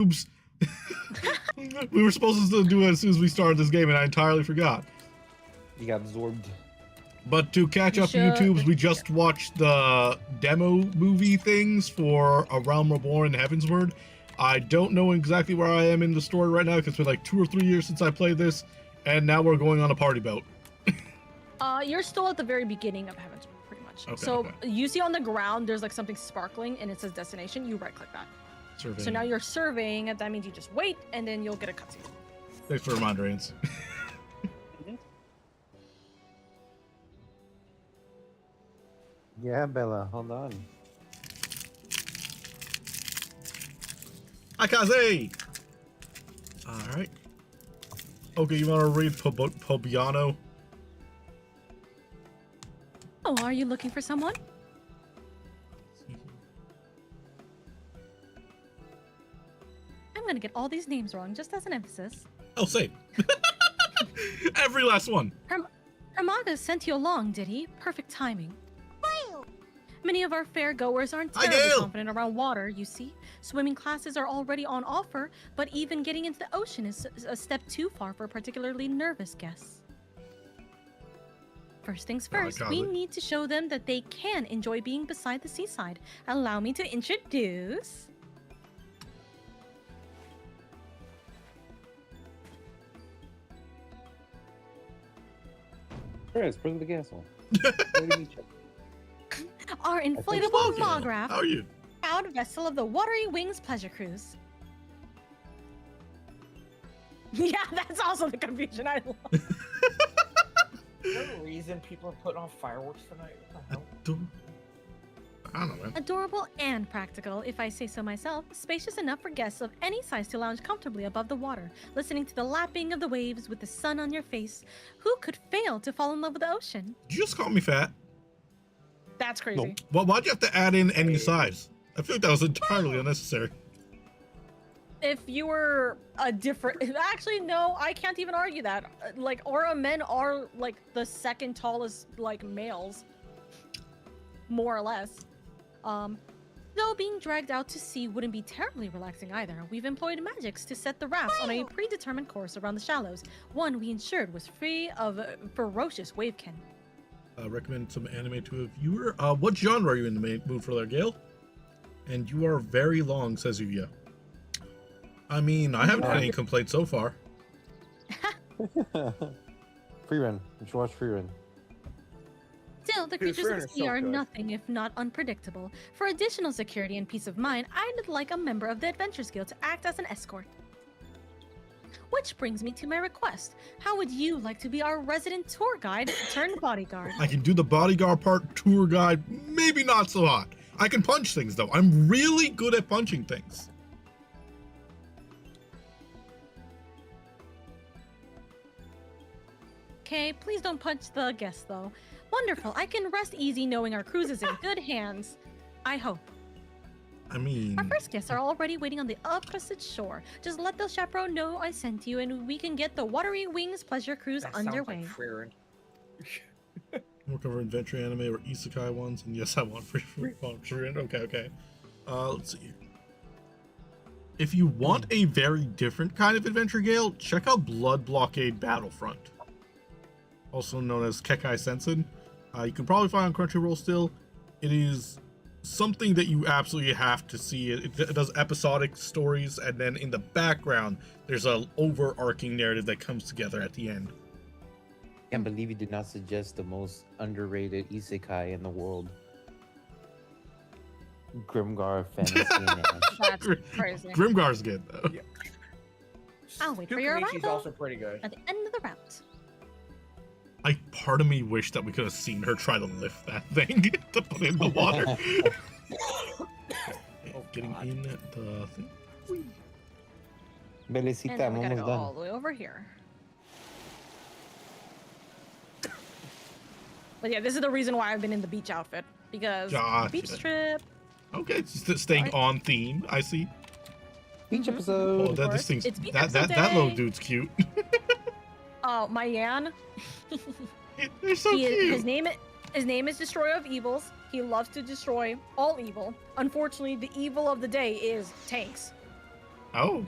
Oops. We were supposed to do it as soon as we started this game, and I entirely forgot. You got absorbed. But to catch up YouTubes, we just watched the demo movie things for A Realm Reborn and Heavensward. I don't know exactly where I am in the story right now because it's been like 2 or 3 years since I played this, and now we're going on a party boat. You're still at the very beginning of Heavensward, pretty much. Okay, so okay. you see on the ground, there's like something sparkling, and it says destination. You right-click that. Surveying. So now you're surveying, and that means you just wait, and then you'll get a cutscene. Thanks for the reminder, Ains. Yeah, Bella, hold on. Hi, Kaze! Alright. Okay, you want to read Pobiano? Oh, are you looking for someone? I'm gonna get all these names wrong, just as an emphasis. Oh, same. Every last one. Hermaga sent you along, did he? Perfect timing. Many of our fair goers aren't Hi, terribly Gail. confident around water, you see. Swimming classes are already on offer, but even getting into the ocean is a step too far for particularly nervous guests. First things first, we need to show them that they can enjoy being beside the seaside. Allow me to introduce... Chris, bring the castle. Our inflatable How Mograph, are you? proud vessel of the Watery Wings Pleasure Cruise. Yeah, that's also the confusion I love. Is there a reason people are putting on fireworks tonight? What the hell? I don't know, man. Adorable and practical, if I say so myself. Spacious enough for guests of any size to lounge comfortably above the water, listening to the lapping of the waves with the sun on your face. Who could fail to fall in love with the ocean? Did you just call me fat? That's crazy. Nope. Well, why'd you have to add in any size? I feel like that was entirely unnecessary. If you were a different... Actually, no, I can't even argue that. Like, Aura men are, like, the second tallest, like, males. More or less. Though being dragged out to sea wouldn't be terribly relaxing either. We've employed magics to set the rafts on a predetermined course around the shallows. One we ensured was free of ferocious wavekin. Recommend some anime to a viewer. What genre are you in the mood for there, Gale? And you are very long, says Yuya. I mean, I haven't had any complaints so far. Free run. You should watch Free Run. Still, the Dude, creatures of Free the Run is sea so are good. nothing if not unpredictable. For additional security and peace of mind, I'd like a member of the Adventurers Guild to act as an escort. Which brings me to my request. How would you like to be our resident tour guide turned bodyguard? I can do the bodyguard part, tour guide, maybe not so hot. I can punch things, though. I'm really good at punching things. Okay, please don't punch the guest, though. Wonderful. I can rest easy knowing our cruise is in good hands. I hope. I mean... Our first guests are already waiting on the opposite shore. Just let the chaperone know I sent you, and we can get the Watery Wings Pleasure Cruise That sounds underway. like Free Run. We'll cover adventure anime or isekai ones, and yes, I want free. Okay. Let's see here. If you want a very different kind of adventure, Gale, check out Blood Blockade Battlefront, also known as Kekai Sensen. You can probably find on Crunchyroll still. It is something that you absolutely have to see. It does episodic stories, and then in the background, there's an overarching narrative that comes together at the end. Can't believe you did not suggest the most underrated isekai in the world. Grimgar Fantasy and Ash. That's crazy. Grimgar's good, though. Yeah. I'll wait for your Tsukimichi's arrival also pretty good. at the end of the route. Part of me wished that we could have seen her try to lift that thing to put in the water. Getting God. in the thing. Belecita, And then we I'm gotta almost go all done. the way over here. But yeah, this is the reason why I've been in the beach outfit. Because Gotcha. beach trip. Okay, just staying Alright. on theme. I see. Beach Mhm. episode. Oh, that this course. thing's It's beach that episode little day. dude's cute. Oh, my Yan. They're so cute. His name is Destroyer of Evils. He loves to destroy all evil. Unfortunately, the evil of the day is tanks. Oh.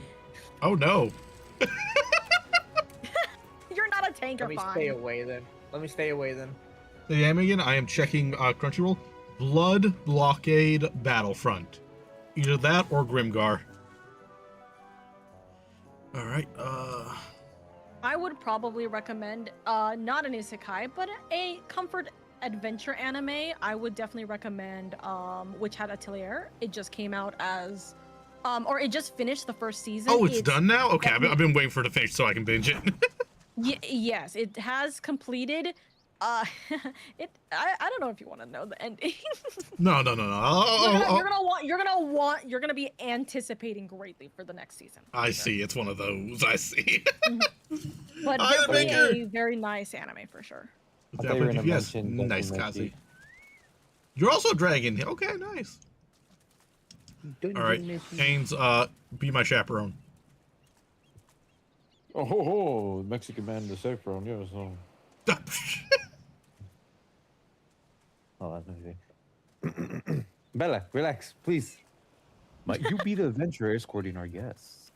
Oh no. You're not a tanker, Let me fine. stay away then. Let me stay away then. So yeah, again, I am checking Crunchyroll. Blood Blockade Battlefront. Either that or Grimgar. All right. I would probably recommend not an isekai, but a comfort adventure anime. I would definitely recommend Witch Hat Atelier. It just came out as or it just finished the first season. Oh, it's done now? Okay, I've definitely- been waiting for it to finish so I can binge it. Yes, it has completed. I don't know if you want to know the ending. No. You're gonna be anticipating greatly for the next season. I see. It's one of those. I see. But I'm definitely maker. a very nice anime for sure. I thought you were gonna Yes, mention nice, Documentary. Kazi. You're also a dragon. Okay, nice. All right, Haynes, be my chaperone. Oh, ho, ho, Mexican man the saffron, yes. Oh, that's okay. Bella, relax, please. Might you be the adventurer escorting our guests?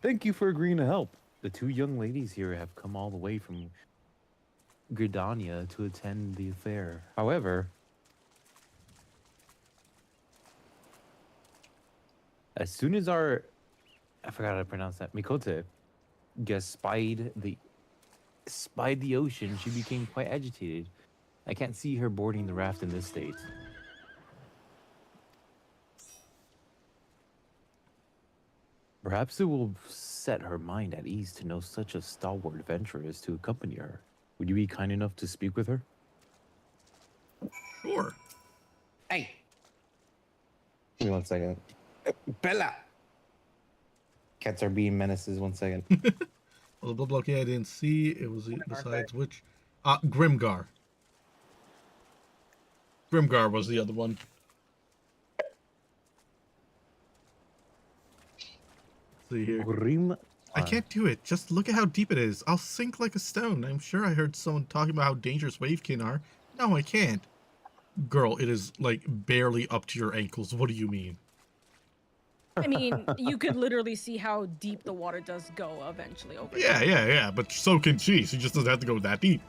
Thank you for agreeing to help. The two young ladies here have come all the way from Gridania to attend the affair. However, as soon as I forgot how to pronounce that, Mikote, guest spied the ocean, she became quite agitated. I can't see her boarding the raft in this state. Perhaps it will set her mind at ease to know such a stalwart adventurer is to accompany her. Would you be kind enough to speak with her? Sure. Hey! Give me 1 second. Bella! Cats are being menaces, 1 second. Well, the blockade I didn't see. It was besides which, Grimgar. Grimgar was the other one. See here. Grim. I can't do it. Just look at how deep it is. I'll sink like a stone. I'm sure I heard someone talking about how dangerous wavekin are. No, I can't. Girl, it is like barely up to your ankles. What do you mean? I mean, you could literally see how deep the water does go eventually over Yeah, time. yeah. But so can she. She just doesn't have to go that deep.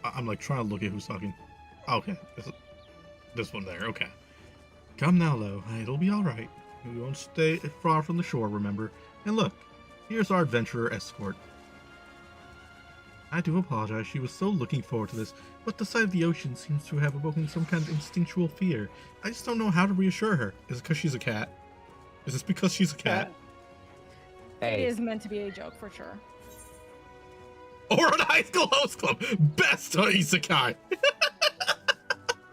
I'm like trying to look at who's talking. Okay, this one there. Okay. Come now, Lo. It'll be all right. We won't stay far from the shore, remember? And look, here's our adventurer escort. I do apologize. She was so looking forward to this, but the sight of the ocean seems to have awoken some kind of instinctual fear. I just don't know how to reassure her. Is it because she's a cat? Is this because she's a cat? Hey. It is meant to be a joke for sure. Or an high school host club? Best isekai!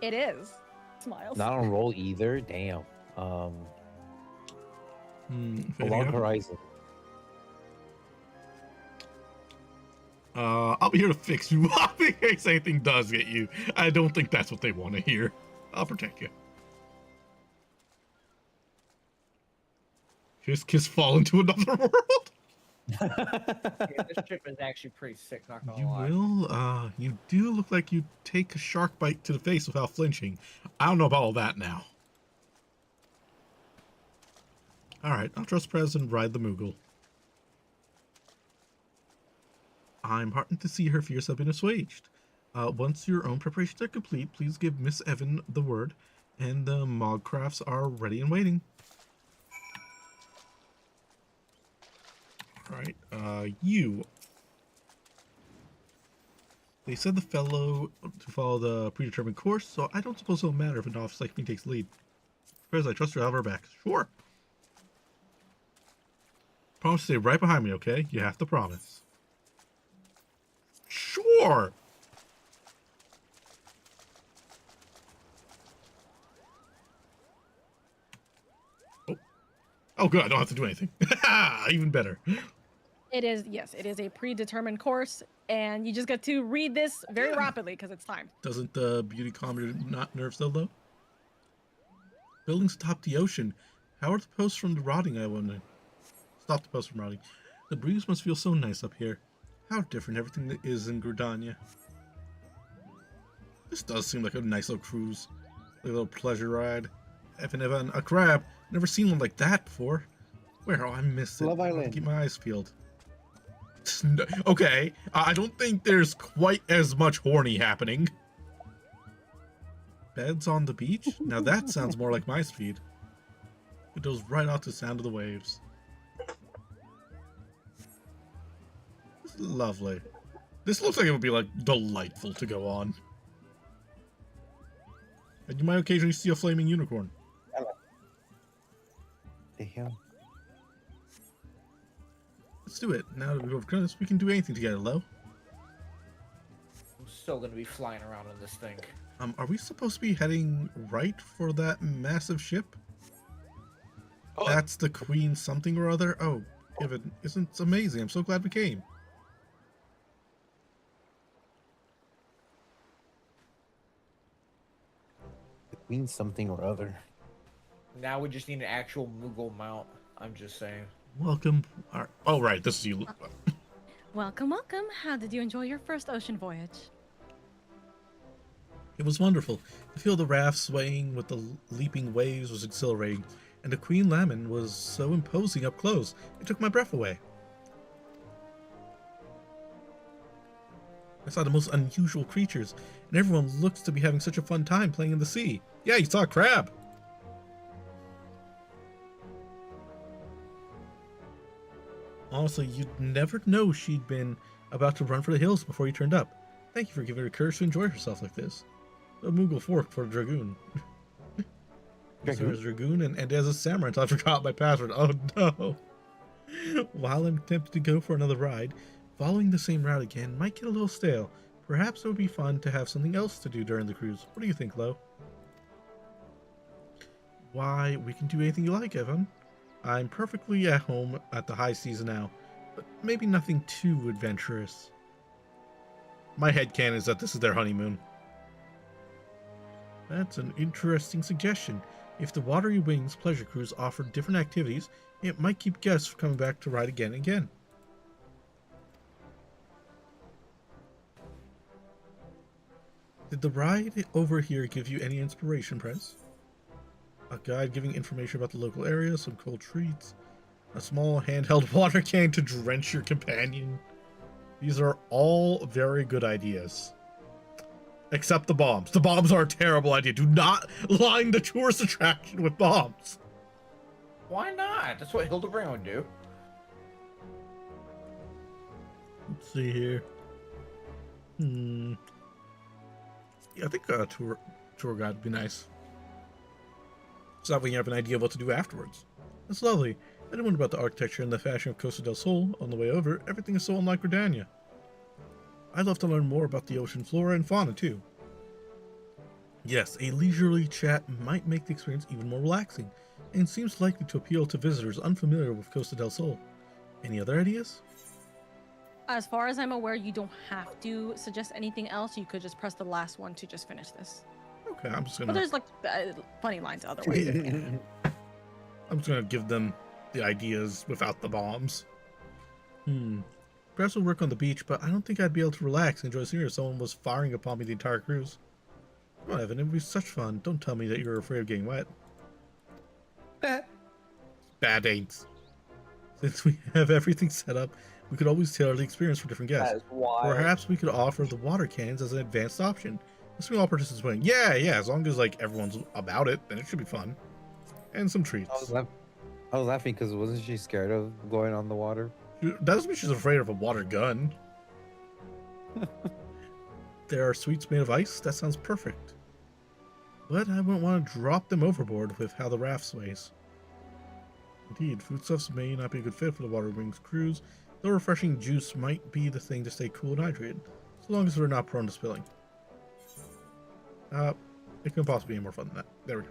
It is. Smiles. Not on roll either. Damn. Fading Long out. Horizon. I'll be here to fix you up in case anything does get you. I don't think that's what they want to hear. I'll protect you. Kiss fall into another world? Yeah, this trip is actually pretty sick, not gonna You lie. will, you do look like you take a shark bite to the face without flinching. I don't know about all that now. Alright, I'll trust President ride the Moogle. I'm heartened to see her fears have been assuaged. Once your own preparations are complete, please give Miss Evan the word, and the Mogcrafts are ready and waiting. Alright, you. They said the fellow to follow the predetermined course, so I don't suppose it'll matter if an officer like me takes the lead. Because I trust her out of her back. Sure. Promise to stay right behind me, okay? You have to promise. Sure! Oh, good. I don't have to do anything. Even better. It is, yes, it is a predetermined course, and you just get to read this very rapidly because it's time. Doesn't the beauty calm your nerves though? Buildings atop the ocean. How are the posts from the rotting, I wonder? Stop the posts from rotting. The breeze must feel so nice up here. How different everything is in Gridania. This does seem like a nice little cruise. Like a little pleasure ride. Evan, a crab. Never seen one like that before. Where? Oh, I missed it. Love I have to Island. keep my eyes peeled. Okay, I don't think there's quite as much horny happening. Beds on the beach? Now that sounds more like my speed. It goes right off the sound of the waves. This is lovely. This looks like it would be like delightful to go on. And you might occasionally see a flaming unicorn. Damn. Let's do it. Now that we've overcome this, we can do anything together, Lo. I'm still gonna be flying around in this thing. Are we supposed to be heading right for that massive ship? Oh. That's the Queen something or other? Oh, Evan, isn't it amazing? I'm so glad we came. The Queen something or other. Now we just need an actual Moogle mount. I'm just saying. Welcome. Oh, right, this is you. Welcome, welcome. How did you enjoy your first ocean voyage? It was wonderful. To feel the raft swaying with the leaping waves was exhilarating, and the Queen Lemon was so imposing up close, it took my breath away. I saw the most unusual creatures, and everyone looks to be having such a fun time playing in the sea. Yeah, you saw a crab! Honestly, you'd never know she'd been about to run for the hills before you turned up. Thank you for giving her courage to enjoy herself like this. A Moogle fork for a Dragoon. There's a Dragoon and as a samurai until I forgot my password. Oh no! While I'm tempted to go for another ride, following the same route again might get a little stale. Perhaps it would be fun to have something else to do during the cruise. What do you think, Lo? Why, we can do anything you like, Evan. I'm perfectly at home at the high seas now, but maybe nothing too adventurous. My headcanon is that this is their honeymoon. That's an interesting suggestion. If the Watery Wings pleasure cruise offered different activities, it might keep guests from coming back to ride again and again. Did the ride over here give you any inspiration, Prince? A guide giving information about the local area, some cold treats, a small handheld water can to drench your companion. These are all very good ideas. Except the bombs. The bombs are a terrible idea. Do not line the tourist attraction with bombs. Why not? That's what Hildebrand would do. Let's see here. Yeah, I think a tour guide would be nice. So that way you have an idea of what to do afterwards. That's lovely. I didn't wonder about the architecture and the fashion of Costa del Sol. On the way over, everything is so unlike Gridania. I'd love to learn more about the ocean flora and fauna, too. Yes, a leisurely chat might make the experience even more relaxing, and seems likely to appeal to visitors unfamiliar with Costa del Sol. Any other ideas? As far as I'm aware, you don't have to suggest anything else. You could just press the last one to just finish this. Okay, I'm just But gonna... there's like funny lines otherwise. I'm just gonna give them the ideas without the bombs. Perhaps we'll work on the beach, but I don't think I'd be able to relax and enjoy seeing if someone was firing upon me the entire cruise. Come on, Evan, it would be such fun. Don't tell me that you're afraid of getting wet. Bad ain't. Since we have everything set up, we could always tailor the experience for different guests. That is why. Perhaps we could offer the water cannons as an advanced option. Assuming all participants. Yeah, as long as like everyone's about it, then it should be fun. And some treats. I was laughing because wasn't she scared of going on the water? That doesn't mean she's afraid of a water gun. There are sweets made of ice? That sounds perfect. But I wouldn't want to drop them overboard with how the raft sways. Indeed, foodstuffs may not be a good fit for the Water Wings cruise, though refreshing juice might be the thing to stay cool and hydrated, so long as we're not prone to spilling. It can possibly be more fun than that. There we go.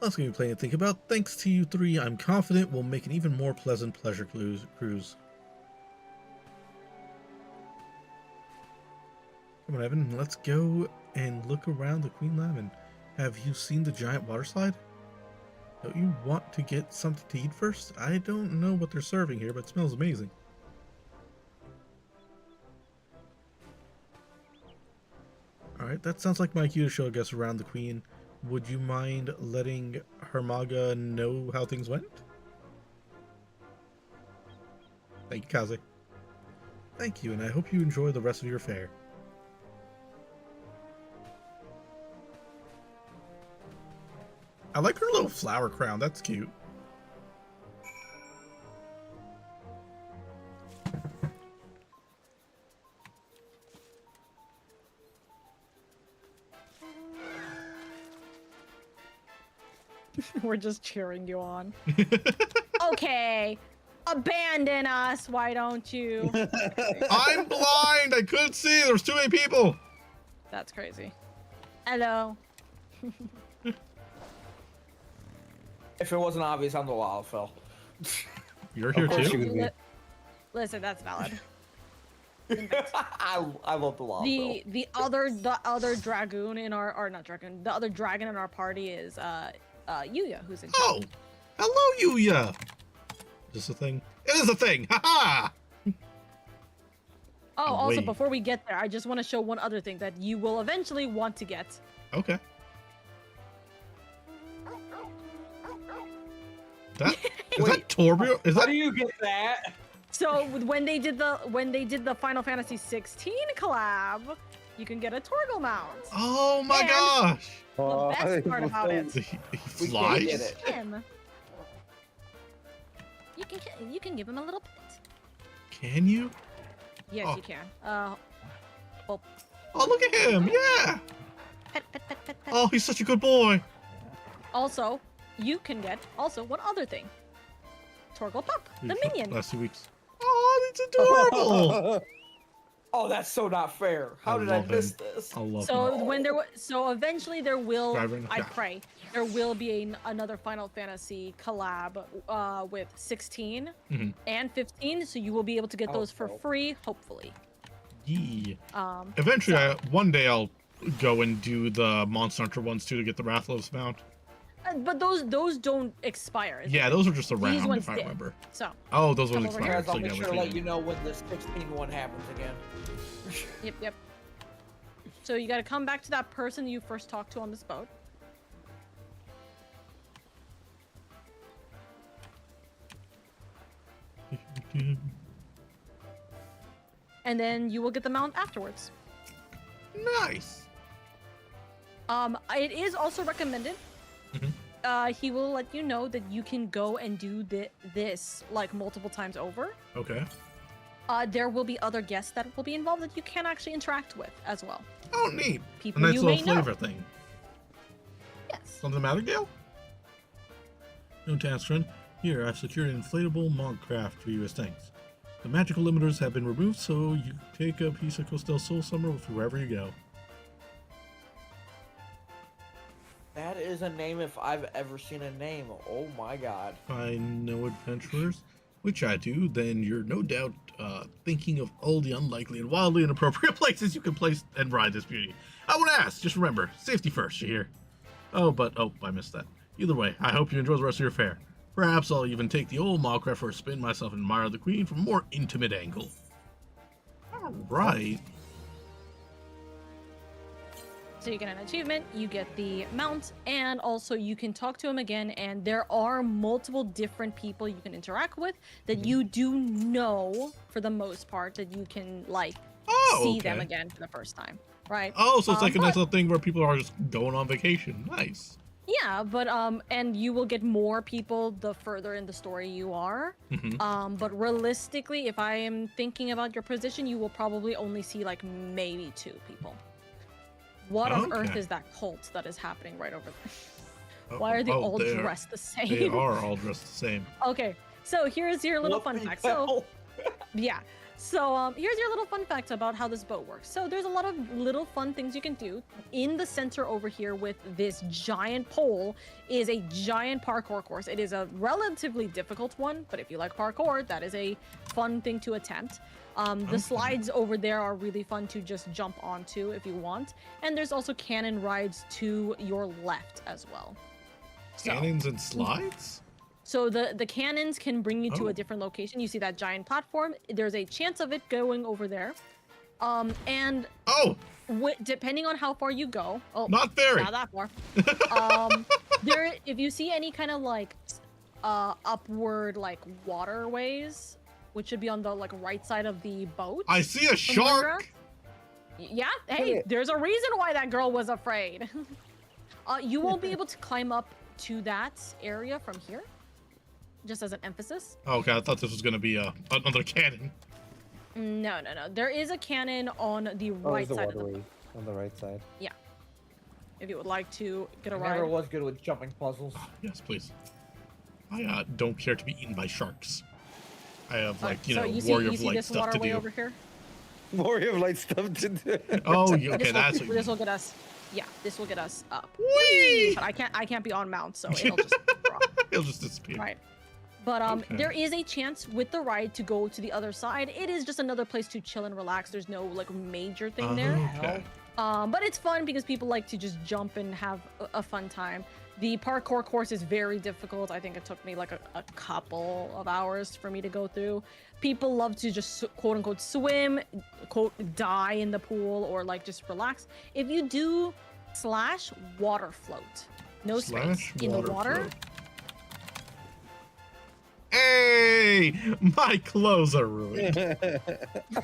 That's going to be plenty to think about. Thanks to you three, I'm confident we'll make an even more pleasant pleasure cruise. Come on, Evan, let's go and look around the Queen Lemon. Have you seen the giant water slide? Don't you want to get something to eat first? I don't know what they're serving here, but it smells amazing. Alright, that sounds like my cue to show guests around the queen. Would you mind letting Hermaga know how things went? Thank you, Kaze. Thank you, and I hope you enjoy the rest of your fare. I like her little flower crown. That's cute. We're just cheering you on. Okay. Abandon us, why don't you? I'm blind. I couldn't see. There was too many people. That's crazy. Hello. If it wasn't obvious, I'm the Lalafell. You're here Of course too. you would be. Listen, that's valid. I love the Lalafell. The other dragoon in our, or not dragoon, the other dragon in our party is Yuya, who's in chat. Oh, hello, Yuya. Is this a thing? It is a thing. Haha. Oh, also Wait. before we get there, I just want to show one other thing that you will eventually want to get. Okay. That is that Torbjorn? Is How that do you get that? So when they did the Final Fantasy 16 collab, you can get a Torgal mount. Oh my And- gosh! The best part about it. He We flies. can't get it. Him. You can give him a little pet. Can you? Yes, Oh. you can. Well, Oh, look at him! Yeah. pet, pet, pet, pet, pet. Oh, he's such a good boy. Also, you can get also one other thing. Torgal Pup, the minion. Last 2 weeks. Oh, it's adorable. Oh, that's so not fair. How I did I love miss him. this? I love So him. when so eventually there will, Driving- I yeah. pray, there will be another Final Fantasy collab with 16 Mhm. and 15, so you will be able to get Oh, those for cool. free, hopefully. Yeah. Um, Eventually, so- one day I'll go and do the Monster Hunter ones too to get the Rathalos mount. but those don't expire. Yeah, those are just around ones if I did. remember. So, Oh, those ones Come over here. expired. Guys, I'll So make yeah, sure we're to let taking you know when the 16 one happens again. yep. So you got to come back to that person you first talked to on this boat. them. And then you will get the mount afterwards. Nice. It is also recommended. Mhm. He will let you know that you can go and do this like multiple times over. Okay. There will be other guests that will be involved that you can actually interact with as well. Oh, neat. A People nice you may little know. flavor thing. Yes. Something the matter, Gale? No task, friend. Here, I've secured an inflatable Monkcraft for you as thanks. The magical limiters have been removed, so you take a piece of Coastal Soul Summer with wherever you go. That is a name if I've ever seen a name. Oh my god. Find no adventurers, which I do, then you're no doubt thinking of all the unlikely and wildly inappropriate places you can place and ride this beauty. I would ask, just remember, safety first, you hear? Oh, I missed that. Either way, I hope you enjoy the rest of your fare. Perhaps I'll even take the old Mockcraft for a spin myself and admire the queen from a more intimate angle. Alright. So you get an achievement, you get the mount, and also you can talk to him again, and there are multiple different people you can interact with that you do know, for the most part, that you can, like, Oh, see okay. them again for the first time, right? Oh, so it's like a nice but- little thing where people are just going on vacation. Nice. Yeah, but, and you will get more people the further in the story you are. Mhm. But realistically, if I am thinking about your position, you will probably only see, like, maybe 2 people. What on earth Okay. is that cult that is happening right over there? Oh, Why are they all they dressed the same? They are all dressed the same. Okay, so here's your little What fun the fact. So hell? yeah, so here's your little fun fact about how this boat works. So there's a lot of little fun things you can do. In the center over here with this giant pole is a giant parkour course. It is a relatively difficult one, but if you like parkour, that is a fun thing to attempt. The Okay. slides over there are really fun to just jump onto if you want. And there's also cannon rides to your left as well. Cannons and slides? So the cannons can bring you to Oh. a different location. You see that giant platform? There's a chance of it going over there. And Oh, depending on how far you go, not very. not that far. If you see any kind of like upward like waterways, which should be on the like right side of the boat. I see a from where you're shark. at. Yeah, hey, there's a reason why that girl was afraid. You won't be able to climb up to that area from here, just as an emphasis. Oh, okay, I thought this was gonna be another cannon. No. There is a cannon on the right there's a side of the waterway boat. on the right side. If you would like to get a I ride. never was good with jumping puzzles. Yes, please. I don't care to be eaten by sharks. I have like so you Warrior see of Light this stuff to waterway do. over here? Warrior of Light stuff to do. Oh, okay, This that's will, what this you will get us. Yeah, this will get us up. Whee! But I can't be on mount, so it'll just drop. It'll just disappear. Right. But Okay. there is a chance with the ride to go to the other side. It is just another place to chill and relax. There's no like major thing there. Okay. But it's fun because people like to just jump and have a fun time. The parkour course is very difficult. I think it took me like a couple of hours for me to go through. People love to just quote unquote swim, quote die in the pool, or like just relax. If you do / water float, no space in the water. Float. Hey, my clothes are ruined.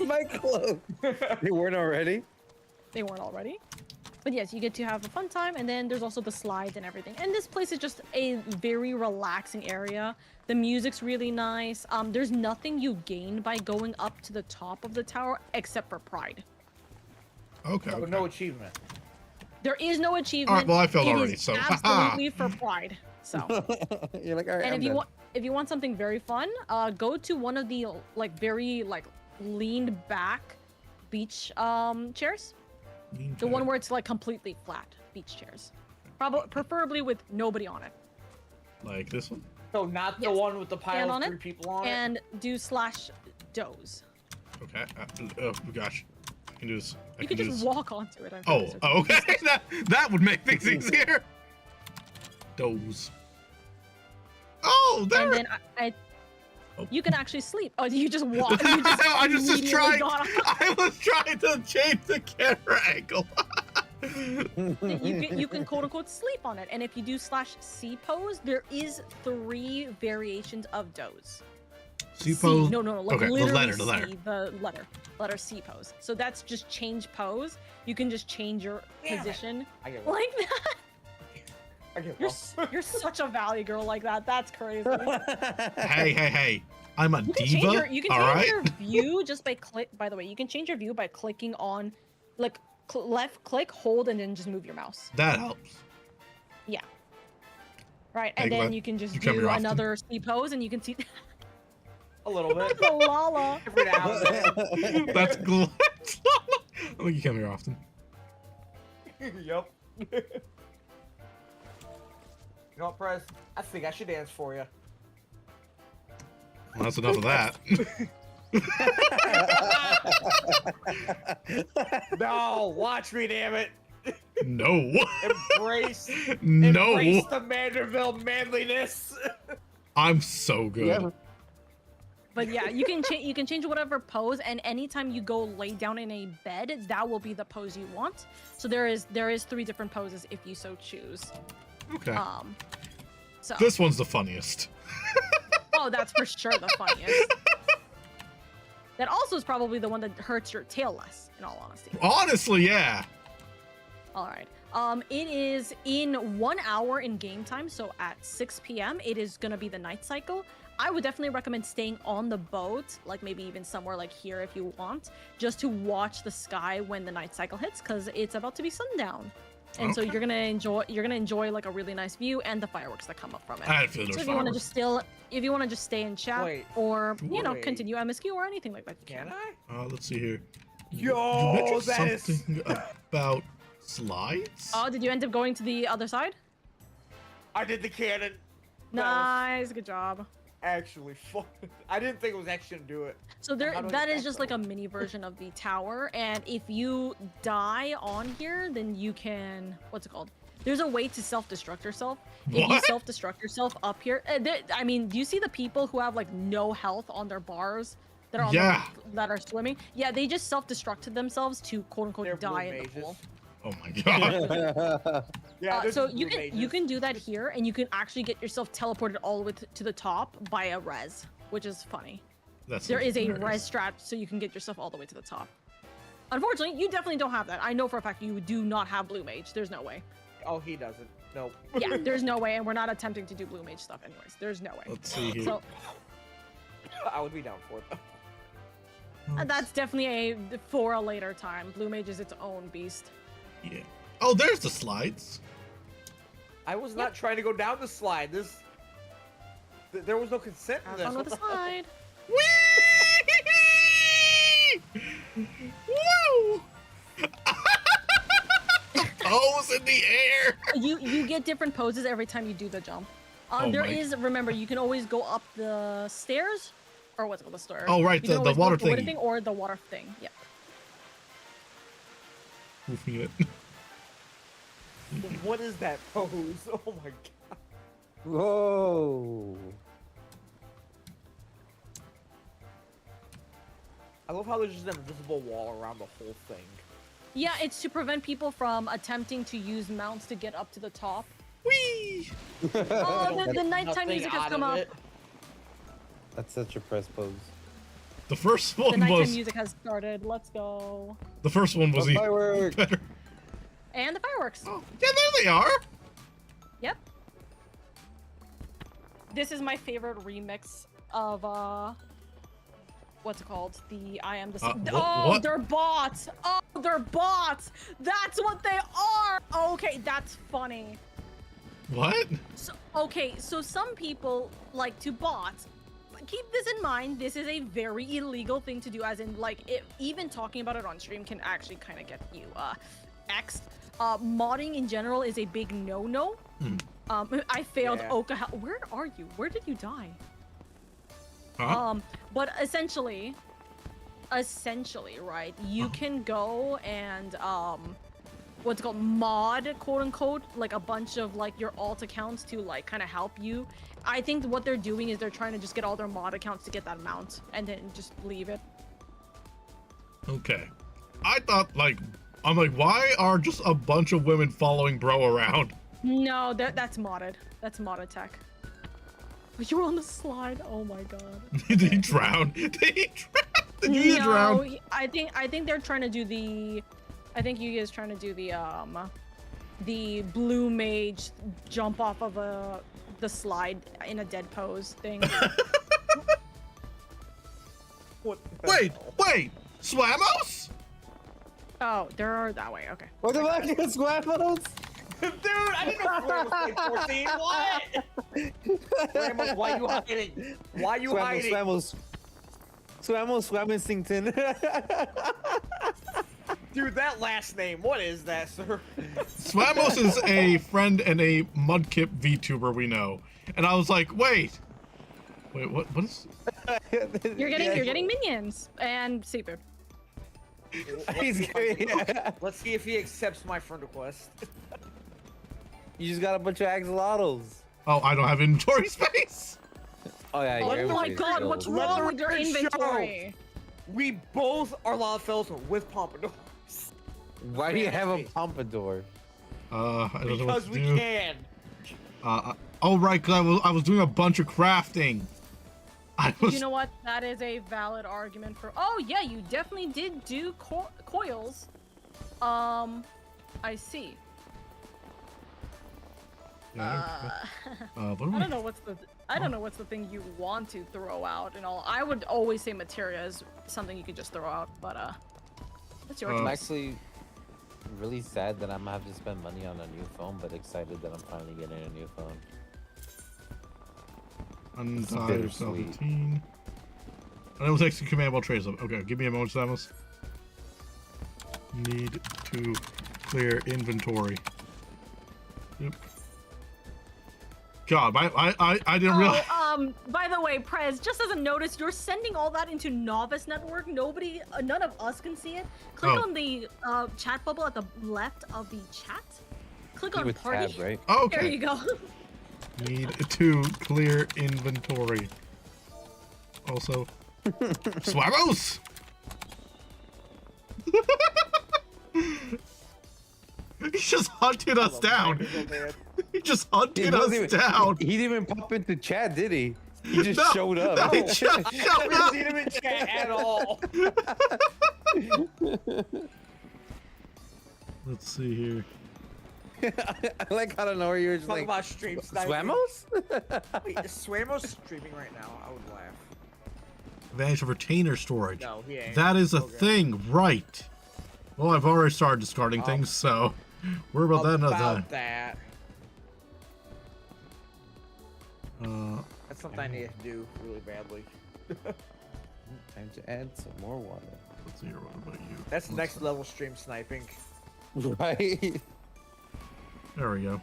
My clothes. They weren't already. They weren't already. But yes, you get to have a fun time, and then there's also the slides and everything. And this place is just a very relaxing area. The music's really nice. There's nothing you gain by going up to the top of the tower except for pride. Okay. So okay. no achievement. There is no achievement. All right, well, I failed It already, is so absolutely for pride. So, You're like, all right, and I'm if you want something very fun, go to one of the like very like leaned back beach chairs. The one where it's like completely flat beach chairs. Preferably with nobody on it. Like this one? So not the Yes. one with the pile Stand of on three it, people on it. and do / doze. Okay. Oh gosh, I can do this. I You can could do just this. walk onto it. I'm Oh, pretty certain. oh, okay. that would make things easier. Doze. Oh, there. And then I Oh. you can actually sleep. Oh, you just walk. You just I just immediately tried. got up. I was trying to change the camera angle. You can quote unquote sleep on it. And if you do / C pose, there is 3 variations of doze. C pose. No, like Okay, the literally letter, the C, letter. the letter C pose. So that's just change pose. You can just change your Damn it. position I get like that. I get You're such a valley girl like that. That's crazy. Hey. I'm a You can diva. change your you can all change right. your view just by click. By the way, you can change your view by clicking on, like left click, hold, and then just move your mouse. That helps. Yeah. Right, Hey, and then Glenn, you can just you come do here often? another C pose, and you can see a little bit. the Lala. Every now and then. That's glitch. I think you come here often. Yup. You know what, Prez? I think I should dance for you. Well, that's enough of that. No, watch me, damn it. No. Embrace No. the Manderville manliness. I'm so good. Yeah. But yeah, you can change whatever pose, and anytime you go lay down in a bed, that will be the pose you want. So there is 3 different poses if you so choose. Okay. So This one's the funniest. oh, that's for sure the funniest. That also is probably the one that hurts your tail less, in all honesty. Honestly, yeah. All right. It is in 1 hour in game time, so at 6 p.m. It is gonna be the night cycle. I would definitely recommend staying on the boat, like maybe even somewhere like here if you want, just to watch the sky when the night cycle hits, because it's about to be sundown. And so Okay. you're gonna enjoy like a really nice view and the fireworks that come up from it. I had a feeling So there if you want to was just stay and chat, Wait. or Wait. continue MSQ or anything like that, you Can can. I? Let's see here. Yo, you mentioned that is- something about slides. Oh, did you end up going to the other side? I did the cannon. That was Nice, good job. actually fun. I didn't think it was actually gonna do it. So there, How do I that get is back just like though? a mini version of the tower, and if you die on here, then you can, what's it called? there's a way to self-destruct yourself. If you What? self-destruct yourself up here, I mean, do you see the people who have like no health on their bars that are on Yeah. that are swimming? Yeah, they just self-destructed themselves to quote unquote They're blue die in the mages. pool. Oh my god. Yeah, So there's you blue can mages. do that here, and you can actually get yourself teleported all the way to the top by a res, which is funny. There is a res strat, so you can get yourself all the way to the top. Unfortunately, you definitely don't have that. I know for a fact you do not have blue mage. There's no way. Oh, he doesn't. Nope. Yeah, there's no way, and we're not attempting to do blue mage stuff anyways. There's no way. Let's see here. So I would be down for it though. that's definitely for a later time. Blue mage is its own beast. Yeah. Oh, there's the slides. I was not trying to go down the slide. There was no consent in Have this. fun with the What the hell? slide. Whee! Woo! Pose in the air. You get different poses every time you do the jump. There my- is, remember, you can always go up the stairs, or what's it called, the stairs. Oh, right, You can the always go water up the wooden thingy. thing or the water thing. Yeah. Goofing it. What is that pose? Oh my god. Whoa. I love how there's just an invisible wall around the whole thing. Yeah, it's to prevent people from attempting to use mounts to get up to the top. Whee! Oh, the Get nighttime nothing music has out come of up. it. That's such a press pose. The first The one nighttime was music has started. Let's go. the first one was A even firework. better. And the fireworks. Oh, yeah, there they are. Yep. This is my favorite remix of what's it called? The I am the what? they're bots. Oh, they're bots. That's what they are. Okay, that's funny. What? So okay, so some people like to bots. But keep this in mind. This is a very illegal thing to do. As in, like, even talking about it on stream can actually kind of get you X'd. Modding in general is a big no-no. I failed Yeah. Oka. Where are you? Where did you die? Huh? But essentially, right? You can go and what's it called, mod, quote unquote, like a bunch of like your alt accounts to like kind of help you. I think what they're doing is they're trying to just get all their mod accounts to get that amount and then just leave it. Okay. I thought I'm like, why are just a bunch of women following bro around? No, that's modded. That's modded tech. You were on the slide. Oh my god. Did he drown? Did he drown? Did you drown? I think they're trying to do the. I think you guys trying to do the blue mage jump off of the slide in a dead pose thing. What the hell? Wait! Swamos? Oh, they're that way. Okay. What the fuck is Squaffles? Dude, I didn't know Grandma was playing 14. What? Grandma, why you hiding? Why you hiding? Swamosington. Dude, that last name, what is that, sir? Swamos is a friend and a Mudkip VTuber we know. And I was like, wait, what is... You're getting minions and seafood. Let's see if he accepts my friend request. You just got a bunch of axolotls. Oh, I don't have inventory space? Oh yeah. Oh your my inventory's god, full. what's Let wrong the with your record show. inventory? We both are Lawfells with pompadours. Why do you have a pompadour? I don't know what Because to we do. can. Oh, right, because I was doing a bunch of crafting. I was... You know what? That is a valid argument for. Oh yeah, you definitely did do coils. I see. Yeah, what do I we... don't know what's the thing you want to throw out and all. I would always say materia is something you could just throw out, but that's your I'm choice. actually really sad that I'm gonna have to spend money on a new phone, but excited that I'm finally getting a new phone. Untie bittersweet. 17. And it was execute command while trace up. Okay, give me a moment, Samus. Need to clear inventory. Yep. God, I didn't realize. By the way, Prez, just as a notice, you're sending all that into Novice Network. None of us can see it. Click Oh. on the chat bubble at the left of the chat. Click Think on with party. tab, right? Oh, There okay. you go. Need to clear inventory. Also, Swamos! He just hunted us down. He just hunted us down. He didn't even pop into chat, did he? He just No, showed up. no, he just showed I haven't up. seen him in chat at all. Let's see here. I like out of nowhere you were just Talk like, about stream sniping. Swamos? Wait, is Swamos streaming right now? I would laugh. Advantage of retainer storage. No, he ain't. That is a Okay. thing, right? Well, I've already started discarding things, so we're about that another time. that. That's something I need to do really badly. Time to add some more water. Let's see here. What about you? That's next level stream sniping. Right? There we go.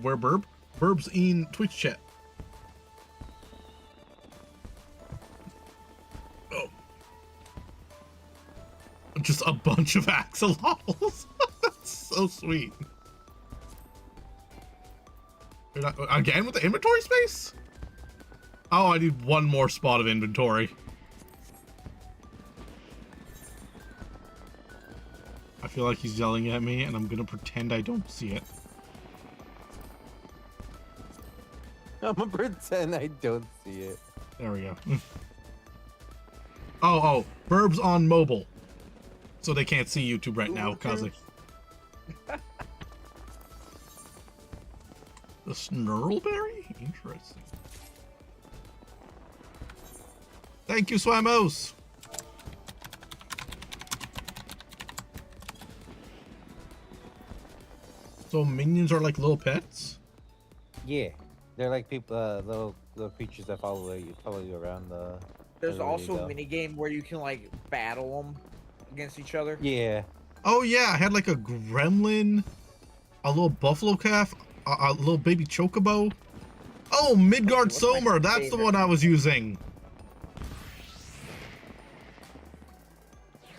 Where Burb? Burb's in Twitch chat. Oh. Just a bunch of axolotls. That's so sweet. You're not, again with the inventory space? Oh, I need one more spot of inventory. I feel like he's yelling at me, and I'm gonna pretend I don't see it. I'm gonna pretend I don't see it. There we go. Oh, Burb's on mobile. So they can't see YouTube right now, Kaze. The Snurlberry? Interesting. Thank you, Swamos! So minions are like little pets? Yeah. They're like people, little creatures that follow you around the. There's everywhere you also go. a mini game where you can like battle them against each other. Yeah. Oh yeah, I had like a gremlin, a little buffalo calf, a little baby chocobo. Oh, Midgard What's my Somer, that's the favorite? one I was using.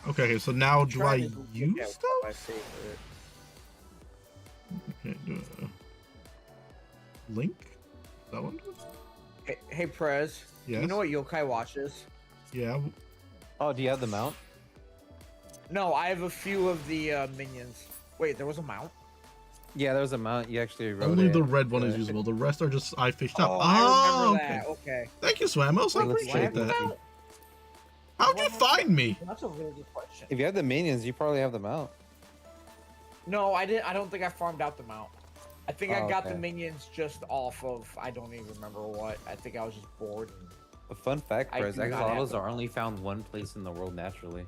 Okay, so now do I Trying to look use at those? my favorite. Okay, do Link? That one? Hey Prez. Yes. You know what Yokai Watch is? Yeah. Oh, do you have the mount? No, I have a few of the minions. Wait, there was a mount? Yeah, there was a mount. You actually wrote Only it. the red one is Uh, usable. The rest are just I fished up. Oh, Oh, I remember okay. that. Okay. Thank you, Swamos. I Wait, let's appreciate check that. it. How'd you find me? That's a really good question. If you have the minions, you probably have the mount. No, I didn't. I don't think I farmed out the mount. I think I Oh, got the okay. minions just off of. I don't even remember what. I think I was just bored. And A fun fact, I Prez, do not have axolotls the are mount. only found one place in the world naturally.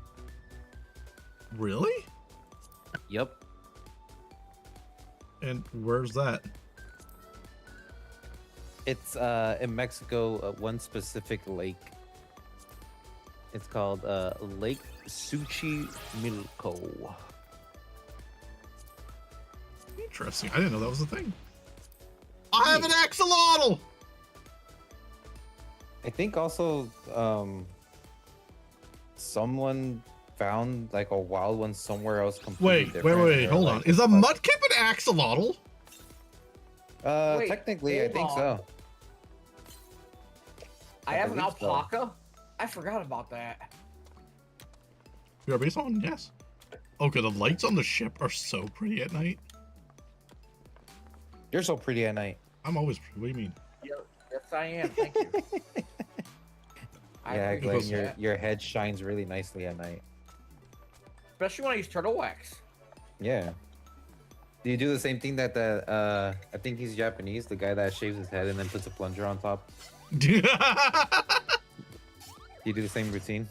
Really? Yep. And where's that? It's in Mexico, one specific lake. It's called Lake Suchimilco. Interesting. I didn't know that was a thing. I have an axolotl! I think also someone found like a wild one somewhere else completely different. Hold on. Is a mudkip an axolotl? Wait, Technically, I hold think on. so. I have an believe so. alpaca. I forgot about that. You are based on? Yes. Okay, the lights on the ship are so pretty at night. You're so pretty at night. I'm always pretty. What do you mean? Yes, I am. Thank you. I Yeah, appreciate Glenn, that. your head shines really nicely at night. Especially when I use turtle wax. Yeah. Do you do the same thing that the I think he's Japanese, the guy that shaves his head and then puts a plunger on top? Do you do the same routine?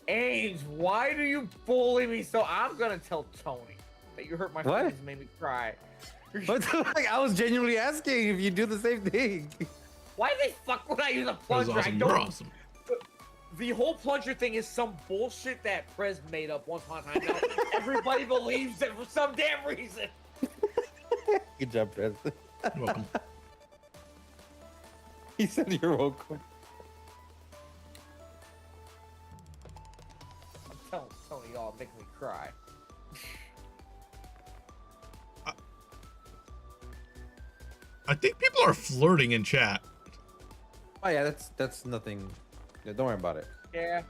Ames, why do you bully me so? I'm gonna tell Tony that you hurt my What? feelings and made me cry. What the fuck? I was genuinely asking if you do the same thing. Why the fuck would I use a That was plunger? I awesome. don't. You're awesome. The whole plunger thing is some bullshit that Prez made up once upon a time. Now everybody believes it for some damn reason. Good job, Prez. You're welcome. He said you're welcome. I'm telling Tony make me cry. I think people are flirting in chat. Oh yeah, that's nothing. Yeah, don't worry about it. Yeah.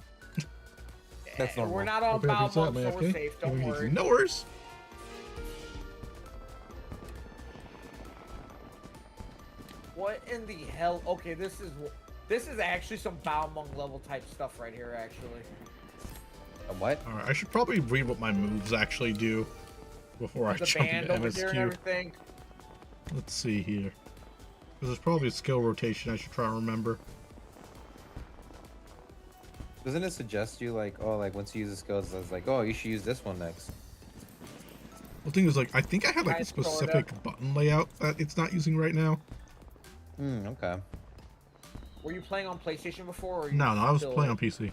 That's normal. We're not on Okay, Bow what's up, Monk, so man? we're Okay. safe. Don't Easy. worry. No worries. What in the hell? Okay, this is actually some Bow Monk level type stuff right here, actually. What? All right, I should probably read what my moves actually do before I The jump band into over here and MSQ. everything. Let's see here. There's probably a skill rotation I should try to remember. Doesn't it suggest you like, oh, like once you use the skills, it's like, oh, you should use this one next? The thing is, like, I think I had like a Kinda, sorta. specific button layout that it's not using right now. Okay. Were you playing on PlayStation before? Or are you No, I was still- playing on PC.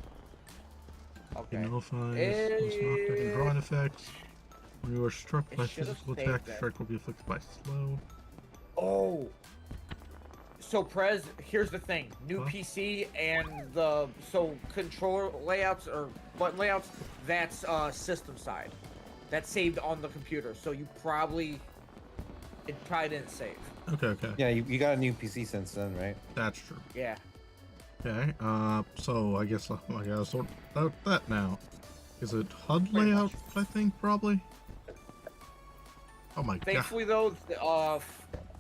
Okay. It nullifies and drawing effects. When you are struck It by should've physical saved attack, the that. strike will be afflicted by slow. Oh. So Prez, here's the thing: new Huh? PC and so controller layouts or button layouts. That's system side. That's saved on the computer. So it probably didn't save. Okay, okay. Yeah, you got a new PC since then, right? That's true. Yeah. Okay, so I guess I gotta sort out that now. Is it HUD Pretty layout, I think, probably? Oh my god. Thankfully, though,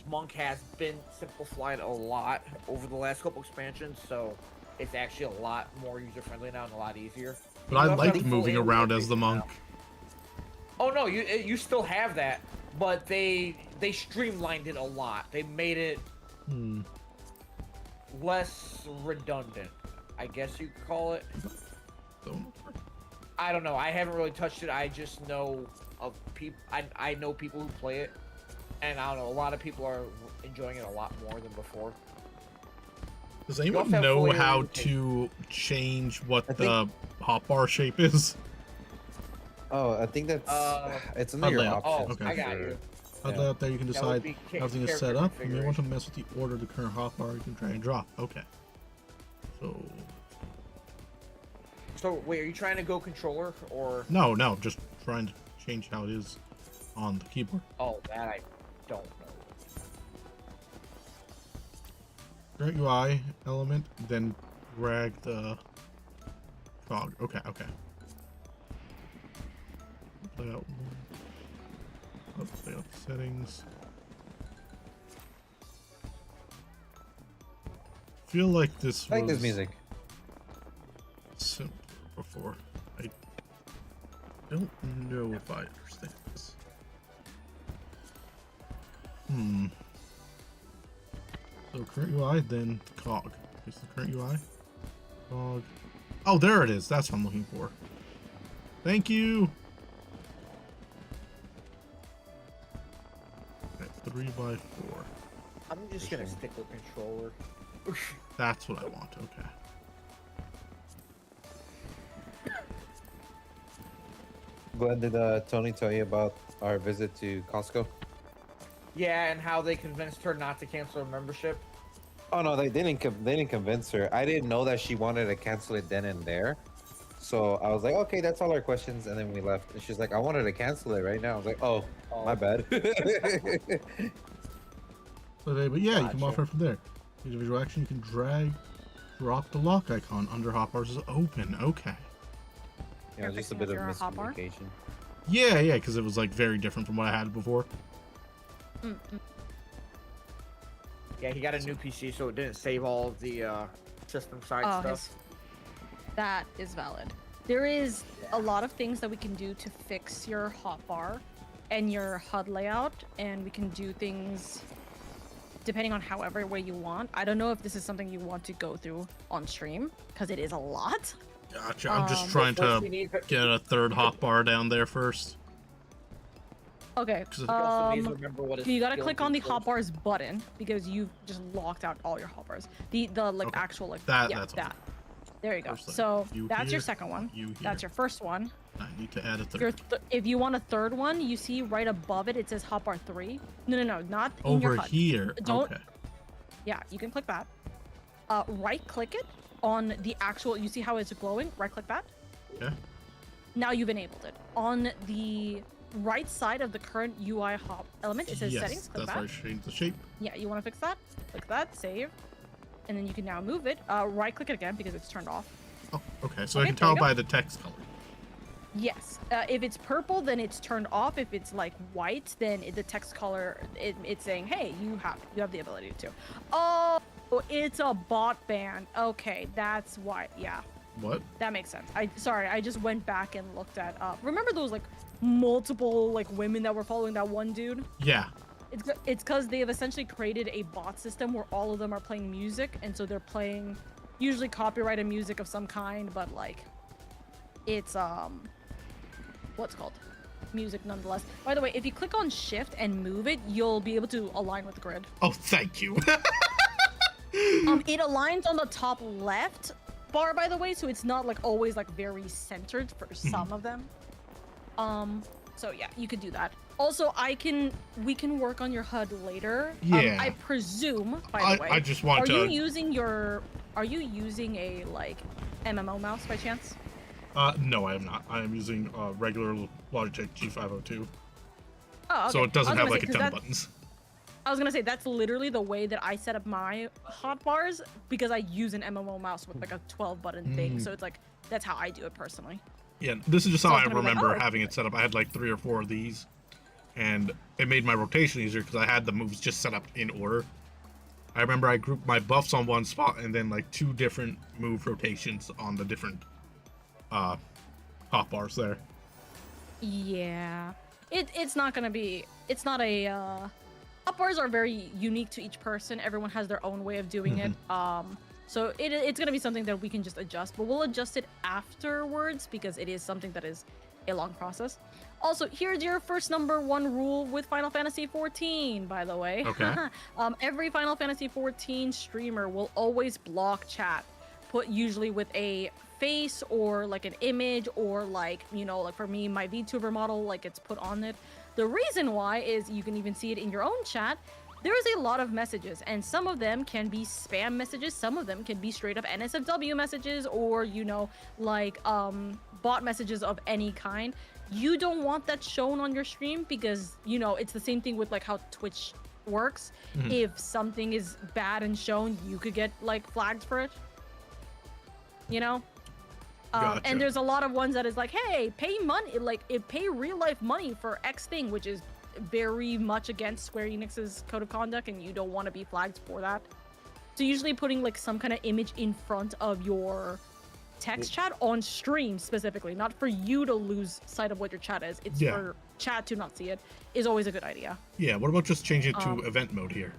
Monk has been simplified a lot over the last couple expansions, so it's actually a lot more user-friendly now and a lot easier. But I You also like have full moving AoE around as the now. monk. Oh no, you still have that, but they streamlined it a lot. They made it Hmm. less redundant, I guess you could call it. Don't- I don't know. I haven't really touched it. I just know of people. I know people who play it, and I don't know. A lot of people are enjoying it a lot more than before. Does anyone also have know full how AoE to change what I the hotbar shape is? Oh, I think that's it's under HUD your layout. options. Oh, Okay. I got for- you. HUD Yeah. layout there, you can That decide would be how everything is set character up. You may want to configuration. mess with the order of the current hotbar. You can drag and drop. Okay. So So wait, are you trying to go controller or? no, just trying to change how it is on the keyboard. Oh, that I don't know. Current UI element, then drag the cog. Okay. Layout. Layout settings. Feel like this I like was this music. simpler before. I don't know if I understand this. So current UI, then cog. Is the current UI? Cog. Oh, there it is. That's what I'm looking for. Thank you. Okay, 3x4. I'm just gonna stick with controller. That's what I want. Okay. Glenn, did Tony tell you about our visit to Costco? Yeah, and how they convinced her not to cancel her membership. Oh no, they didn't convince her. I didn't know that she wanted to cancel it then and there. So I was like, okay, that's all our questions, and then we left. And she's like, I wanted to cancel it right now. I was like, oh, my bad. But yeah, you can Gotcha. modify from there. Individual action, you can drag, drop the lock icon under hotbars is open. Okay. Yeah, You're just a fixing bit up of your hotbar? miscommunication. Yeah, because it was like very different from what I had before. Yeah, he got a new PC, so it didn't save all of the system side Oh, stuff. that is valid. There is a lot of things that we can do to fix your hotbar and your HUD layout, and we can do things depending on however way you want. I don't know if this is something you want to go through on stream, because it is a lot. Gotcha. I'm just Um, trying First, to we need to- get a third hotbar down there first. Okay. 'Cause it- we also need to remember what his You gotta skill click on the is first. hotbars button because you've just locked out all your hotbars. The like Okay. actual like That- yeah, that's all. that. There you go. First line. So You that's your here, second one. you That's here. your first one. I need to add a third. Your if you want a third one, you see right above it, it says hotbar 3. No, not in your Over HUD. here. Don't- Okay. Yeah, you can click that. Right click it on the actual. You see how it's glowing? Right click that. Okay. Now you've enabled it. On the right side of the current UI hop element, it says Yes, settings. Click that's that. why I changed the shape. Yeah, you want to fix that? Click that, save. And then you can now move it. Right click it again because it's turned off. Oh, okay. So I Okay, can there you tell go. by the text color. Yes. If it's purple, then it's turned off. If it's like white, then the text color, it's saying, hey, you have the ability to. Oh, it's a bot ban. Okay, that's why. Yeah, What? that makes sense. I just went back and looked at, remember those like multiple like women that were following that one dude? Yeah. It's because they have essentially created a bot system where all of them are playing music, and so they're playing usually copyrighted music of some kind, but like it's what's it called? Music nonetheless. By the way, if you click on shift and move it, you'll be able to align with the grid. Oh, thank you. It aligns on the top left bar, by the way, so it's not like always like very centered for some of them. So yeah, you could do that. Also, we can work on your HUD later. Yeah. I presume, by the way. I just want are to. you using a like MMO mouse by chance? No, I am not. I am using regular Logitech G502. Oh, okay. So it doesn't I have was like a gonna say, ton of 'cause buttons. I was gonna say that's literally the way that I set up my hotbars because I use an MMO mouse with like a 12 button thing. So it's like that's how I do it personally. Yeah, this is just So how it's I gonna be like, remember oh, having it set up. I had like 3 or 4 of these, and it made my rotation easier because I had the moves just set up in order. I remember I grouped my buffs on one spot and then like 2 different move rotations on the different hotbars there. Yeah, it's not gonna be. It's not a. Hotbars are very unique to each person. Everyone has their own way of doing it. So it's gonna be something that we can just adjust, but we'll adjust it afterwards because it is something that is a long process. Also, here's your first #1 rule with Final Fantasy XIV, by the way. Okay. Every Final Fantasy XIV streamer will always block chat, put usually with a face or like an image or like, you know, like for me, my VTuber model, like it's put on it. The reason why is you can even see it in your own chat. There is a lot of messages, and some of them can be spam messages, some of them can be straight up NSFW messages, or, you know, like bot messages of any kind. You don't want that shown on your stream because, you know, it's the same thing with like how Twitch works. If something is bad and shown, you could get like flagged for it, you know. Gotcha. And there's a lot of ones that is like, hey, pay money, like pay real life money for X thing, which is very much against Square Enix's code of conduct, and you don't want to be flagged for that. So usually putting like some kind of image in front of your text chat on stream specifically, not for you to lose sight of what your chat is, it's for chat to not see it, is always a good idea. Yeah, what about just changing it to event mode here?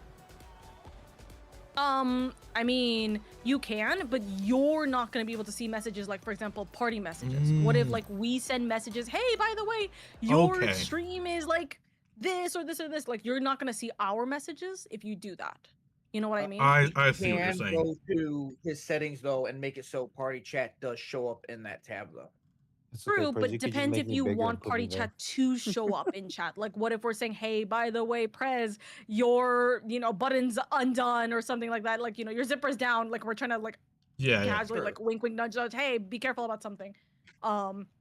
I mean, you can, but you're not going to be able to see messages like, for example, party messages. What if like we send messages, hey, by the way, your stream is like this or this or this, like you're not going to see our messages if you do that. You know what I mean? I see what you're Can saying. go to his settings though and make it so party chat does show up in that tab though. True, but depends if you want party chat to show up in chat. Like, what if we're saying, hey, by the way, Prez, your, you know, button's undone or something like that. Like, you know, your zipper's down. Like, we're trying to, like, casually, like, wink, wink, nudge, nudge. Hey, be careful about something.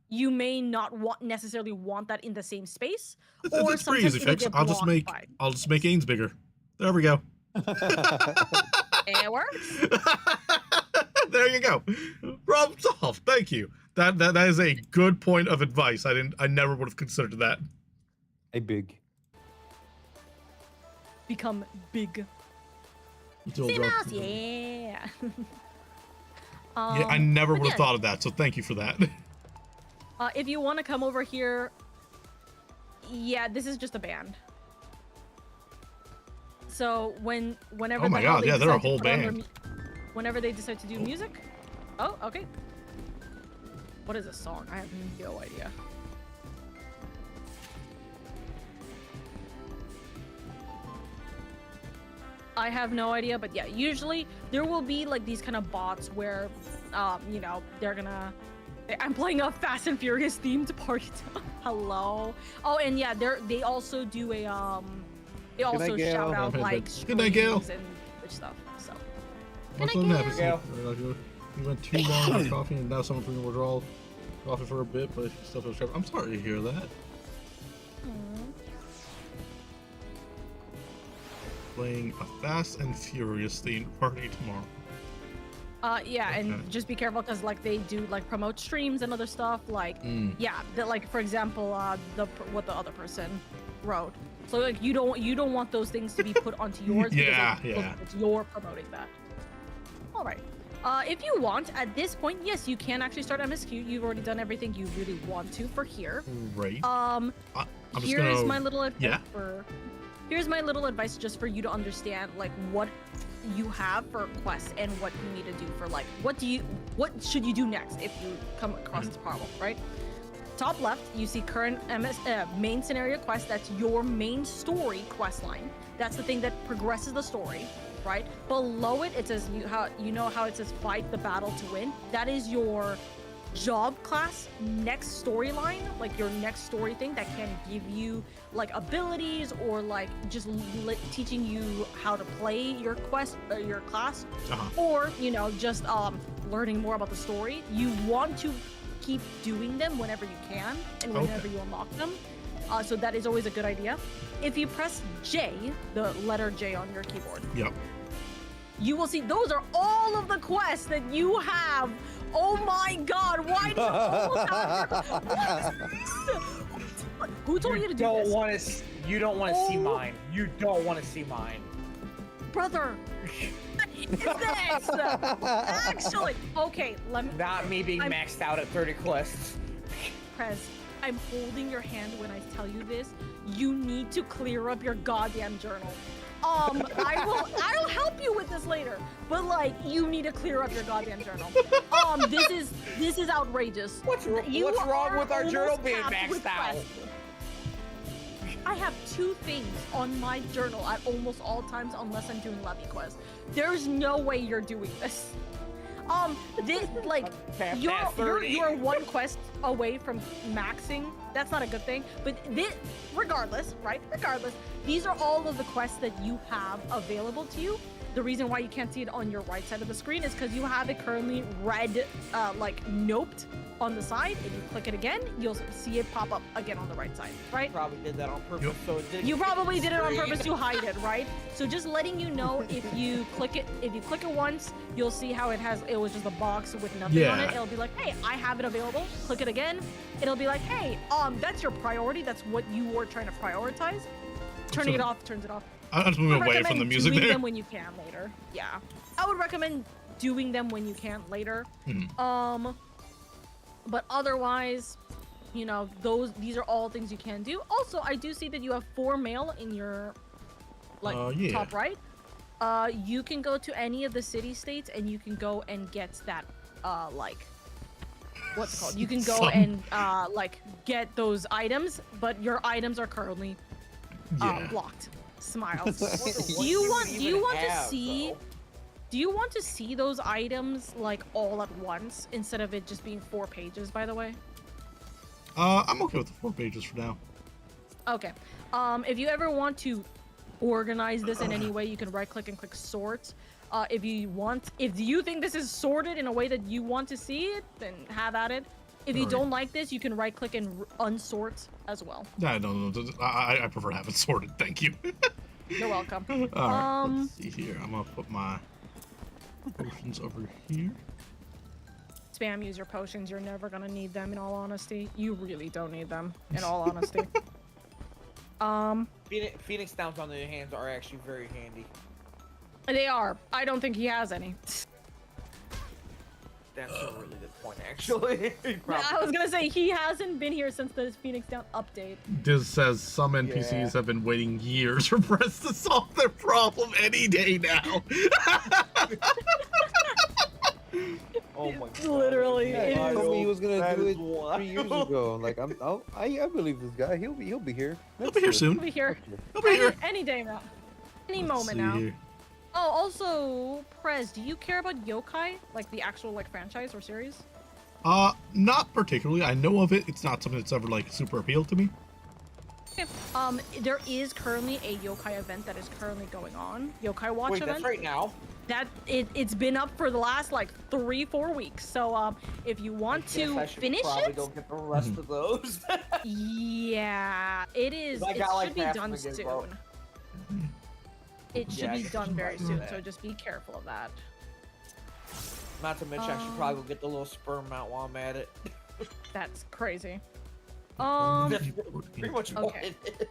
You may not necessarily want that in the same space. It's pretty easy fix. I'll just make Ains bigger. There we go. It works. There you go. Problem solved. Thank you. That is a good point of advice. I never would have considered that. A big. Become big. See mouse, yeah. Yeah, I never would have yeah. thought of that. So thank you for that. If you want to come over here, yeah, this is just a band. So whenever Oh my god, yeah, they're a whole band. Whenever they decide to do music. Oh, okay. What is a song? I have no idea. I have no idea, but yeah, usually there will be like these kind of bots where, you know, they're gonna. I'm playing a Fast and Furious themed party. Hello. Oh, and yeah, they also do a They also shout out like Good night, Gail. streams and Twitch stuff. So. What's Good on night, that? Gail. You went too long with coffee and now someone's bringing withdrawal. off it for a bit, but if you still feel trapped, I'm sorry to hear that. Playing a Fast and Furious themed party tomorrow. Yeah, Okay. and just be careful because like they do like promote streams and other stuff. Like, Mm. yeah, that like for example, what the other person wrote. So like you don't want those things to be put onto yours. Yeah, because yeah. it's you're promoting that. All right. If you want, at this point, yes, you can actually start MSQ. You've already done everything you really want to for here. Right. Um, I'm just here's gonna. my little advice yeah. here's my little advice just for you to understand like what you have for quests and what you need to do for like what should you do next if you come across this problem, right? Top left, you see current main scenario quest. That's your main story quest line. That's the thing that progresses the story, right? Below it, it says you know how it says fight the battle to win. That is your job class next storyline, like your next story thing that can give you like abilities or like just teaching you how to play your quest, your class, or you know just learning more about the story. You want to keep doing them whenever you can and whenever you unlock them. So that is always a good idea. If you press J, the letter J on your keyboard, Yep. you will see those are all of the quests that you have. Oh my god, why do you almost have Who told you to do this? You don't want to see Oh. mine. You don't want to see mine. Brother, what is this? Actually, okay, let me... Not me being I'm- maxed out at 30 quests. Prez, I'm holding your hand when I tell you this. You need to clear up your goddamn journal. I'll help you with this later. But like, you need to clear up your goddamn journal. This is outrageous. What's wrong are with our journal almost being capped with maxed out? quests. I have 2 things on my journal at almost all times unless I'm doing levy quests. There's no way you're doing this. This like Past you're 30. 1 quest away from maxing. That's not a good thing. But regardless, right? Regardless, these are all of the quests that you have available to you. The reason why you can't see it on your right side of the screen is because you have it currently red, like noped on the side. If you click it again, you'll see it pop up again on the right side, right? Probably did that on purpose. Yep. So it didn't You get probably did it on screen. purpose to hide it, right? So just letting you know, if you click it once, you'll see how it was just a box with nothing on it. Yeah. It'll be like, hey, I have it available. Click it again. It'll be like, hey, that's your priority. That's what you were trying to prioritize. Turning it off turns it off. I'm just moving away from the recommend music doing there. them when you can later. Yeah, I would recommend doing them when you can later. But otherwise, you know, these are all things you can do. Also, I do see that you have 4 mail in your Yeah. top right. You can go to any of the city states and you can go and get that what's it called? You can go and get those items, but your items are currently Yeah. blocked. Smiles. What Do you want even to have, see though? do you want to see those items like all at once instead of it just being 4 pages, by the way? I'm okay with the 4 pages for now. Okay. If you ever want to organize this in any way, you can right click and click sort. If you think this is sorted in a way that you want to see it, then have at it. If you Alright. don't like this, you can right click and unsort as well. No, I prefer to have it sorted. Thank you. You're welcome. All right, let's see here. I'm gonna put my potions over here. Spam use your potions. You're never gonna need them, in all honesty. You really don't need them, in all honesty. Phoenix Downs on the other hand are actually very handy. They are. I don't think he has any. That's a really good point, actually. I was gonna say he hasn't been here since the Phoenix Down update. This says some NPCs Yeah. have been waiting years for Press to solve their problem any day now. Oh my god. Literally, Yeah, it he is. told me he was gonna That do is it wild. 3 years ago. Like I believe this guy. He'll be here. He'll be here He'll soon. be here He'll be here. any day now. Any Let's moment see now. here. Oh, also, Prez, do you care about yokai? Like the actual like franchise or series? Not particularly. I know of it. It's not something that's ever like super appealed to me. Okay. There is currently a yokai event that is currently going on. Yokai Watch Wait, event. that's right now. That it's been up for the last like 3-4 weeks. So if you want I guess to I should finish probably it, go get the rest of those. yeah, it is. I It got, like, should be half done of the soon. gizmo. It should Yeah, I be should done very probably do soon. that. So just be careful of that. Not to mention, I should probably go get the little sperm mount while I'm at it. That's crazy. That's pretty much what Okay. it is.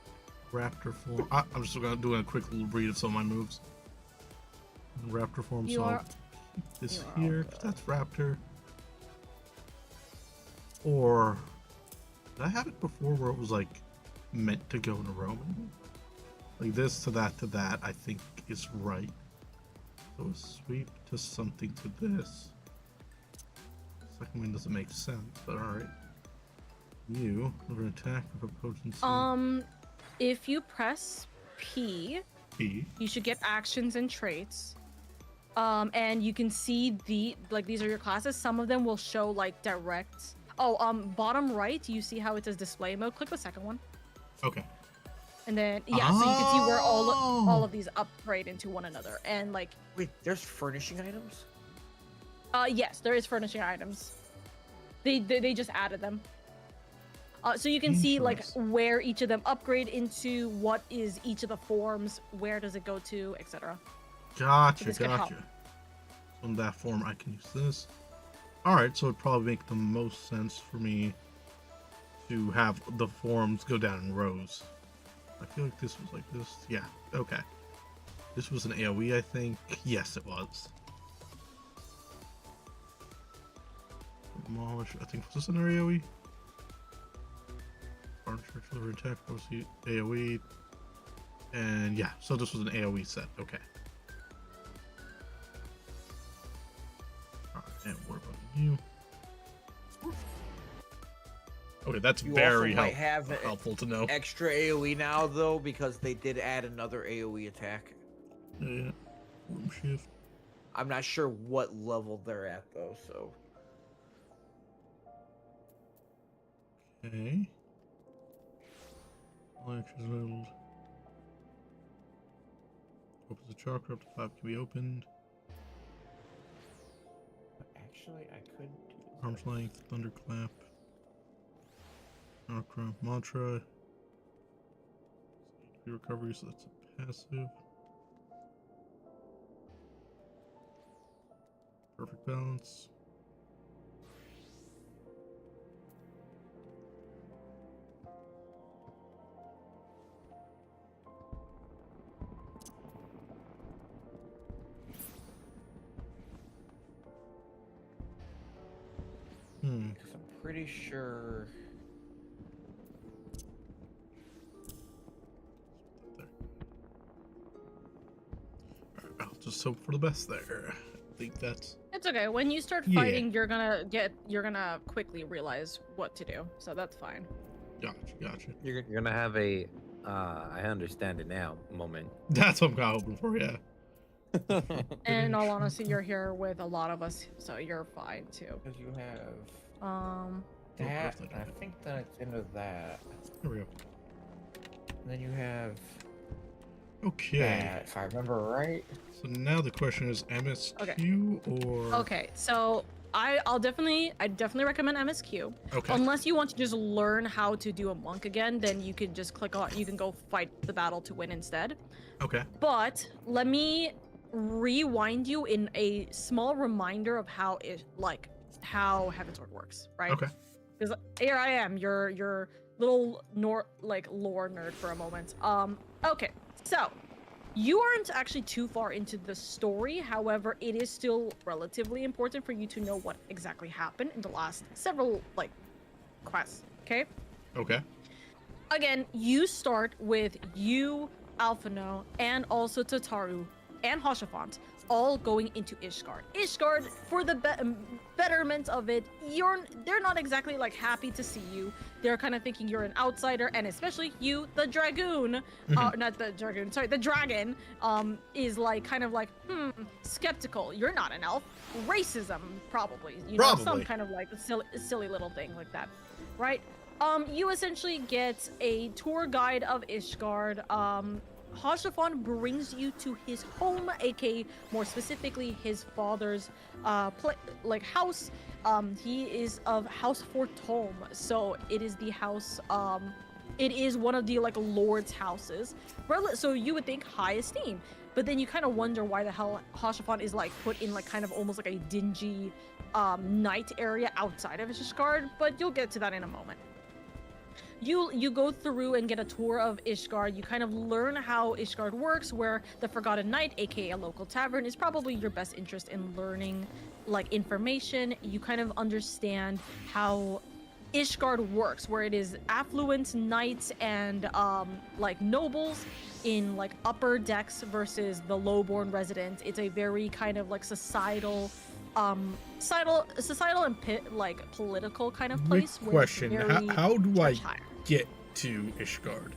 Raptor form. I'm just gonna do a quick little read of some of my moves. Raptor form. You So are- I'll keep this you are all here. 'Cause that's Raptor. Or did I have it before where it was like meant to go in a Roman? Like this to that to that. I think is right. So a sweep to something to this. Second one doesn't make sense, but all right. You have an attack of a potency. If you press P, P. you should get actions and traits. And you can see these are your classes. Some of them will show like direct. Oh, bottom right, you see how it says display mode. Click the second one, Okay. and then yeah, so you can see where all Oh. of these upgrade into one another. And like, Wait, there's furnishing items? yes, there is furnishing items. They just added them. So you can see like Interesting. where each of them upgrade into, what is each of the forms, where does it go to, etc. Gotcha, This could help. gotcha. So in that form, I can use this. All right, so it'd probably make the most sense for me to have the forms go down in rows. I feel like this was like this. Yeah, okay. This was an AoE, I think. Yes, it was. Demolish. I think was this an AoE? Furniture, delivery, attack, proceed, AoE. And yeah, so this was an AoE set. Okay. Alright, and what about you? Okay, that's You very also might have an helpful to know. extra AoE now, though, because they did add another AoE attack. Yeah. Form shift. I'm not sure what level they're at, though, so. Okay. Actions available. Opens the chakra up to 5 can be opened. Actually, I could do this. Arm's length, thunderclap. Chakra, mantra. Recovery, so that's a passive. Perfect balance. Because I'm pretty sure. There. Alright, I'll just hope for the best there. I think that's It's okay. When you start Yeah. fighting, you're gonna quickly realize what to do. So that's fine. gotcha. You're gonna have a I understand it now moment. That's what I'm kind of hoping for, yeah. And in all honesty, you're here with a lot of us, so you're fine too. Because you have That, that. I think that it's into that. There we go. And then you have Okay. that, if I remember right. So now the question is MSQ Okay. or Okay, so I definitely recommend MSQ. Okay. Unless you want to just learn how to do a monk again, then you can just click on. You can go fight the battle to win instead. Okay. But let me rewind you in a small reminder of how Heavensward works, right? Okay. Because here I am, your little lore nerd for a moment. Okay, so you aren't actually too far into the story. However, it is still relatively important for you to know what exactly happened in the last several quests. Okay. Okay. Again, you start with you, Alphino, and also Tataru and Hoshafant all going into Ishgard. Ishgard, for the betterment of it, they're not exactly happy to see you. They're kind of thinking you're an outsider, and especially you, the dragoon, not the dragoon, sorry, the dragon, is skeptical. You're not an elf. Racism, probably. You know, some Probably. kind of silly little thing like that, right? You essentially get a tour guide of Ishgard. Hashafon brings you to his home, aka more specifically his father's house. He is of House Fortome, so it is the house. It is one of the like lord's houses. So you would think high esteem, but then you kind of wonder why the hell Hashafon is like put in like kind of almost like a dingy night area outside of Ishgard. But you'll get to that in a moment. You go through and get a tour of Ishgard. You kind of learn how Ishgard works, where the Forgotten Knight, aka a local tavern, is probably your best interest in learning like information. You kind of understand how Ishgard works, where it is affluent knights and like nobles in like upper decks versus the lowborn residents. It's a very kind of like societal and like political kind of place. Quick question: how do I higher. get to Ishgard?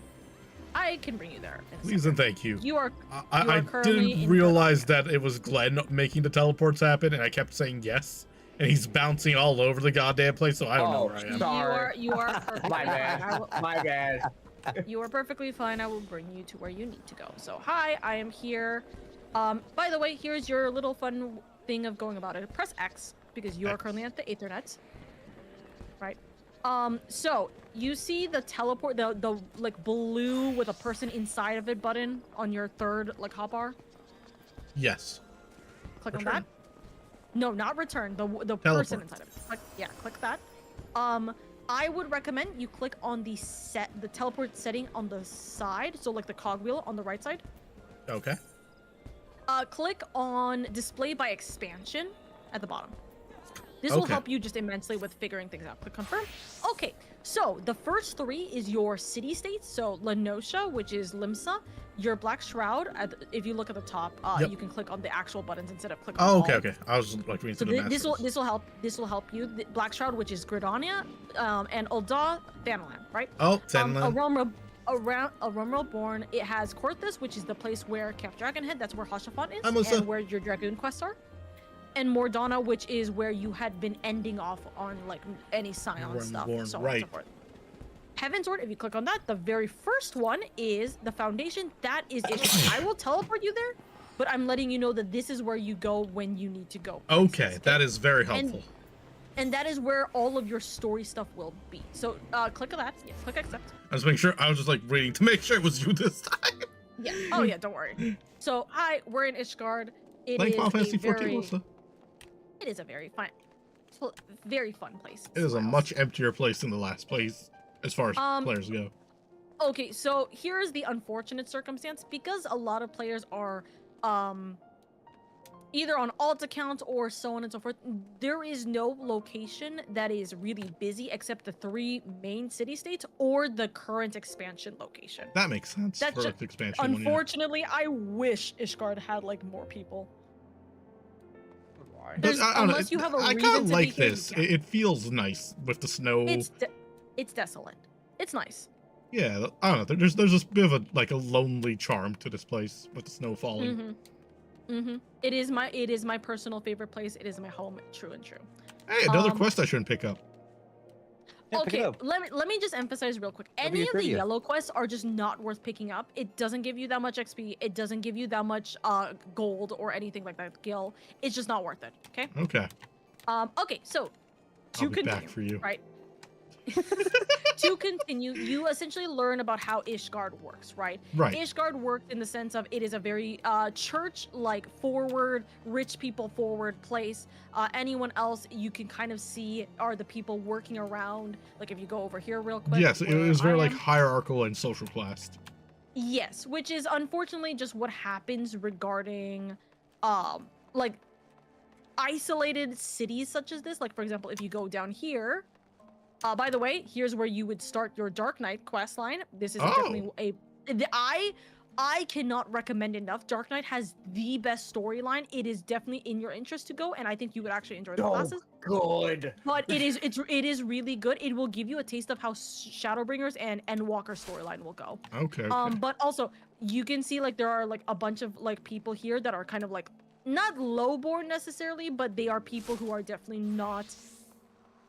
I can bring you there. Please and thank you. You are. I didn't realize that it was Glenn making the teleports happen, and I kept saying yes. And he's bouncing all over the goddamn place, so I don't know where I am. Sorry. You are perfectly My bad. fine. My bad. You are perfectly fine. I will bring you to where you need to go. So, hi, I am here. By the way, here's your little fun thing of going about it. Press X because you are currently at the Ethernet. Right. So you see the teleport, the like blue with a person inside of it button on your third like hotbar. Yes. Click Return. on that. No, not return. The person inside of it. Click that. I would recommend you click on the teleport setting on the side, so like the cogwheel on the right side. Okay. Click on display by expansion at the bottom. This will help you just immensely with figuring things out. Click confirm. Okay, so the first three is your city states. So Lenosha, which is Limsa, your Black Shroud. If you look at the top, you can click on the actual buttons instead of clicking. Oh, okay. I was like reading through the map. This will help. This will help you. The Black Shroud, which is Gridania, and Ul'dah, Thanalan, right? Oh, Thanalan. A realm reborn. It has Korthus, which is the place where Camp Dragonhead. That's where Hashafon is, Melissa. and where your Dragoon quests are. And Mordana, which is where you had been ending off on like any Scion stuff, so on and so forth. Heavensward, if you click on that, the very first one is the Foundation. That is it. I will teleport you there, but I'm letting you know that this is where you go when you need to go. Okay, that is very helpful. And that is where all of your story stuff will be. So click on that. Yeah, click accept. I was making sure. I was just like reading to make sure it was you this time. Yeah. Oh yeah. Don't worry. So hi, we're in Ishgard. It is Final Fantasy a very. 14 also. It is a very fun place. It is a much emptier place than the last place, as far as players go. Okay, so here's the unfortunate circumstance. Because a lot of players are either on alt accounts or so on and so forth, there is no location that is really busy except the 3 main city states or the current expansion location. That makes sense. That's for just, the expansion unfortunately, I wish Ishgard had like more people. Unless you have a I reason kind of to like be here, this. yeah. It feels nice with the snow. It's desolate. It's nice. Yeah, I don't know. There's this bit of a lonely charm to this place with the snow falling. It is my personal favorite place. It is my home, true and true. Hey, another quest I shouldn't pick up. Yeah, pick it Okay, up. let me just emphasize real quick. That'll be Any of the 30th. yellow quests are just not worth picking up. It doesn't give you that much XP. It doesn't give you that much gold or anything like that. Gil, it's just not worth it. Okay. Okay. Okay. So to I'll be continue, back for you. right? To continue, you essentially learn about how Ishgard works, right? Right. Ishgard works in the sense of it is a very church-like forward, rich people forward place. Anyone else you can kind of see are the people working around. Like if you go over here real quick. Yes, it where was very I like am. hierarchical and social class. Yes, which is unfortunately just what happens regarding like isolated cities such as this. Like for example, if you go down here, by the way, here's where you would start your Dark Knight quest line. This is definitely I cannot recommend enough. Dark Knight has the best storyline. It is definitely in your interest to go, and I think you would actually enjoy the classes. Good. But it is really good. It will give you a taste of how Shadowbringers and Endwalker storyline will go. Okay. But also you can see like there are like a bunch of like people here that are kind of like not lowborn necessarily, but they are people who are definitely not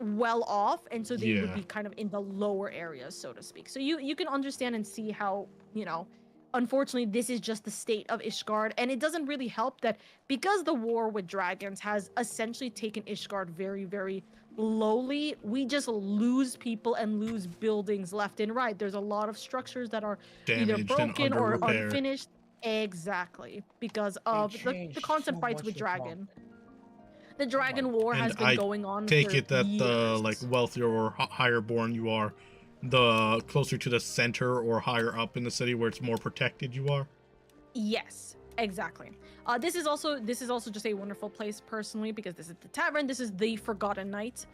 well off, and so they would Yeah. be kind of in the lower areas, so to speak. So you can understand and see how, unfortunately this is just the state of Ishgard, and it doesn't really help that because the war with dragons has essentially taken Ishgard very, very lowly, we just lose people and lose buildings left and right. There's a lot of structures that are either Damaged and broken under or repair. unfinished. Exactly, because They of the changed constant so fights much with in Trump. dragon. The dragon war And has been I going on take for it that the years. like wealthier or higher born you are, the closer to the center or higher up in the city where it's more protected you are. Yes, exactly. This is also just a wonderful place personally, because this is the tavern. This is the Forgotten Night.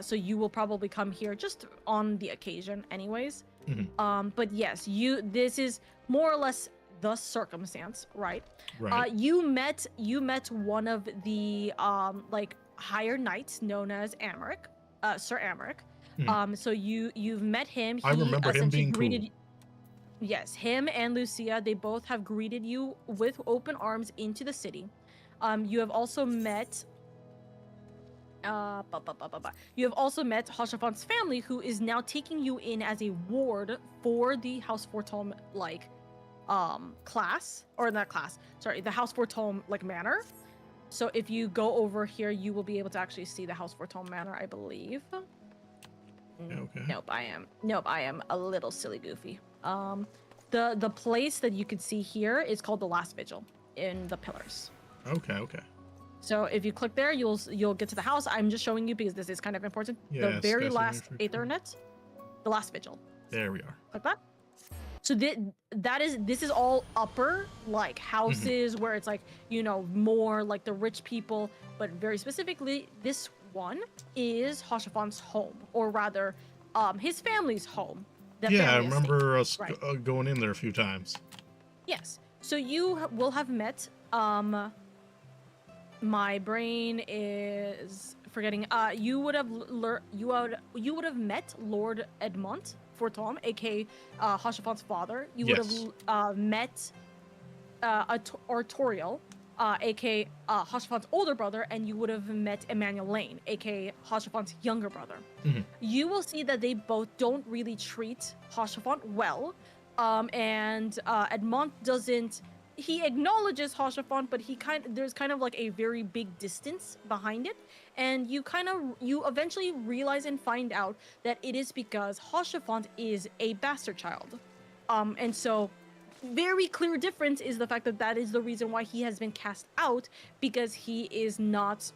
So you will probably come here just on the occasion, anyways. But yes, this is more or less the circumstance, right? Right. You met one of the like higher knights known as Amaric, Sir Amaric. So you've met him. I remember him essentially being greeted cool. Yes, him and Lucia, they both have greeted you with open arms into the city. You have also met you have also met Hashafon's family, who is now taking you in as a ward for the House Fortome class, or not class, sorry, the House Fortome manor. So if you go over here, you will be able to actually see the House Fortome manor, I believe. Okay. Nope, I am a little silly goofy. The place that you could see here is called the Last Vigil in the pillars. Okay. So if you click there, you'll get to the house. I'm just showing you because this is kind of important. Yeah, The very that's last interesting. Aethernet, the Last Vigil. There we are. Click that. So this is all upper houses where it's more like the rich people, but very specifically this one is Hashafon's home, or rather his family's home. The Yeah, I family estate. remember us Right. going in there a few times. Yes. So you will have met my brain is forgetting. You would have met Lord Edmont Fortome, aka Hashafon's father. You would have met Artoriel, aka Hashafon's older brother, and you would have met Emmanuel Lane, aka Hashafon's younger brother. You will see that they both don't really treat Hashafon well, and Edmont doesn't. He acknowledges Hashafon, but there's kind of a very big distance behind it, and you eventually realize and find out that it is because Hashafon is a bastard child, and so very clear difference is the fact that is the reason why he has been cast out, because he is not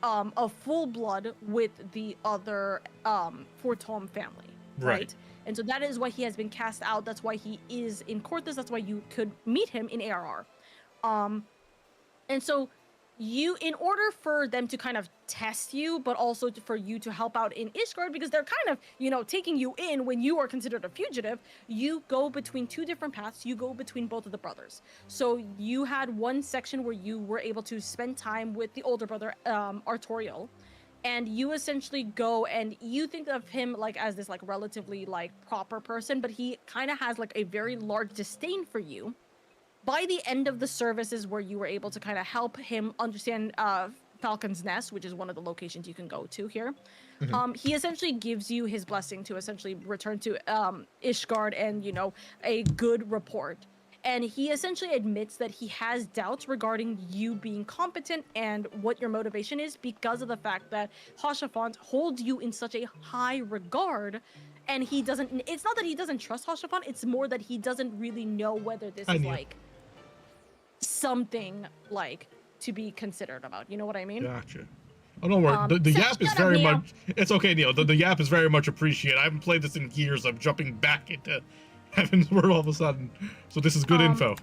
a full blood with the other Fortome family, right? And so that is why he has been cast out. That's why he is in Corthus. That's why you could meet him in ARR. And so in order for them to kind of test you, but also for you to help out in Ishgard, because they're kind of, taking you in when you are considered a fugitive, you go between two different paths. You go between both of the brothers. So you had one section where you were able to spend time with the older brother, Artoriel. And you essentially go and you think of him as this relatively proper person, but he kind of has a very large disdain for you. By the end of the services where you were able to kind of help him understand Falcon's Nest, which is one of the locations you can go to here, he essentially gives you his blessing to essentially return to Ishgard and, a good report. And he essentially admits that he has doubts regarding you being competent and what your motivation is, because of the fact that Hashafon holds you in such a high regard, and it's not that he doesn't trust Hashafon, it's more that he doesn't really know whether this is something to be considered about. You know what I mean? Gotcha. Oh, don't worry. The yap is very much. It's okay, Neil. The yap is very much appreciated. I haven't played this in years. I'm jumping back into Heavensward all of a sudden, so this is good info.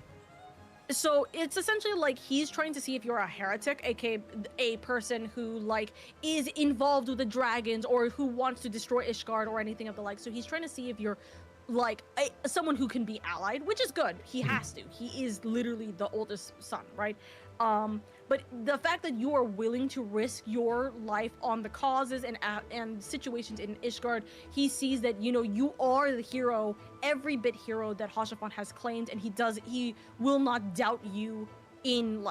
So it's essentially he's trying to see if you're a heretic, aka a person who is involved with the dragons or who wants to destroy Ishgard or anything of the like. So he's trying to see if you're someone who can be allied, which is good. He has to. He is literally the oldest son, right? But the fact that you are willing to risk your life on the causes and situations in Ishgard, he sees that you are the hero, every bit hero that Hashafon has claimed, and he will not doubt you in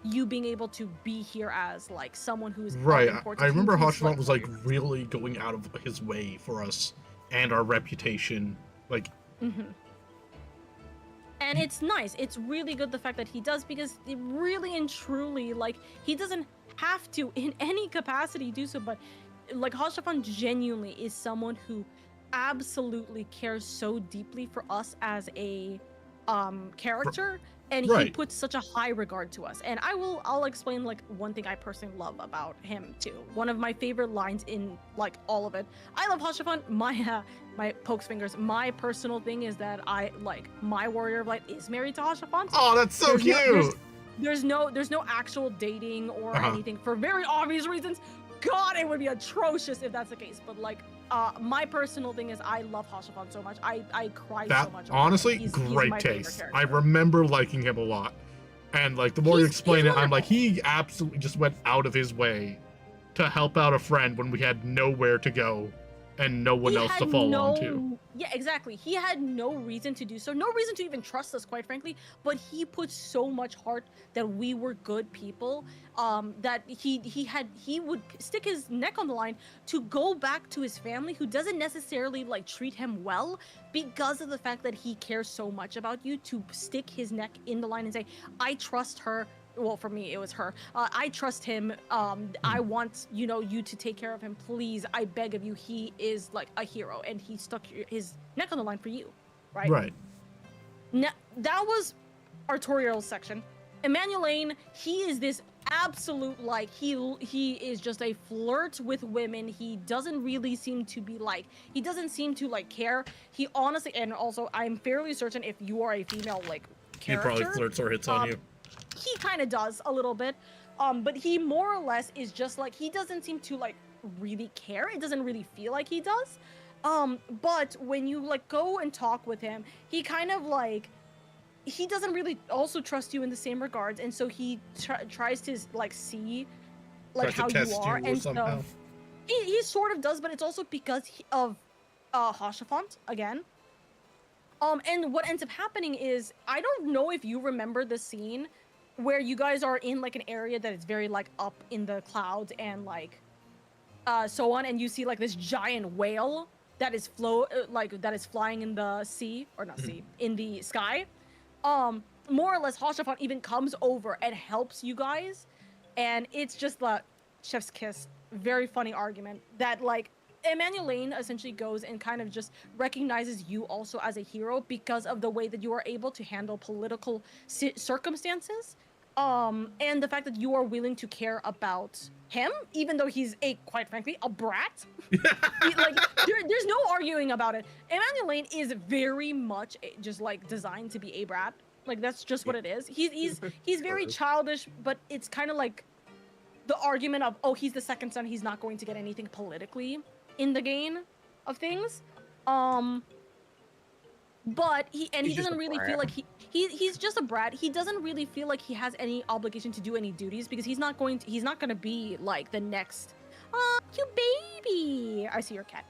you being able to be here as like someone who's of Right. importance, I remember who's, Hashimon was like loyal. really going out of his way for us and our reputation. Like, And it's nice. It's really good the fact that he does, because it really and truly, like, he doesn't have to in any capacity do so, but like Hashafan genuinely is someone who absolutely cares so deeply for us as a character, and he Right. puts such a high regard to us. And I'll explain like one thing I personally love about him too. One of my favorite lines in like all of it. I love Hashafan. My pokes fingers. My personal thing is that I like my warrior of light is married to Hashafan. oh, that's so There's cute. there's no actual dating or Uh-huh. anything for very obvious reasons. God, it would be atrocious if that's the case. But like, my personal thing is I love Hashafan so much. I cry so That much. over him. honestly, He's great my favorite taste. character. I remember liking him a lot, and like the more you He's explain it, I'm like, wonderful. he absolutely just went out of his way to help out a friend when we had nowhere to go and no one He else to had fall onto. Yeah, exactly. He had no reason to do so. No reason to even trust us, quite frankly. But he put so much heart that we were good people. That he would stick his neck on the line to go back to his family, who doesn't necessarily like treat him well, because of the fact that he cares so much about you. To stick his neck in the line and say, "I trust her." Well, for me, it was her. I trust him. I want, you to take care of him. Please, I beg of you. He is like a hero, and he stuck his neck on the line for you, right? Right. Now, that was Artorial's section. Emmanuelane, he is this absolute, like, he is just a flirt with women. He doesn't really seem to be like, he doesn't seem to like care. He honestly, and also, I'm fairly certain if you are a female, like, He character, probably flirts or hits on you. he kind of does a little bit, but he more or less is just like, he doesn't seem to like really care. It doesn't really feel like he does. But when you like go and talk with him, he kind of like, he doesn't really also trust you in the same regards, and so he tries to like see like Tries to how test you are, or and somehow. so he sort of does, but it's also because of Hashafant again. And what ends up happening is, I don't know if you remember the scene where you guys are in like an area that is very like up in the clouds and like so on, and you see like this giant whale that is that is flying in the sea, or not sea, in the sky. More or less Hashafan even comes over and helps you guys, and it's just the chef's kiss, very funny argument that like Emmanuelane essentially goes and kind of just recognizes you also as a hero because of the way that you are able to handle political circumstances, and the fact that you are willing to care about him, even though he's quite frankly, a brat. There's no arguing about it. Emmanuelane is very much just like designed to be a brat. Like, that's just what it is. He's very childish, but it's kind of like the argument of, oh, he's the second son, he's not going to get anything politically in the gain of things. But he He's just doesn't a really brat. feel like he's just a brat. He doesn't really feel like he has any obligation to do any duties, because he's not gonna be like the next cute baby. I see your cat.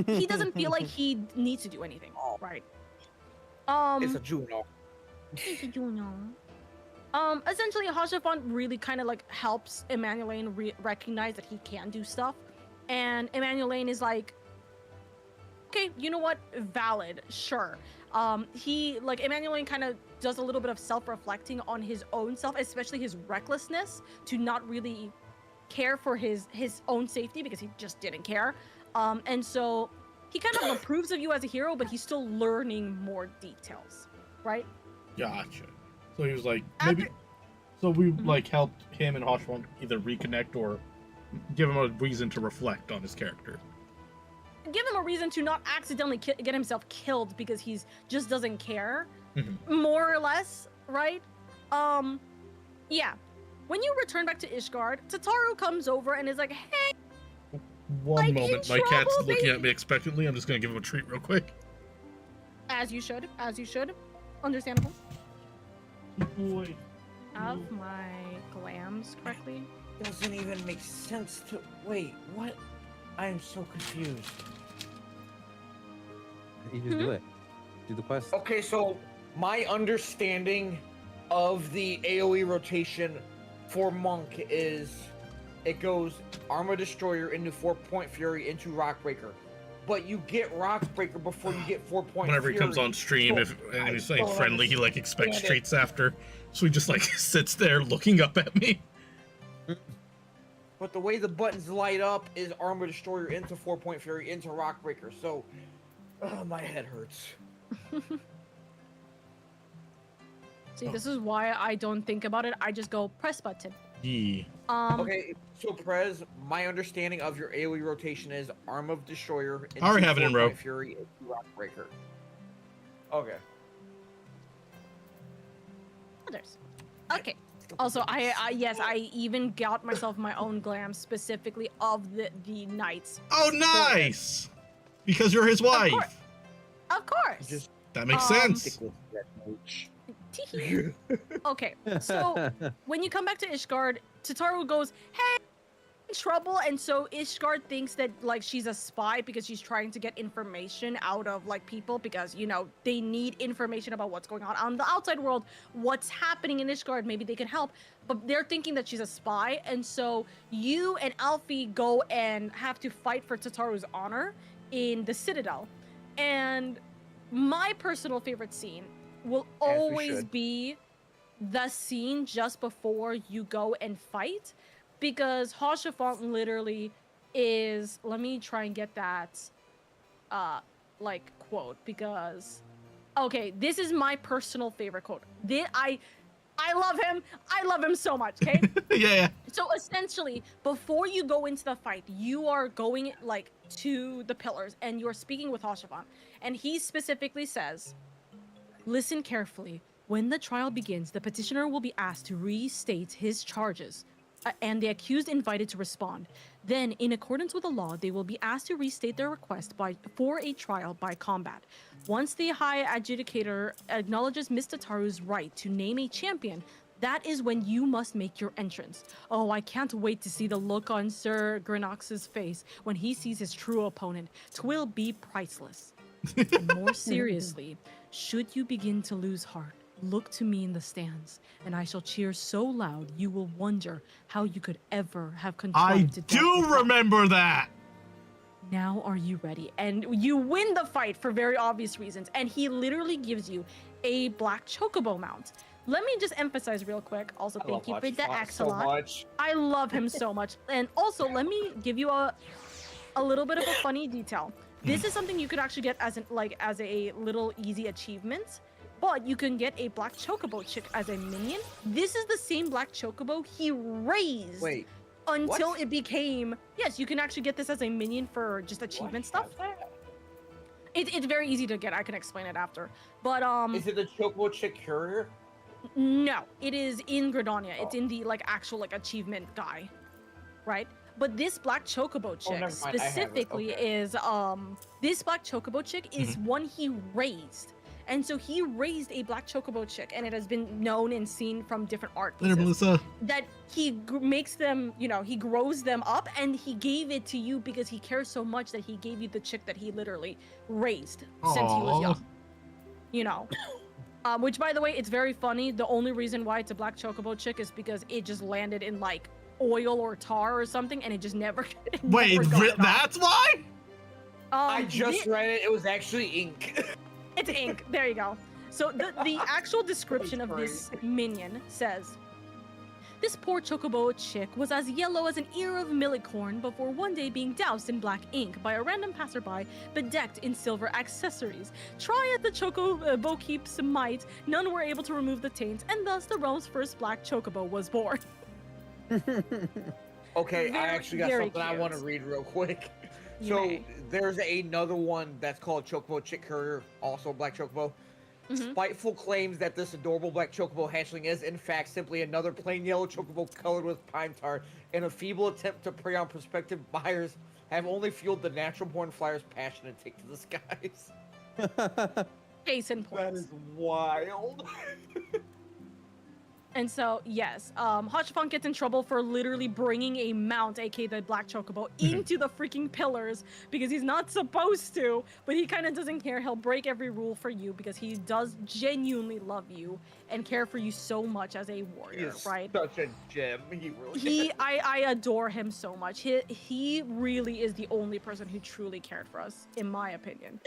He doesn't feel like he needs to do anything, right? It's a Juno. Essentially, Hashafan really kind of like helps Emmanuelane recognize that he can do stuff, and Emmanuelane is like, okay, you know what? Valid, sure. Emmanuelane kind of does a little bit of self-reflecting on his own self, especially his recklessness, to not really care for his own safety, because he just didn't care. And so he kind of approves of you as a hero, but he's still learning more details, right? Gotcha. So he was like, maybe. So we like helped him and Hashwan either reconnect or give him a reason to reflect on his character. Give him a reason to not accidentally get himself killed because he's just doesn't care, more or less, right? Yeah. When you return back to Ishgard, Tataru comes over and is like, hey, One Like, moment, in my cat's trouble, looking baby. at me expectantly. I'm just gonna give him a treat real quick. as you should, understandable. Boy. Have my glams correctly? Doesn't even make sense to. Wait, what? I am so confused. You just do it. Do the quest. Okay, so my understanding of the AoE rotation for Monk is it goes Armor Destroyer into 4-point Fury into Rockbreaker. But you get Rockbreaker before you get 4-point Whenever Fury. he comes on stream, So, if and I he's saying don't friendly, he like expects understand it. treats after. So he just like sits there looking up at me. But the way the buttons light up is Armor Destroyer into 4-point Fury into Rockbreaker. So, my head hurts. See, this is why I don't think about it. I just go press button. Yeah. Okay, so Prez, my understanding of your AoE rotation is Arm of Destroyer into I already have it in row. 4-point Fury into Rockbreaker. Okay. Others. Okay. Also, yes, I even got myself my own glam specifically of the knights. Oh, nice! Because you're his wife. course. Of course. Just That makes Um, sense. stick with that mooch. Teehee. Okay, so when you come back to Ishgard, Tataru goes, "Hey, in trouble," and so Ishgard thinks that like she's a spy because she's trying to get information out of like people because you know they need information about what's going on the outside world, what's happening in Ishgard. Maybe they can help, but they're thinking that she's a spy, and so you and Alfie go and have to fight for Tataru's honor in the Citadel, and my personal favorite scene will As we always should. be the scene just before you go and fight because Hashafont literally is let me try and get that like quote because okay, this is my personal favorite quote. I love him so much, okay? Yeah. So essentially, before you go into the fight, you are going like to the pillars and you're speaking with Hashafont, and he specifically says, "Listen carefully. When the trial begins, the petitioner will be asked to restate his charges, and the accused invited to respond. Then, in accordance with the law, they will be asked to restate their request for a trial by combat. Once the High Adjudicator acknowledges Miss Tataru's right to name a champion, that is when you must make your entrance. Oh, I can't wait to see the look on Sir Grenox's face when he sees his true opponent. 'Twill be priceless. And more seriously, should you begin to lose heart, look to me in the stands, and I shall cheer so loud you will wonder how you could ever have I contrived to do remember that. Now are you ready? And you win the fight for very obvious reasons. And he literally gives you a black chocobo mount. Let me just emphasize real quick. Also, thank you for the so axolot. much. I love him so much. And also, let me give you a little bit of a funny detail. This is something you could actually get as a little easy achievement, but you can get a black chocobo chick as a minion. This is the same black chocobo he raised Wait. until what? it became. Yes, you can actually get this as a minion for just achievement stuff. It's very easy to get. I can explain it after. But Is it the Chocobo Chick Courier? no, it is in Gridania. It's Oh. in the like actual like achievement guy, right? But this black chocobo chick never mind, I have it, specifically okay. is this black chocobo chick is one he raised. And so he raised a black chocobo chick, and it has been known and seen from different art Later, pieces Melissa. that he makes them, you know, he grows them up, and he gave it to you because he cares so much that he gave you the chick that he literally raised since he was Aw. young. You know. Which, by the way, it's very funny. The only reason why it's a black chocobo chick is because it just landed in like oil or tar or something, and it just never. it Wait, never got it off. that's why? I just read it. It was actually ink. It's ink. There you go. So the actual description of this minion says, "This poor chocobo chick was as yellow as an ear of millicorn before one day being doused in black ink by a random passerby bedecked in silver accessories. Try as the chocobo keeps might, none were able to remove the taint, and thus the realm's first black chocobo was born." Okay, I Very, actually got very something I cute. want to read real quick. You So may. there's another one that's called Chocobo Chick Courier, also Black Chocobo. Mhm. Spiteful claims that this adorable black chocobo hatchling is in fact simply another plain yellow chocobo colored with pine tar, in a feeble attempt to prey on prospective buyers, have only fueled the natural born flyer's passion and take to the skies. Case in point. That is wild. And so, yes, Hotchfunk gets in trouble for literally bringing a mount, aka the Black Chocobo, into the freaking pillars because he's not supposed to, but he kind of doesn't care. He'll break every rule for you because he does genuinely love you and care for you so much as a He warrior, is right? such a gem. He really is. I adore him so much. He really is the only person who truly cared for us, in my opinion.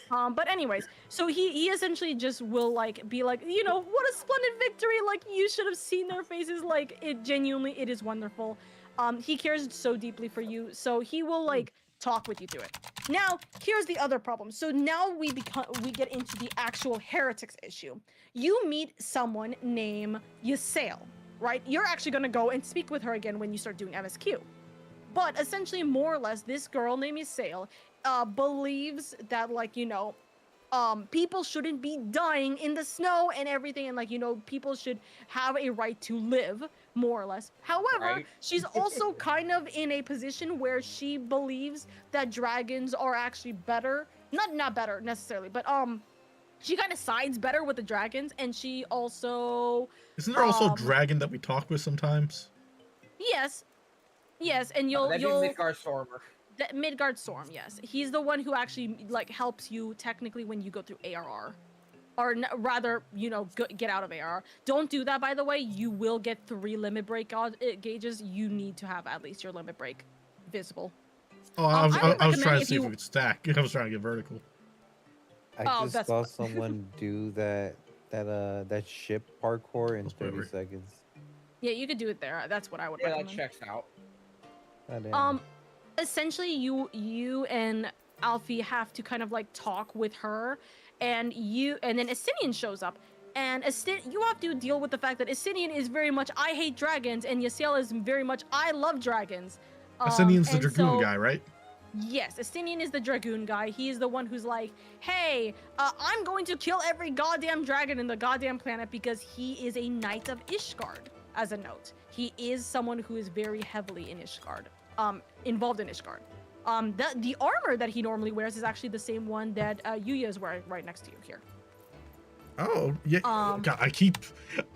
But anyways, so he essentially just will like be like, you know, what a splendid victory! Like you should have seen their faces. Like it is wonderful. He cares so deeply for you, so he will like talk with you through it. Now, here's the other problem. So now we get into the actual heretics issue. You meet someone named Ysael, right? You're actually gonna go and speak with her again when you start doing MSQ. But essentially, more or less, this girl named Ysael believes that, like, you know, people shouldn't be dying in the snow and everything, and like, you know, people should have a right to live, more or less. However, Right. she's also kind of in a position where she believes that dragons are actually better. Not better necessarily, but she kind of sides better with the dragons, and she also Isn't there also a Um, dragon that we talk with sometimes? yes, and That'd be you'll Midgard Stormer. the Midgard Storm, yes. He's the one who actually like helps you technically when you go through ARR. Or rather, you know, get out of ARR. Don't do that, by the way. You will get 3 limit break gauges. You need to have at least your limit break visible. Oh, I was, I I, would I was trying recommend to if see if you- we could stack. I was trying to get vertical. I Oh, just that's saw fine. someone do that ship parkour in Let's wait, 30 wait. seconds. Yeah, you could do it there. That's what I would Yeah, that recommend. checks out. God damn. Essentially you and Alfie have to kind of like talk with her, and then Estinian shows up, and you have to deal with the fact that Estinian is very much I hate dragons, and Ysael is very much I love dragons. Ascendian's the and dragoon so- guy, right? Yes, Estinian is the dragoon guy. He is the one who's like, hey, I'm going to kill every goddamn dragon in the goddamn planet because he is a knight of Ishgard, as a note. He is someone who is very heavily in Ishgard, involved in Ishgard. The armor that he normally wears is actually the same one that Yuya is wearing right next to you here. Oh, yeah. Um, God, I keep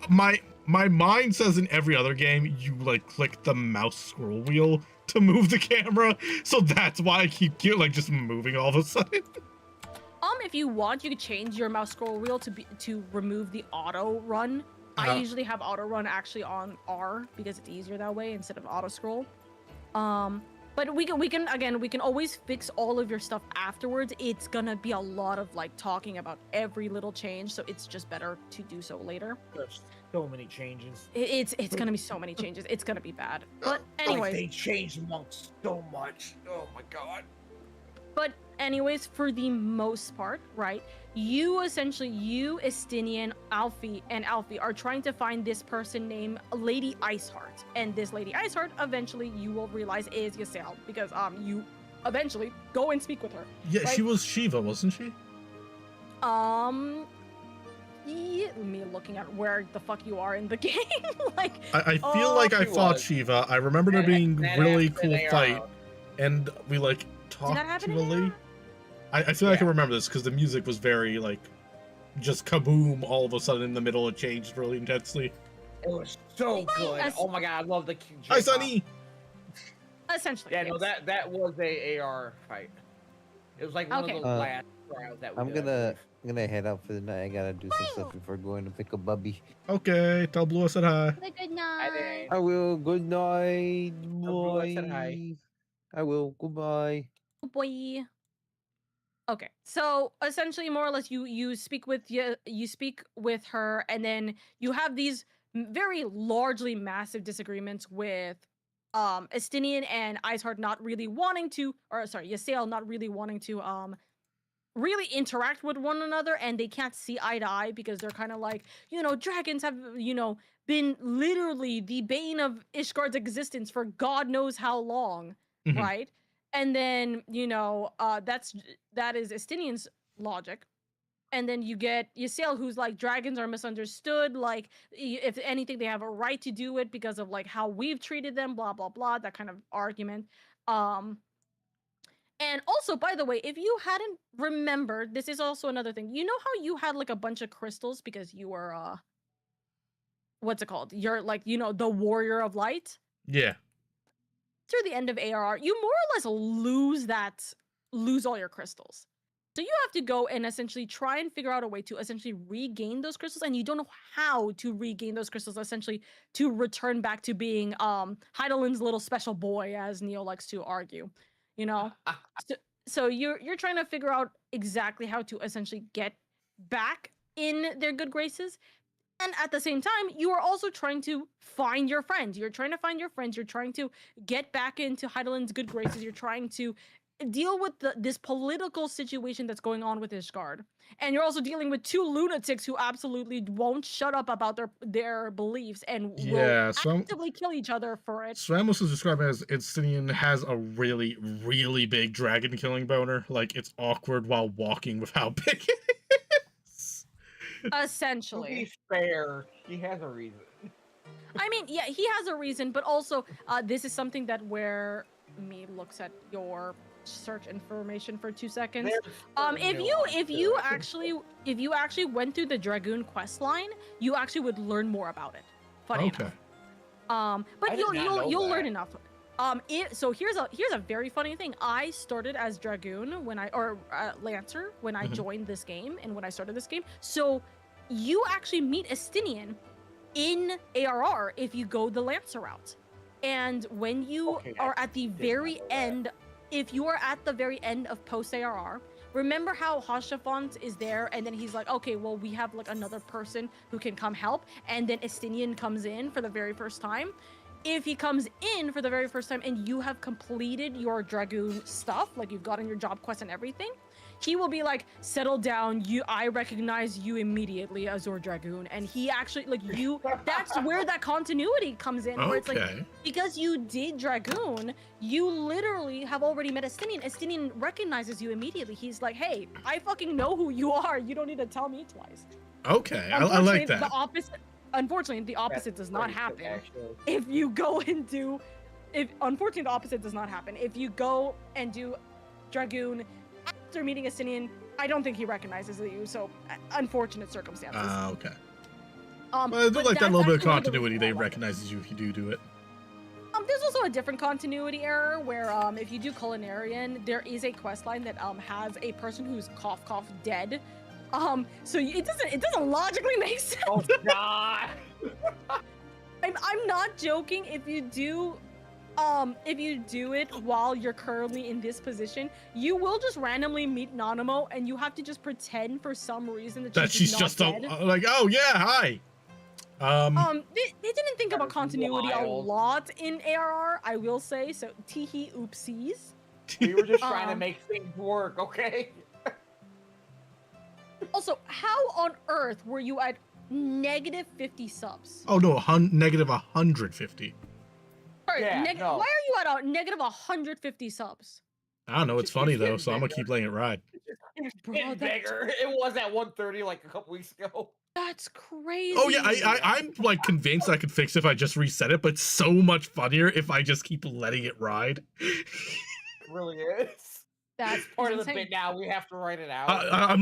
my mind says in every other game you like click the mouse scroll wheel to move the camera, so that's why I keep like just moving all of a sudden. If you want, you could change your mouse scroll wheel to remove the auto run. I Uh-huh. usually have auto run actually on R because it's easier that way instead of auto scroll. But we can always fix all of your stuff afterwards. It's gonna be a lot of like talking about every little change, so it's just better to do so later. There's so many changes. It's gonna be so many changes. It's gonna be bad. But Like, anyways, they changed monks so much. Oh my god. for the most part, right? You, Estinian, Alfie, and Alfie are trying to find this person named Lady Iceheart. And this Lady Iceheart, eventually you will realize is Ysael, because you eventually go and speak with her. Yeah, Right. she was Shiva, wasn't she? Yeah, me looking at where the fuck you are in the game. Like, I feel Oh, like I she fought was. Shiva. I remember there being That really happened cool in fight, ARR. and we like talked happen to a in lady. ARR? I feel like I can Yeah. remember this because the music was very like just kaboom all of a sudden in the middle. It changed really intensely. It was so good. Yes. Oh my god, I love the Hi, J-pop. Sunny. essentially, Yeah, no, yes. that was a AR fight. It was like one Okay. of the last trials that we I'm did, I gonna believe. head out for the night. I gotta do some stuff before going to pick up Bubby. Okay, tell Blue I said hi. Good I night. didn't. I will. Good night, Blue, I said hi. boy. I will. Goodbye. Oh, boy. Okay, so essentially, more or less, you speak with her, and then you have these very largely massive disagreements with Estinian and Iceheart not really wanting to, or sorry, Ysael not really wanting to really interact with one another, and they can't see eye to eye because they're kind of like, you know, dragons have, you know, been literally the bane of Ishgard's existence for God knows how long, Mhm. right? And then, you know, that is Estinian's logic. And then you get Ysael, who's like, dragons are misunderstood. Like, if anything, they have a right to do it because of like how we've treated them, blah blah blah. That kind of argument. And also, by the way, if you hadn't remembered, this is also another thing. You know how you had like a bunch of crystals because you were what's it called? You're like, the warrior of light. Yeah. Through the end of ARR, you more or less lose all your crystals. So you have to go and essentially try and figure out a way to essentially regain those crystals, and you don't know how to regain those crystals, essentially to return back to being Heidelin's little special boy, as Neo likes to argue. So you're trying to figure out exactly how to essentially get back in their good graces. And at the same time, you are also trying to find your friends. You're trying to find your friends. You're trying to get back into Heidelin's good graces. You're trying to deal with this political situation that's going on with Ishgard. And you're also dealing with two lunatics who absolutely won't shut up about their beliefs and will actively kill each other for it. Swamos is described as Instinian has a really, really big dragon killing boner. Like, it's awkward while walking with how big it is. Essentially. To be fair, he has a reason. I mean, yeah, he has a reason, but also this is something that where me looks at your search information for 2 seconds. If you actually went through the Dragoon quest line, you actually would learn more about it. Funny enough. But you'll learn enough. So here's a very funny thing. I started as Dragoon Lancer when I joined this game and when I started this game. So you actually meet Estinian in ARR if you go the Lancer route. And when you are at the very end, if you are at the very end of post ARR, remember how Hashafont is there and then he's like, okay, well, we have like another person who can come help. And then Estinian comes in for the very first time. If he comes in for the very first time and you have completed your Dragoon stuff, like you've gotten your job quest and everything, he will be like, settle down, I recognize you immediately as your Dragoon. And he actually, that's where that continuity comes in, where it's like, because you did Dragoon, you literally have already met Estinian. Estinian recognizes you immediately. He's like, hey, I fucking know who you are. You don't need to tell me twice. Okay, I like that. Unfortunately, the opposite does not happen. If you go and do, unfortunately, the opposite does not happen. If you go and do Dragoon after meeting Estinian, I don't think he recognizes you. So, unfortunate circumstances. Okay. But I do like that little bit of continuity. They recognizes you if you do it. There's also a different continuity error where if you do Culinarian, there is a quest line that has a person who's cough dead. So it doesn't logically make sense. Oh God! I'm not joking. If you do it while you're currently in this position, you will just randomly meet Nanamo, and you have to just pretend for some reason that she's just dead. Like, oh yeah, hi. They didn't think about continuity a lot in ARR, I will say. So teehee oopsies. We were just trying to make things work, okay? Also, how on earth were you at -50 subs? Oh no, negative 150. Sorry, why are you at a negative 150 subs? I don't know. It's funny though, so I'm gonna keep letting it ride. Bro, bigger. It was at 130 like a couple weeks ago. That's crazy. Oh yeah, I'm like convinced I could fix it if I just reset it, but it's so much funnier if I just keep letting it ride. It really is. That's part of the bit now. We have to write it out. I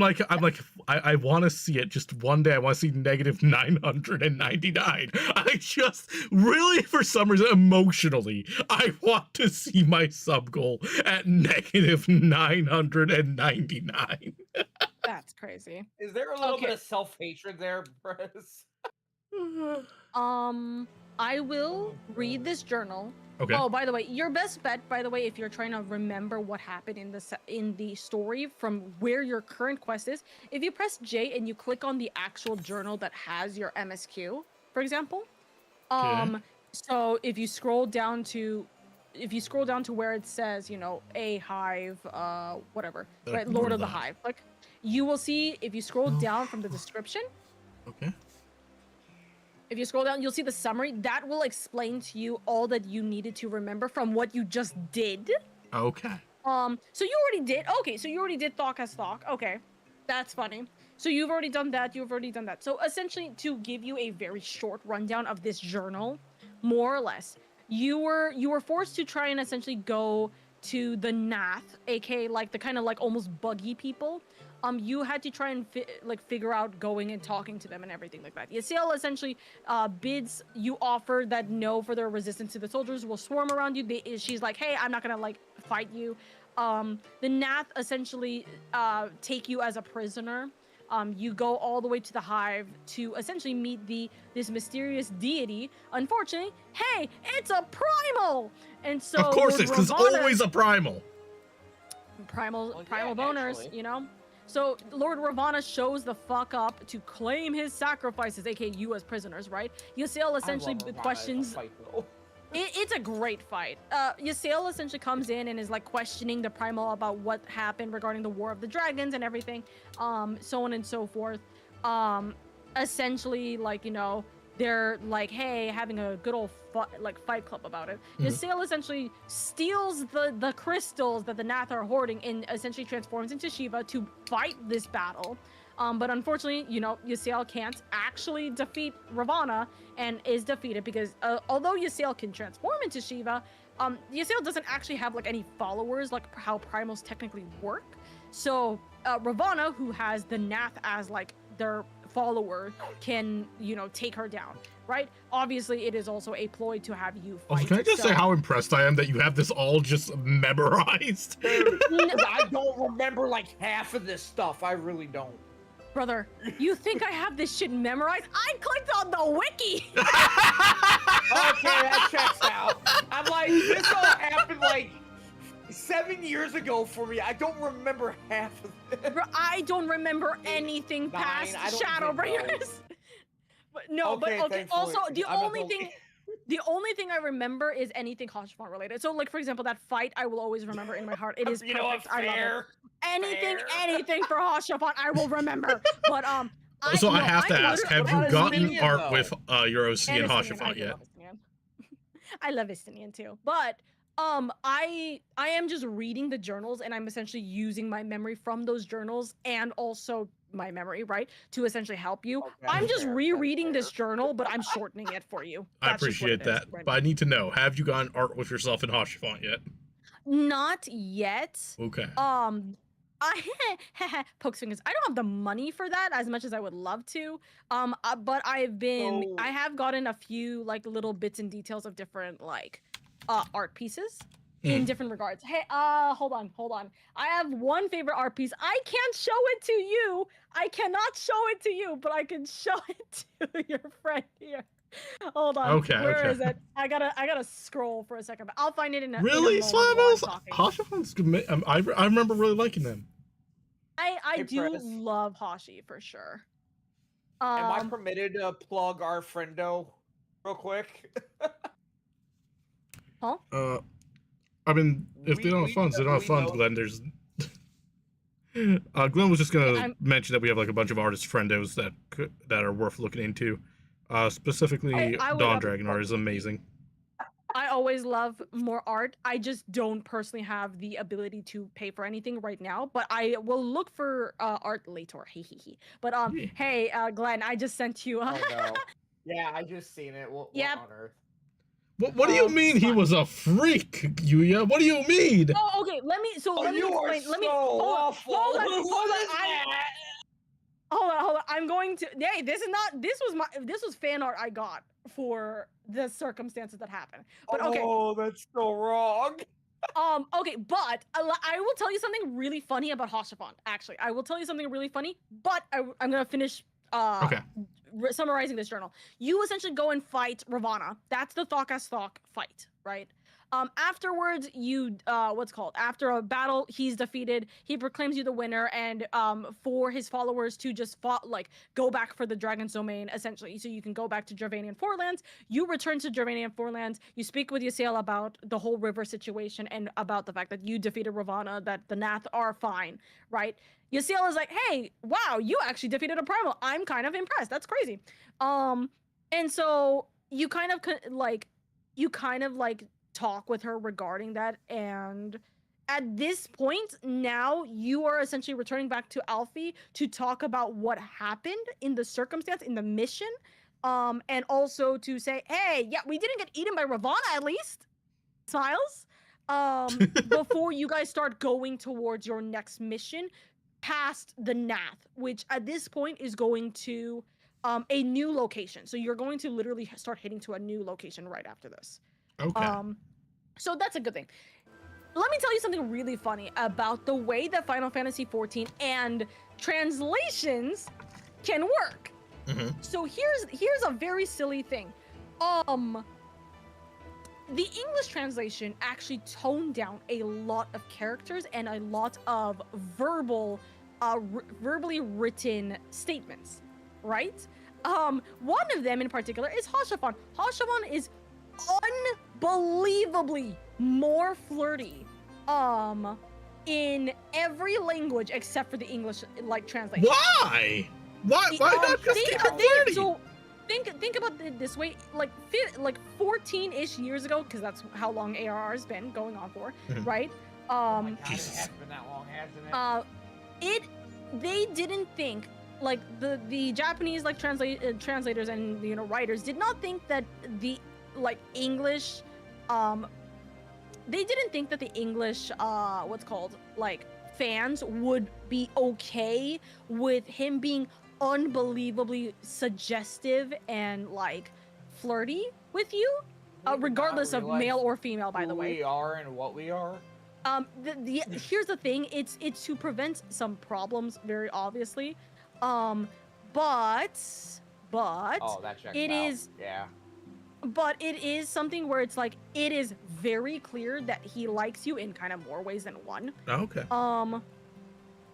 want to see it just one day. I want to see negative 999. I just really, for some reason, emotionally, I want to see my sub goal at negative 999. That's crazy. Is there a little bit of self-hatred there, Brez? I will read this journal. Okay. Oh, by the way, your best bet, by the way, if you're trying to remember what happened in the story from where your current quest is, if you press J and you click on the actual journal that has your MSQ, for example, so if you scroll down to where it says, a hive, whatever, right, Lord of the Hive, like you will see if you scroll down from the description. Okay. If you scroll down, you'll see the summary. That will explain to you all that you needed to remember from what you just did. Okay. So you already did. Okay, so you already did Thok as Thok. Okay, that's funny. So you've already done that. So essentially, to give you a very short rundown of this journal, more or less, you were forced to try and essentially go to the Nath, aka like the kind of like almost buggy people, you had to try and figure out going and talking to them and everything like that. Yasiel essentially bids you offer that no further resistance to the soldiers will swarm around you. She's like, hey, I'm not gonna like fight you. The Nath essentially take you as a prisoner. You go all the way to the hive to essentially meet this mysterious deity. Unfortunately, hey, it's a primal, and so Of course, Lord it's because Ravana- always a primal. primal Well, primal yeah, boners, actually. you know. So Lord Ravana shows the fuck up to claim his sacrifices, aka you as prisoners, right? Yasiel essentially questions. It's a great fight. Yasiel essentially comes in and is like questioning the primal about what happened regarding the War of the Dragons and everything, so on and so forth. Essentially, like, you know, they're like, hey, having a good old fight club about it. Yasiel essentially steals the crystals that the Nath are hoarding and essentially transforms into Shiva to fight this battle. But unfortunately, you know, Yasiel can't actually defeat Ravana and is defeated because although Yasiel can transform into Shiva, Yasiel doesn't actually have like any followers, like how primals technically work. So Ravana, who has the Nath as like their follower, can, you know, take her down, right? Obviously, it is also a ploy to have you fight. Also, can I just say how impressed I am that you have this all just memorized? I don't remember like half of this stuff. I really don't. Brother, you think I have this shit memorized? I clicked on the wiki! Okay, that checks out. I'm like, this all happened like 7 years ago for me. I don't remember half of it. Bro, I don't remember anything past I don't even Shadowbringers. But no, Okay, but okay. thankfully, Also, the I'm only okay. thing I remember is anything Hashfont related. So, like for example, that fight I will always remember in my heart. It is You know what? perfect. I love it. Fair. Anything for Hashfont, I will remember. But So I no, have to I'm ask, have literally- you gotten Estinian, art though. with your OC and Estinian, Hashafont I yet? love Estinian. I love Estinian too, but I am just reading the journals and I'm essentially using my memory from those journals and also my memory, right, to essentially help you. Okay, I'm that's just fair, that's rereading this fair. journal, but I'm shortening it for you. I That's just what appreciate it is that, right but I need to know, have you gotten art with yourself in Hashafont yet? Not yet. Okay. I pokes fingers. I don't have the money for that as much as I would love to. But I have gotten a few like little bits and details of different like art pieces in different regards. Hey, hold on. I have one favorite art piece. I can't show it to you. I cannot show it to you, but I can show it to your friend here. Hold on. Okay, Where okay. is it? I gotta scroll for a second, but I'll find it in a Really, in a moment while I'm Slavos? talking. Hashafont's good. I remember really liking them. I Hey, do Press. love Hashi for sure. Am I permitted to plug our friendo real quick? Huh? I mean, if they don't have funds, they don't have funds, Glenn. There's Glenn was just gonna mention that we have like a bunch of artist friendos that are worth looking into. Specifically, I would Dawn love- Dragon art is amazing. I always love more art. I just don't personally have the ability to pay for anything right now, but I will look for art later. But Yeah. hey, Glenn, I just sent you. Oh no. Yeah, I just seen it. What Yep. on earth? What do you mean he was a freak, Yuya? What do you mean? Oh, okay. Let me You are explain. Let me so awful. hold on. What is I'm- that? Hold on. I'm going to. Hey, this was fan art I got for the circumstances that happened. But okay. Oh, that's so wrong. Okay, but I will tell you something really funny about Hashafont. Actually, I will tell you something really funny, but I'm gonna finish Okay. summarizing this journal. You essentially go and fight Ravana. That's the Thok as Thok fight, right? Afterwards, you after a battle, he's defeated. He proclaims you the winner, and for his followers to just go back for the Dragon's Domain, essentially, so you can go back to Gervanian Forelands. You return to Gervanian Forelands. You speak with Yasiel about the whole river situation and about the fact that you defeated Ravana, that the Nath are fine, right? Yasiel is like, hey, wow, you actually defeated a primal. I'm kind of impressed. That's crazy. And so you kind of talk with her regarding that, and at this point now you are essentially returning back to Alfie to talk about what happened in the circumstance in the mission, and also to say, hey, yeah, we didn't get eaten by Ravana, at least smiles, before you guys start going towards your next mission, past the Nath, which at this point is going to a new location. So you're going to literally start heading to a new location right after this. Okay. So that's a good thing. Let me tell you something really funny about the way that Final Fantasy XIV and translations can work. So here's a very silly thing. The English translation actually toned down a lot of characters and a lot of verbally written statements, right? One of them in particular is Hashafan. Hashafan is unbelievably more flirty in every language except for the English translation. Why? Why not just keep it flirty? So think about it this way, like 14-ish years ago, because that's how long ARR has been going on for, right? Oh my God, it hasn't been that long, hasn't it? They didn't think, like the Japanese translators and writers did not think that the English they didn't think that the English fans would be okay with him being unbelievably suggestive and flirty with you, regardless of male or female, by the way. We are and what we are. Here's the thing, it's to prevent some problems, very obviously, but Oh, that checks it out. is Yeah. but it is something where it's it is very clear that he likes you in kind of more ways than one. Okay.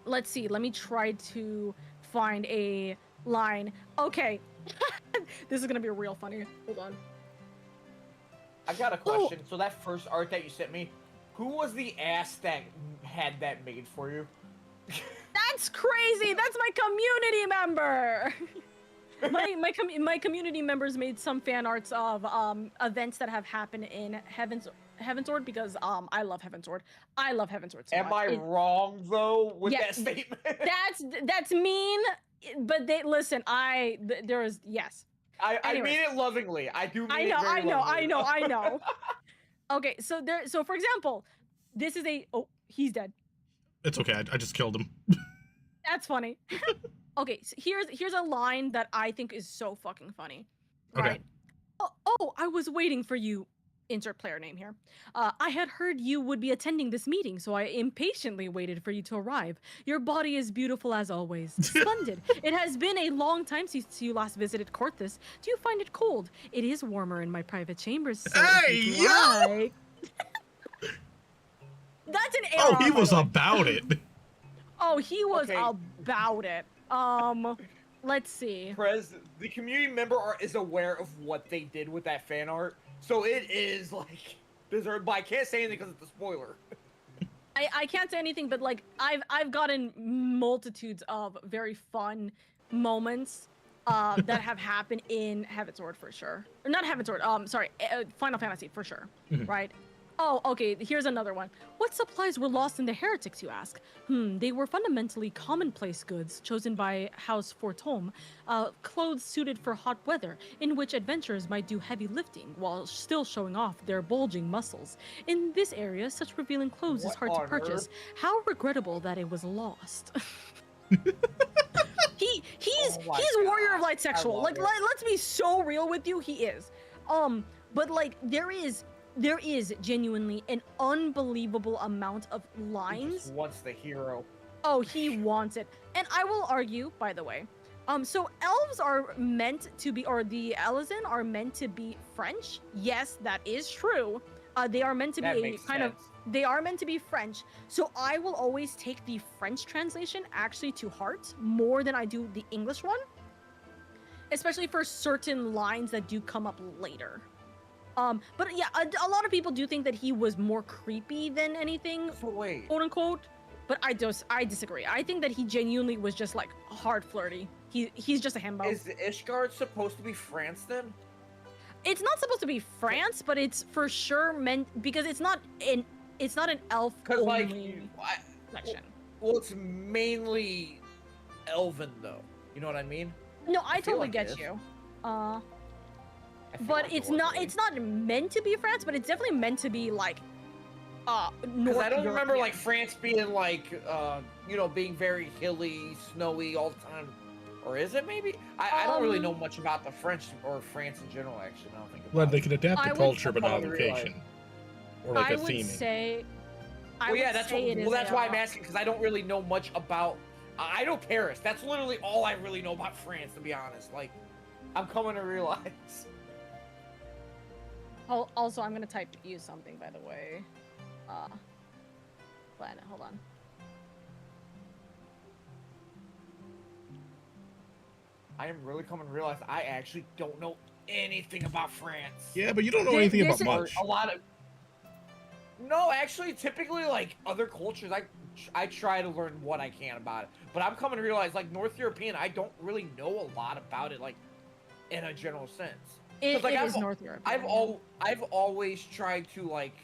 Let's see, let me try to find a line. Okay. This is gonna be real funny. Hold on. I got a question. So that first art that you sent me, who was the ass that had that made for you? That's crazy. That's my community member. my community members made some fan arts of events that have happened in Heavensward, because I love Heavensward. I love Heavensward so much. Am I wrong though with that statement? That's mean, but listen. There is yes. I Anyways. mean it lovingly. I do. Mean I know. Okay, so for example, this is he's dead. It's okay. I just killed him. That's funny. Okay, so here's a line that I think is so fucking funny. Okay. Right. Oh, I was waiting for you. Insert player name here. I had heard you would be attending this meeting, so I impatiently waited for you to arrive. Your body is beautiful as always. Splendid. It has been a long time since you last visited Corthus. Do you find it cold? It is warmer in my private chambers. So Hey, if you'd yo! like- That's an Oh, error. he was about it. Oh, he was Okay. about it. Let's see. Prez, the community member is aware of what they did with that fan art, so it is deserved. But I can't say anything because it's a spoiler. I can't say anything, but I've gotten multitudes of very fun moments that have happened in Heavensward for sure. Or not Heavensward. Sorry, Final Fantasy for sure. Right. Oh, okay, here's another one. What supplies were lost in the heretics, you ask? They were fundamentally commonplace goods chosen by House Fortome, clothes suited for hot weather, in which adventurers might do heavy lifting while still showing off their bulging muscles. In this area, such revealing clothes is What hard to on purchase. earth? How regrettable that it was lost. He's Oh my Warrior of God, Light sexual. I love it. Let's be so real with you, he is. But there is genuinely an unbelievable amount of He lines. just wants the hero. Oh, he wants it. And I will argue, by the way, so elves are meant to be, or the Elezen are meant to be French. Yes, that is true. They are meant to That be a makes kind of, sense. they are meant to be French. So I will always take the French translation actually to heart more than I do the English one. Especially for certain lines that do come up later. But yeah, a lot of people do think that he was more creepy than anything, So wait, quote unquote. But I disagree. I think that he genuinely was just hard flirty. He's just a himbo. is Ishgard supposed to be France then? It's not supposed to be France, but it's for sure meant, because it's not an elf Because only section. Well, it's mainly Elven though. You know what I mean? No, I feel totally like get it is. you. I feel But like it's it was not at it's not meant to be France, but it's definitely meant to be Because I don't remember European. like France being like, being very hilly, snowy all the time. Or is it maybe? I don't really know much about the French or France in general. Actually, I don't think Well, about they it. can adapt I the would- culture, but I not didn't realize. location. Or like I a would theming. say. Well, yeah, would that's say it is that's why I'm a- asking because I don't really know much about. I know Paris. That's literally all I really know about France, to be honest. Like, I'm coming to realize. Also, I'm gonna type you something, by the way. Planet, hold on. I am really coming to realize I actually don't know anything about France. Yeah, but you don't know This- anything this about is- much. A lot of. No, actually, typically, like other cultures, I try to learn what I can about it. But I'm coming to realize, like North European, I don't really know a lot about it, like in a general sense. It like, is North Europe. I've always tried to like,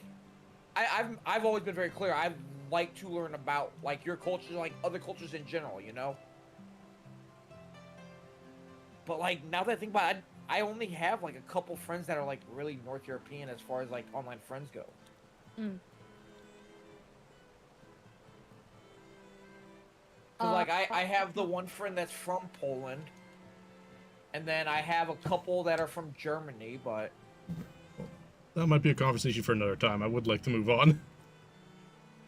I've always been very clear. I like to learn about like your culture, like other cultures in general, you know. But like now that I think about it, I only have like a couple friends that are like really North European as far as like online friends go. Mm. 'Cause, like I have the one friend that's from Poland, and then I have a couple that are from Germany, but That might be a conversation for another time. I would like to move on.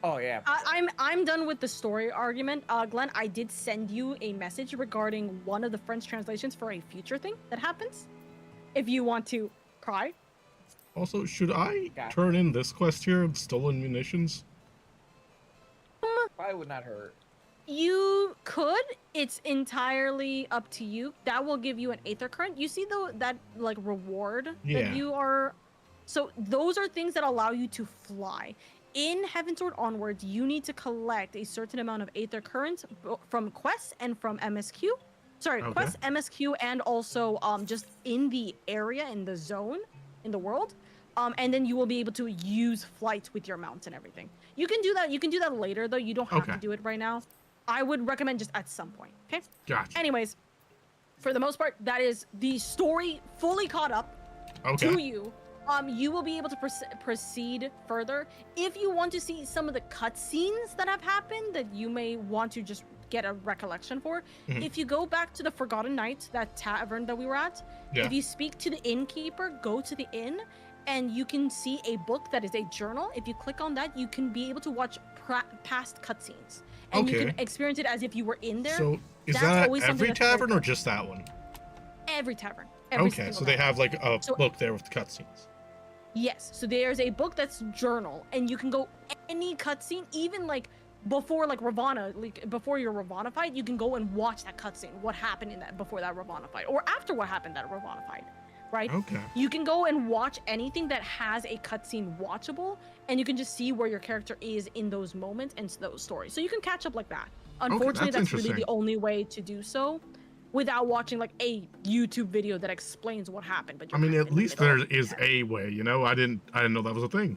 oh yeah. I'm done with the story argument. Glenn, I did send you a message regarding one of the French translations for a future thing that happens. If you want to cry. Also, should I Gotcha. turn in this quest here, stolen munitions? Probably would not hurt. You could. It's entirely up to you. That will give you an aether current. You see though that like reward Yeah. that you are. So those are things that allow you to fly. In Heavensward onwards, you need to collect a certain amount of aether currents from quests and from MSQ. Sorry, Okay. quests, MSQ, and also just in the area, in the zone, in the world. And then you will be able to use flight with your mount and everything. You can do that. You can do that later though. You don't have to Okay. do it right now. I would recommend just at some point. Okay. Gotcha. Anyways, for the most part, that is the story fully caught up to Okay. you. You will be able to proceed further. If you want to see some of the cutscenes that have happened that you may want to just get a recollection for, Mhm. if you go back to the Forgotten Knight, that tavern that we were at, Yeah. if you speak to the innkeeper, go to the inn, and you can see a book that is a journal. If you click on that, you can be able to watch past cutscenes, and you Okay. can experience it as if you were in there. So, is That's that always something every that's very tavern or cool. just that one? Every tavern. Every Okay, single so they tavern. have like a So- book there with the cutscenes. Yes, so there's a book that's journal, and you can go any cutscene, even like before like Ravana, like before you're Ravana fight, you can go and watch that cutscene, what happened in that before that Ravana fight, or after what happened at Ravana fight, right? Okay. You can go and watch anything that has a cutscene watchable, and you can just see where your character is in those moments and those stories. So you can catch up like that. Unfortunately, that's that's really the interesting. only way to do so, without watching like a YouTube video that explains what happened. But I you're mean, kind of at in the least middle there of it. is a way, you know? I didn't know that was a thing.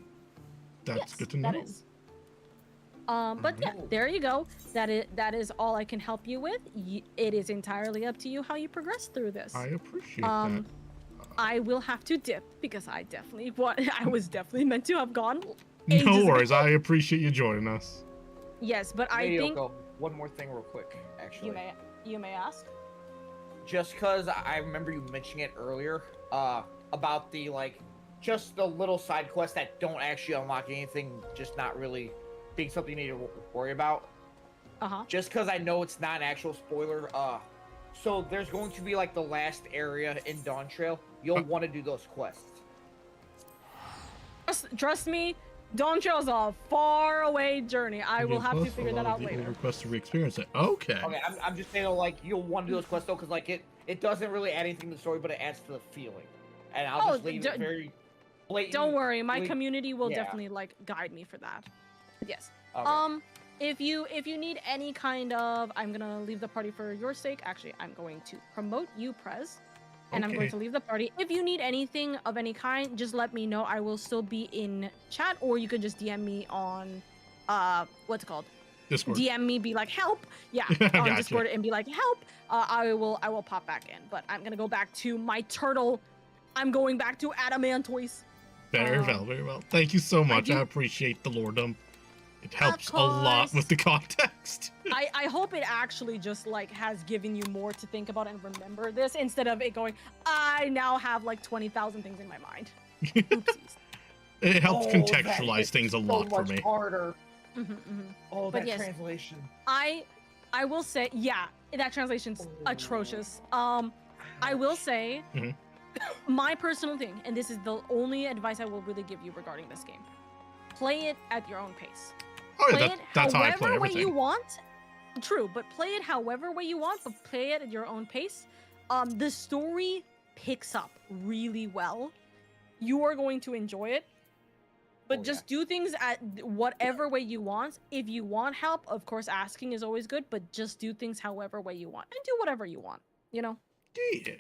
That's Yes, good to know. that is. But yeah, there you go. That is all I can help you with. It is entirely up to you how you progress through this. I appreciate Um, I will have to dip because I was definitely meant to have gone. that. ages No ago. worries. I appreciate you joining us. Yes, but I Hey, think Yoko, one more thing real quick, actually. you may ask. Just because I remember you mentioning it earlier, about the like, just the little side quests that don't actually unlock anything, just not really being something you need to worry about. Just because I know it's not an actual spoiler, so there's going to be like the last area in Dawn Trail. You'll want to do those quests. Trust me, Dawn Trail's a far away journey. I will have to Plus, figure a that lot out of the later. old requests to re-experience it. Okay. Okay, I'm just saying like you'll want to do those quests though, because like it doesn't really add anything to the story, but it adds to the feeling. And I'll just leave it very blatant. Don't worry, my community will yeah. definitely like guide me for that. But yes. Okay. If you need any kind of, I'm gonna leave the party for your sake. Actually, I'm going to promote you, Prez, and I'm going Okay. to leave the party. If you need anything of any kind, just let me know. I will still be in chat, or you can just DM me on, what's it called? Discord. DM me, be like help. Yeah, on Gotcha. Discord and be like help. I will pop back in, but I'm gonna go back to my turtle. I'm going back to Adamantoise. Very well, very well. Thank you so much. I do- appreciate the lordom. It helps a course. lot with the context. I hope it actually just like has given you more to think about and remember this instead of it going, I now have like 20,000 things in my mind. Oopsies. It helps Oh, that contextualize hits things a so lot for much me. harder. Oh, But that yes. translation. I will say, yeah, that translation's atrocious. I will say, Mhm. my personal thing, and this is the only advice I will really give you regarding this game: play it at your own pace. Oh Play yeah, it that's how I play however way everything. you want. True, but play it however way you want, but play it at your own pace. The story picks up really well. You are going to enjoy it. But Oh, just do things at whatever way you want. If you want help, of course, asking is always good, but just do things however way you want. And do whatever you want, you know? Yeah.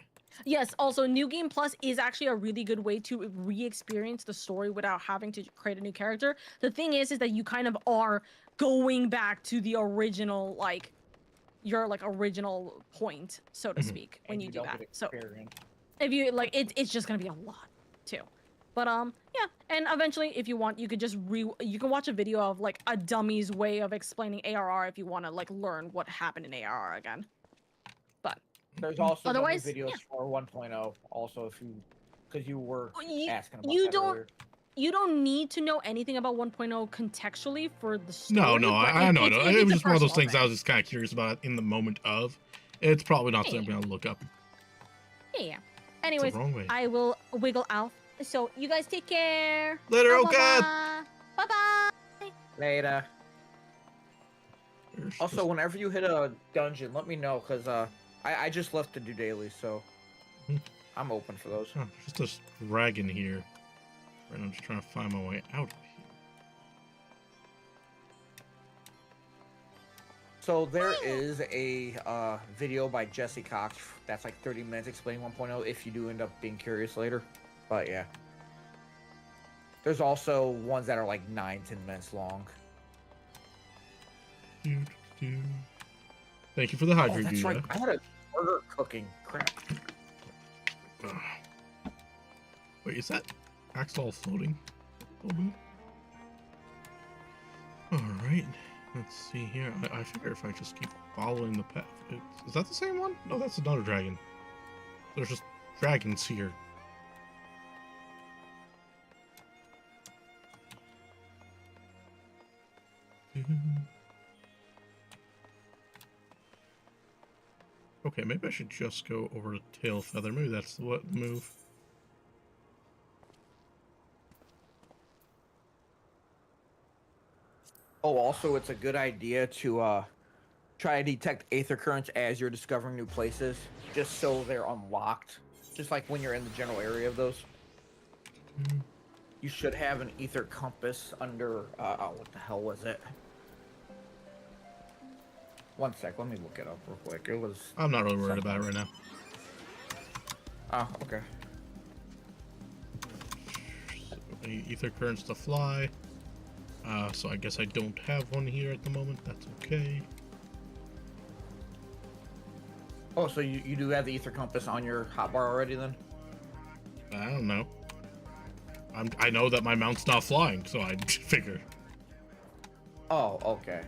Yes, also, New Game Plus is actually a really good way to re-experience the story without having to create a new character. The thing is that you kind of are going back to the original, like, your, like, original point, so to Mhm. speak, when And you do don't that. get So, experience. if you, like, it's just gonna be a lot, too. But yeah, and eventually, if you want, you could just you can watch a video of like a dummy's way of explaining ARR if you want to like learn what happened in ARR again. But There's also otherwise, videos yeah. for 1.0. Also, if you, because you were You, asking about you that don't earlier. you don't need to know anything about 1.0 contextually for the story. No, but I know. if It it's was a just one of those personal things I was just kind of curious about in the moment of. It's probably not something I'm gonna look up. Yeah. It's Anyways, the wrong way. I will wiggle out. So you guys take care. Later, Au okay. revoir. Bye-bye. Later. There's Also, just- whenever you hit a dungeon, let me know, because I just left to do daily, so Hmm. I'm open for those. oh, there's just a dragon here. Right, I'm just trying to find my way out of here. So there is a video by Jesse Cox that's like 30 minutes explaining 1.0 if you do end up being curious later. But yeah. There's also ones that are like 9-10 minutes long. Doo, doo, doo. Thank you for the Oh, hydrate, that's right. I had a burger cooking. Crap. Wait, is that Axel floating? Alright, let's see here. I figure if I just keep following the path. Is that the same one? No, that's another dragon. There's just dragons here. Okay, maybe I should just go over to Tail Feather. Maybe that's the move. Oh, also, it's a good idea to try to detect aether currents as you're discovering new places, just so they're unlocked. Just like when you're in the general area of those. You should have an ether compass under. Oh, what the hell was it? One sec, let me look it up real quick. It was. I'm not really worried about it right now. Oh, okay. So, ether currents to fly. So I guess I don't have one here at the moment. That's okay. Oh, so you do have the ether compass on your hotbar already then? I don't know. I know that my mount's not flying, so I figure. Oh, okay.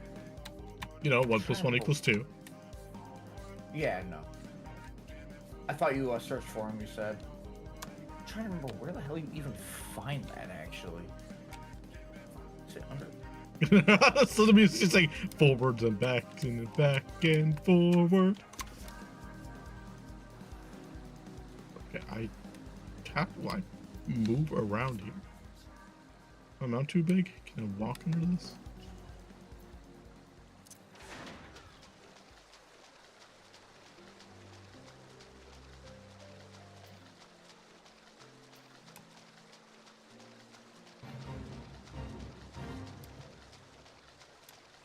You know, 1 + 1 = 2. Yeah, no. I thought you searched for him, you said. I'm trying to remember where the hell you even find that, actually. Is it under... So the music's just like forwards and back and forward. Okay, how do I move around here? My mount too big? Can I walk under this?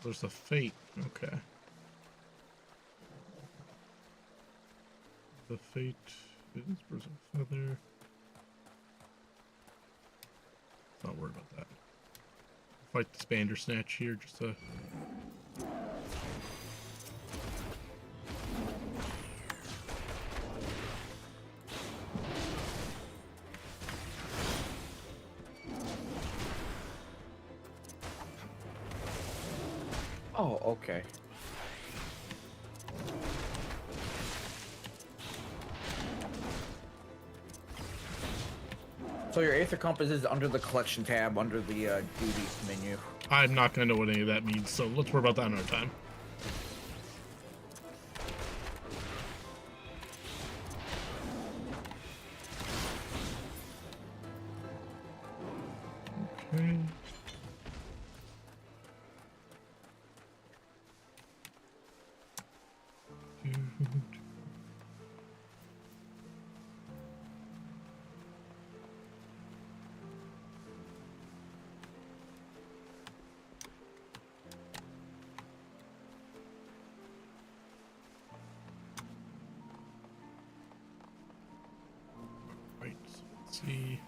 There's a fate. Okay. The fate is Bristle Feather. Not worried about that. Fight this Bandersnatch here just to. Oh, okay. So your Aether Compass is under the collection tab, under the duties menu. I'm not gonna know what any of that means, so let's worry about that another time. Okay. Right, so let's see.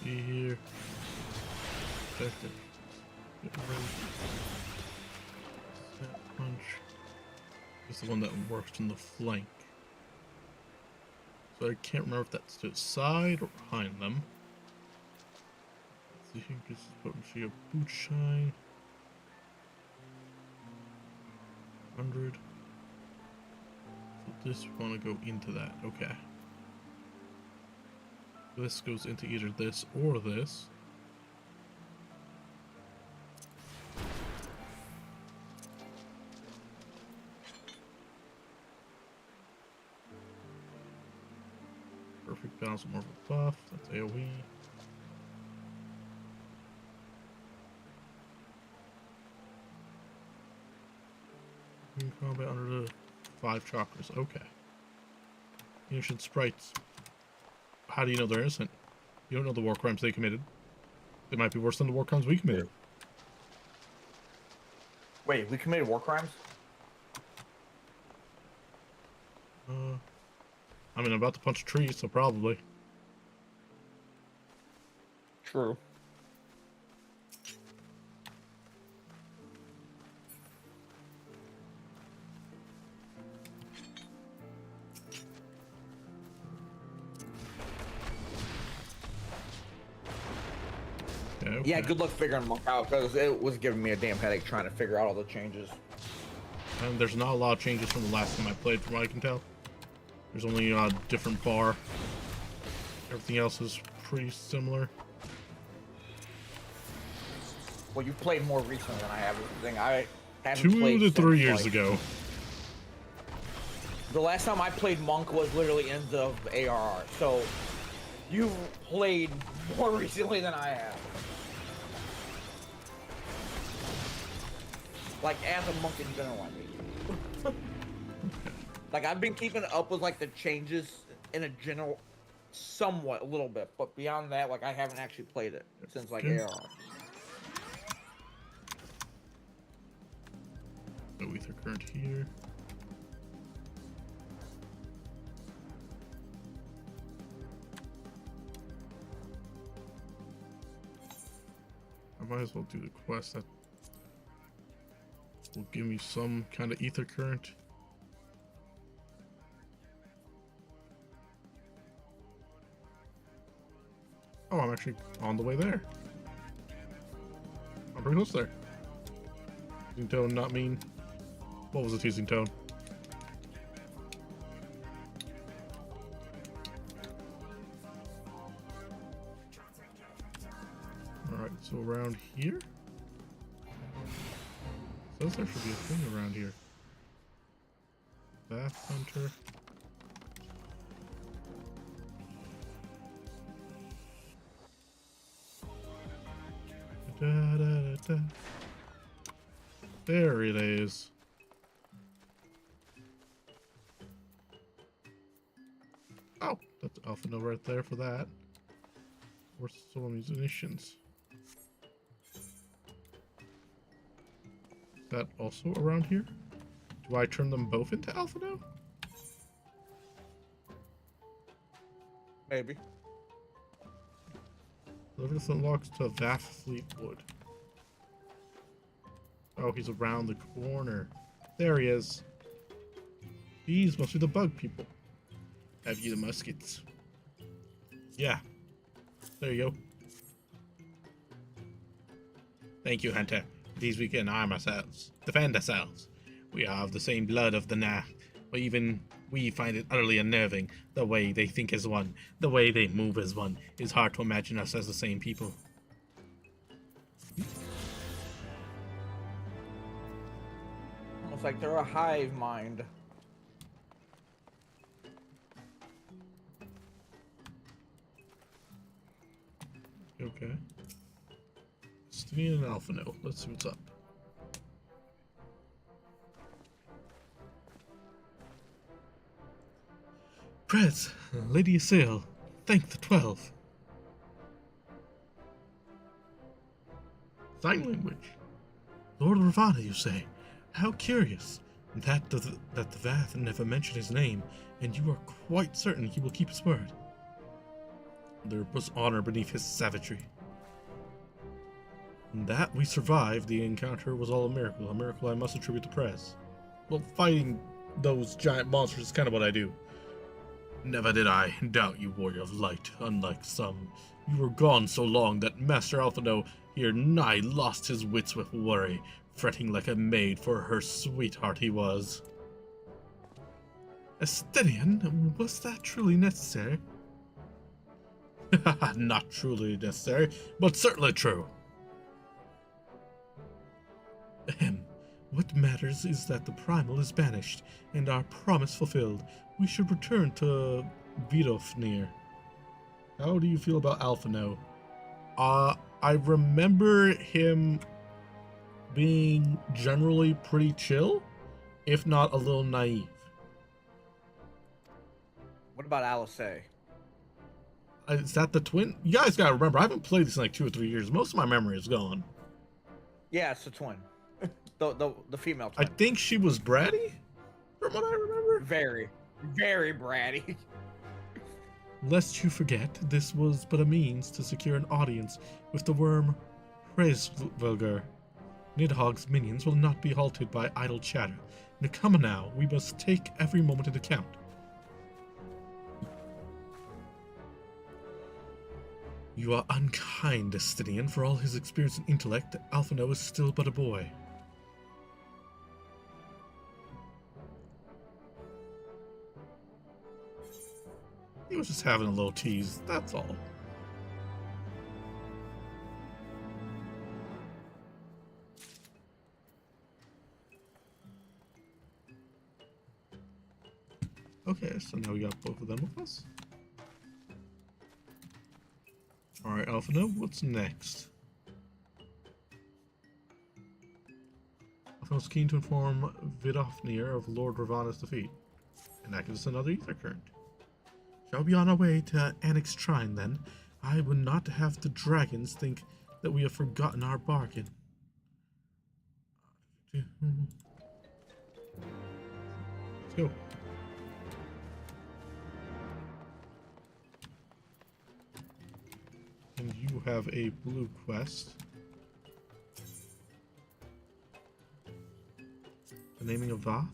See here. Effective. Get rid. That punch is the one that works from the flank. So I can't remember if that's to the side or behind them. Let's see here. This is potency of boot shine. 100. So this want to go into that. Okay. This goes into either this or this. Perfect balance of more of a buff. That's AoE. In combat under the 5 chakras. Okay. Ancient sprites. How do you know they're innocent? You don't know the war crimes they committed. They might be worse than the war crimes we committed. Wait, we committed war crimes? I mean, I'm about to punch a tree, so probably. True. Okay. Yeah, good luck figuring Monk out, because it was giving me a damn headache trying to figure out all the changes. And there's not a lot of changes from the last time I played, from what I can tell. There's only a different bar. Everything else is pretty similar. Well, you've played more recently than I have. This thing I haven't 2 played to 3 since, years like, ago. The last time I played Monk was literally end of ARR, so you've played more recently than I have. Like, as a Monk in general, I mean. Like, I've been keeping up with, like, the changes in a general, somewhat, a little bit, but beyond that, like, I haven't actually played it since, like, Okay. ARR. No ether current here. I might as well do the quest that will give me some kind of ether current. Oh, I'm actually on the way there. I'm pretty close there. Teasing tone, not mean. What was the teasing tone? Alright, so around here? Says there should be a thing around here. Bath Hunter. Da, da, There it is. Oh, that's Alpha No right there for that. We're still musicians. Is that also around here? Do I turn them both into Alpha now? Maybe. Deliver the flintlocks to Vath Fleetwood. Oh, he's around the corner. There he is. These must be the bug people. Have you the muskets? Yeah. There you go. Thank you, Hunter. These we can arm ourselves. Defend ourselves. We are of the same blood of the Nacht, but even we find it utterly unnerving. The way they think as one, the way they move as one. It's hard to imagine us as the same people. Almost like they're a hive mind. Okay. Stevie and Alpha No. Let's see what's up. Prez, Lady Asael, thank the 12. Sign language. Lord Ravana, you say? How curious. That the Vath never mentioned his name, and you are quite certain he will keep his word. There was honor beneath his savagery. And that we survived the encounter was all a miracle I must attribute to Prez. Well, fighting those giant monsters is kind of what I do. Never did I doubt you, warrior of light, unlike some. You were gone so long that Master Alphino here nigh lost his wits with worry, fretting like a maid for her sweetheart he was. Estinian, was that truly necessary? Not truly necessary, but certainly true. Ahem. What matters is that the primal is banished, and our promise fulfilled. We should return to Vidofnir. How do you feel about Alphino? I remember him being generally pretty chill, if not a little naive. What about Alice? Is that the twin? You guys gotta remember, I haven't played this in like 2 or 3 years. Most of my memory is gone. Yeah, it's the twin. the female I twin. think she was bratty, from what I remember. Very, very bratty. Lest you forget, this was but a means to secure an audience with the worm Hraesvelgr. Nidhogg's minions will not be halted by idle chatter. Nakama now, we must take every moment into account. You are unkind, Estinian. For all his experience and intellect, Alphino is still but a boy. He was just having a little tease, that's all. Okay, so now we got both of them with us. Alright, Alphino, what's next? Alphino's keen to inform Vidofnir of Lord Ravana's defeat. And that gives us another ether current. Shall we be on our way to Annex Shrine, then? I would not have the dragons think that we have forgotten our bargain. Let's go. And you have a blue quest. The naming of Vath.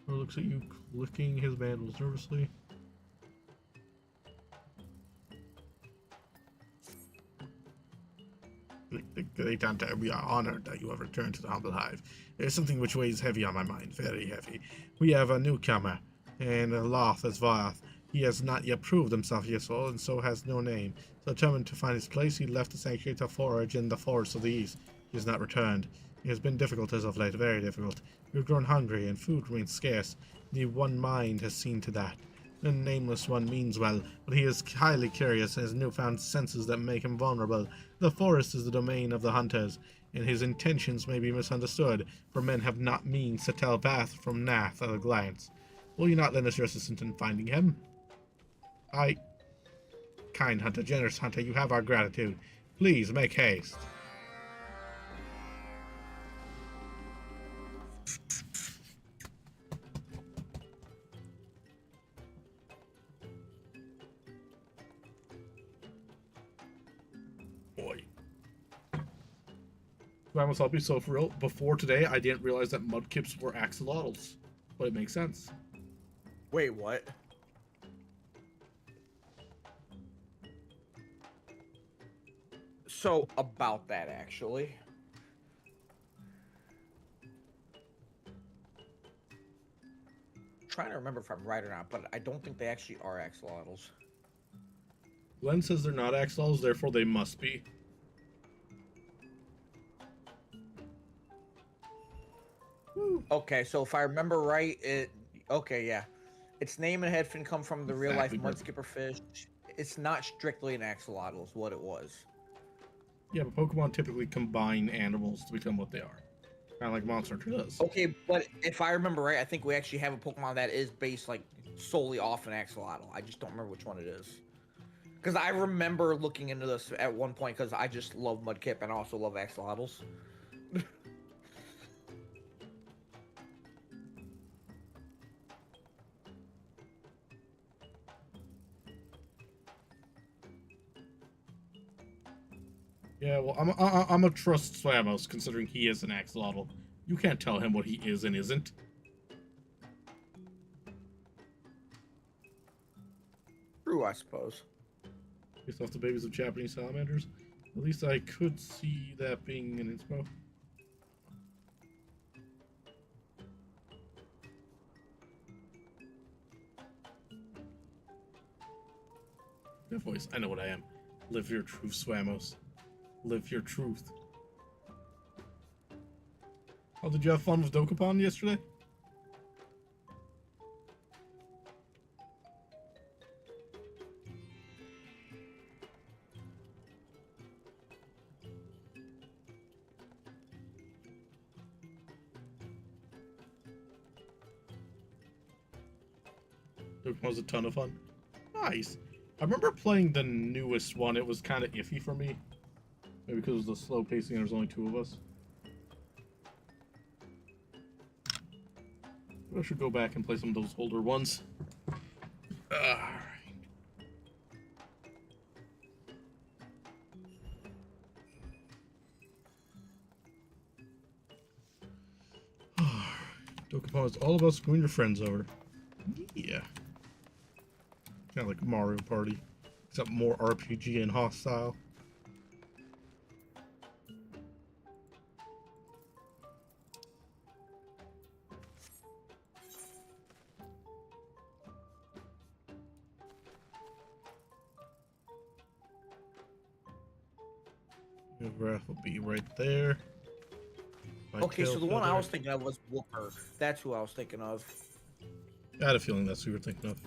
Or looks at you clicking his mandals nervously. Great Hunter, we are honored that you have returned to the humble hive. There is something which weighs heavy on my mind, very heavy. We have a newcomer, and Loth as Vath. He has not yet proved himself useful, and so has no name. So determined to find his place, he left the sanctuary to forage in the forests of the east. He has not returned. It has been difficult as of late, very difficult. We've grown hungry, and food remains scarce. The one mind has seen to that. The nameless one means well, but he is highly curious and has newfound senses that make him vulnerable. The forest is the domain of the hunters, and his intentions may be misunderstood, for men have not means to tell path from nath at a glance. Will you not lend us your assistance in finding him? Kind hunter, generous hunter, you have our gratitude. Please make haste. Boy. I'll be so for real. Before today, I didn't realize that mudkips were axolotls, but it makes sense. Wait, what? So about that, actually. Trying to remember if I'm right or not, but I don't think they actually are axolotls. Glenn says they're not axolotls, therefore they must be. Okay, so if I remember right, okay, yeah. Its name and head fin come from the real-life Exactly, mudskipper fish. It's not strictly an axolotl, is what it was. Yeah, but Pokemon typically combine animals to become what they are. Kind of like Monster Hunter does. Okay, but if I remember right, I think we actually have a Pokemon that is based like solely off an axolotl. I just don't remember which one it is. Because I remember looking into this at one point because I just love Mudkip and I also love axolotls. Yeah, well, I'm a trust Swamos, considering he is an axolotl. You can't tell him what he is and isn't. True, I suppose. Based off the babies of Japanese salamanders. At least I could see that being an inspo. That voice, I know what I am. Live your truth, Swamos. Live your truth. Oh, did you have fun with Dokapon yesterday? Dokapon was a ton of fun. Nice. I remember playing the newest one. It was kind of iffy for me. Maybe because of the slow pacing and there's only 2 of us. I should go back and play some of those older ones. Alright. Dokapon is all about screwing your friends over. Yeah. Kind of like Mario Party, except more RPG and hostile. Your breath will be right there. My Okay, so tail the one I feather. was thinking of was Wooper. That's who I was thinking of. I had a feeling that's who you were thinking of.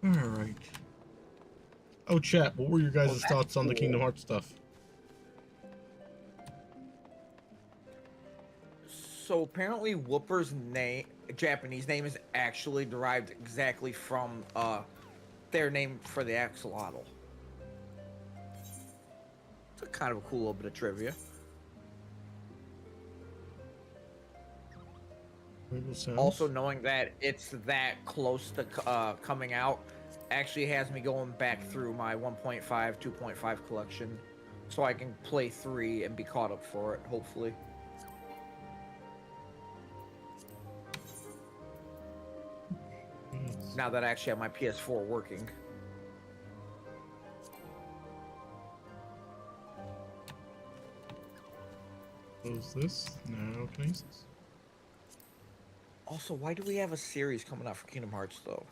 Alright. Oh, chat, what were your guys' that's thoughts on the cool. Kingdom Hearts stuff? So apparently Wooper's name, Japanese name, is actually derived exactly from their name for the axolotl. It's a kind of a cool little bit of trivia. Rainbow Sounds? Also, knowing that it's that close to coming out actually has me going back through my 1.5, 2.5 collection so I can play 3 and be caught up for it, hopefully. Now that I actually have my PS4 working. Close this. Now can I use this? Also, why do we have a series coming out for Kingdom Hearts, though?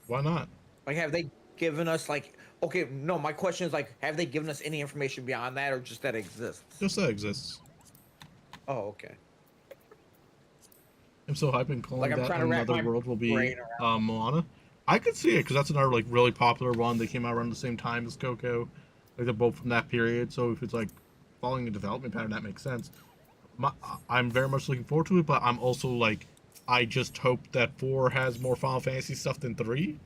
Why not? Like, have they given us like? Okay, no. My question is like, have they given us any information beyond that, or just that it exists? Just that exists. Oh, okay. I'm so hyped in calling Like I'm that trying to wrap another my world will be brain around. Moana. I could see it because that's another like really popular one. They came out around the same time as Coco. Like they're both from that period. So if it's like following a development pattern, that makes sense. I'm very much looking forward to it, but I'm also like, I just hope that 4 has more Final Fantasy stuff than 3.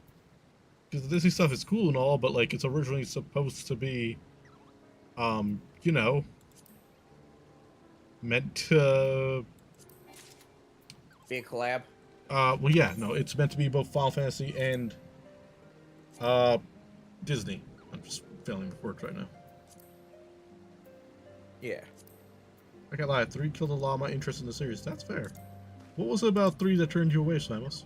Because the Disney stuff is cool and all, but like it's originally supposed to be, you know, meant to. Be a collab. Well, yeah, no, it's meant to be both Final Fantasy and Disney. I'm just failing with words right now. Yeah. I can't lie, 3 killed a lot of my interest in the series. That's fair. What was it about 3 that turned you away, Samus?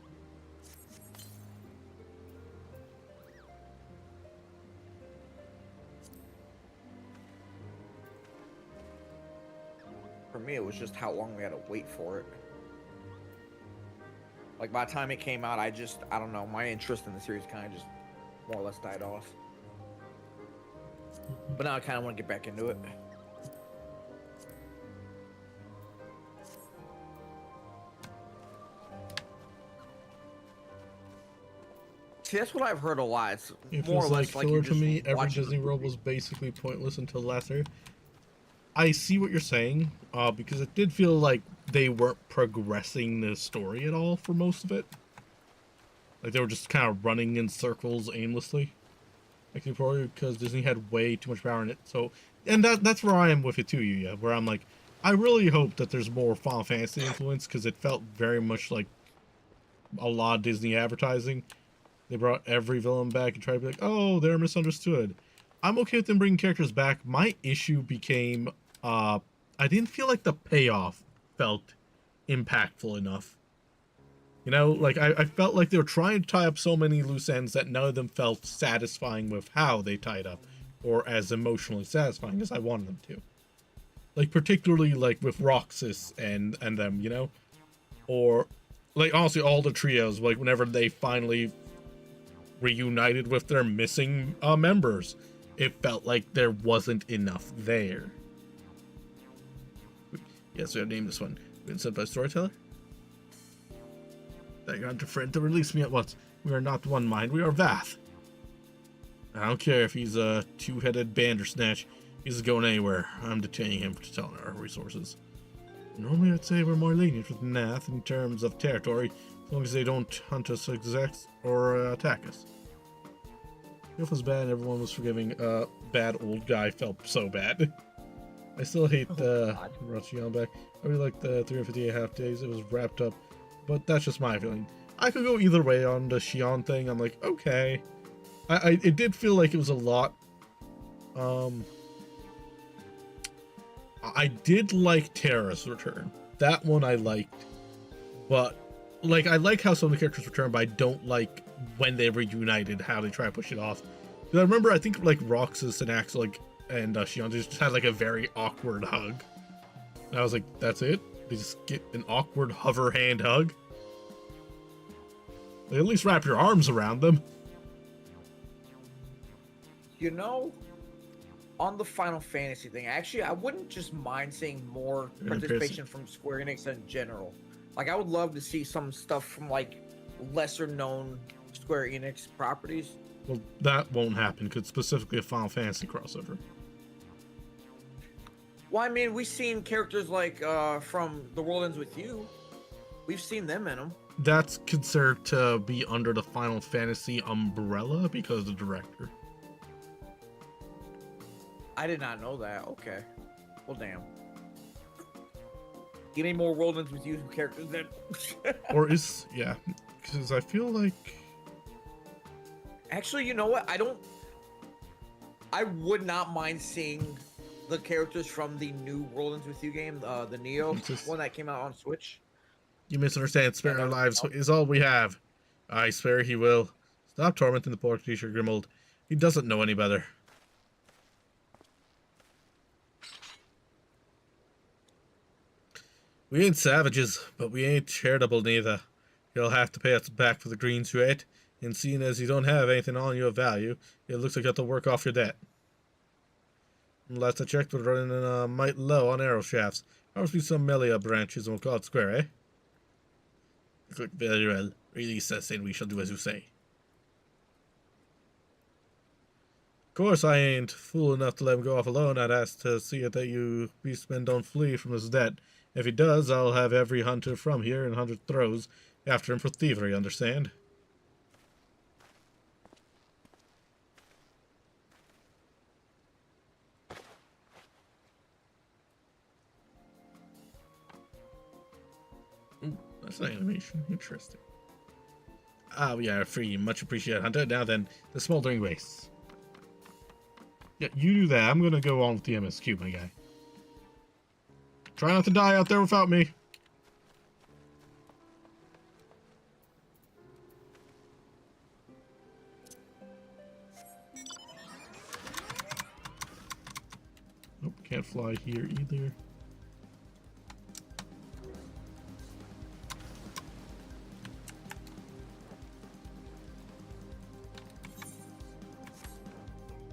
For me, it was just how long we had to wait for it. Like by the time it came out, I don't know, my interest in the series kind of just more or less died off. But now I kind of want to get back into it. See, that's what I've heard a lot. It's It more or feels like less like filler you're to just me. Every watching Disney the World movie. was basically pointless until the last year. I see what you're saying, because it did feel like they weren't progressing the story at all for most of it. Like they were just kind of running in circles aimlessly. Like probably because Disney had way too much power in it. So, and that's where I am with it too, Yuya. Where I'm like, I really hope that there's more Final Fantasy influence because it felt very much like a lot of Disney advertising. They brought every villain back and tried to be like, oh, they're misunderstood. I'm okay with them bringing characters back. My issue became, I didn't feel like the payoff felt impactful enough. You know, like I felt like they were trying to tie up so many loose ends that none of them felt satisfying with how they tied up, or as emotionally satisfying as I wanted them to. Like particularly like with Roxas and them, you know, or like honestly all the trios. Like whenever they finally reunited with their missing members, it felt like there wasn't enough there. Yes, we have named this one. Been sent by Storyteller. That your hunter friend to release me at once. We are not one mind, we are Vath. I don't care if he's a two-headed bandersnatch. He's going anywhere. I'm detaining him to tell our resources. Normally I'd say we're more lenient with Nath in terms of territory, as long as they don't hunt us or attack us. If it was bad, everyone was forgiving. Bad old guy felt so bad. I still hate Shion back. I really like the 358 half days. It was wrapped up, but that's just my feeling. I could go either way on the Shion thing. I'm like, okay. It did feel like it was a lot. I did like Terra's return. That one I liked, but like I like how some of the characters return, but I don't like when they reunited how they try to push it off. Because I remember I think like Roxas and Axel and Shion just had like a very awkward hug. And I was like, that's it? They just get an awkward hover hand hug? Like, at least wrap your arms around them. You know, on the Final Fantasy thing, actually, I wouldn't just mind seeing more participation from Square Enix in general. Like, I would love to see some stuff from, like, lesser-known Square Enix properties. Well, that won't happen, because it's specifically a Final Fantasy crossover. Well, I mean, we've seen characters like, from The World Ends With You. We've seen them in them. That's considered to be under the Final Fantasy umbrella because of the director. I did not know that. Okay. Well, damn. Give me more World Ends With You characters then. Or is, yeah, because I feel like... Actually, you know what? I would not mind seeing the characters from the new World Ends With You game, the Neo one that came out on Switch. You misunderstand. Spare our lives is all we have. I swear he will. Stop tormenting the poor creature, Grimold. He doesn't know any better. We ain't savages, but we ain't charitable neither. He'll have to pay us back for the greens you ate. And seeing as you don't have anything on you of value, it looks like you have to work off your debt. Last I checked, we're running a mite low on arrow shafts. There must be some melee branches, and we'll call it square, eh? Good, very well. Release us, and we shall do as you say. Of course, I ain't fool enough to let him go off alone. I'd ask to see it that you beastmen don't flee from his debt. If he does, I'll have every hunter from here in 100 throws after him for thievery, understand? Ooh, that's an animation. Interesting. Ah, we are free. Much appreciated, Hunter. Now then, the smoldering wastes. Yeah, you do that. I'm gonna go on with the MSQ, my guy. Try not to die out there without me. Nope, can't fly here either.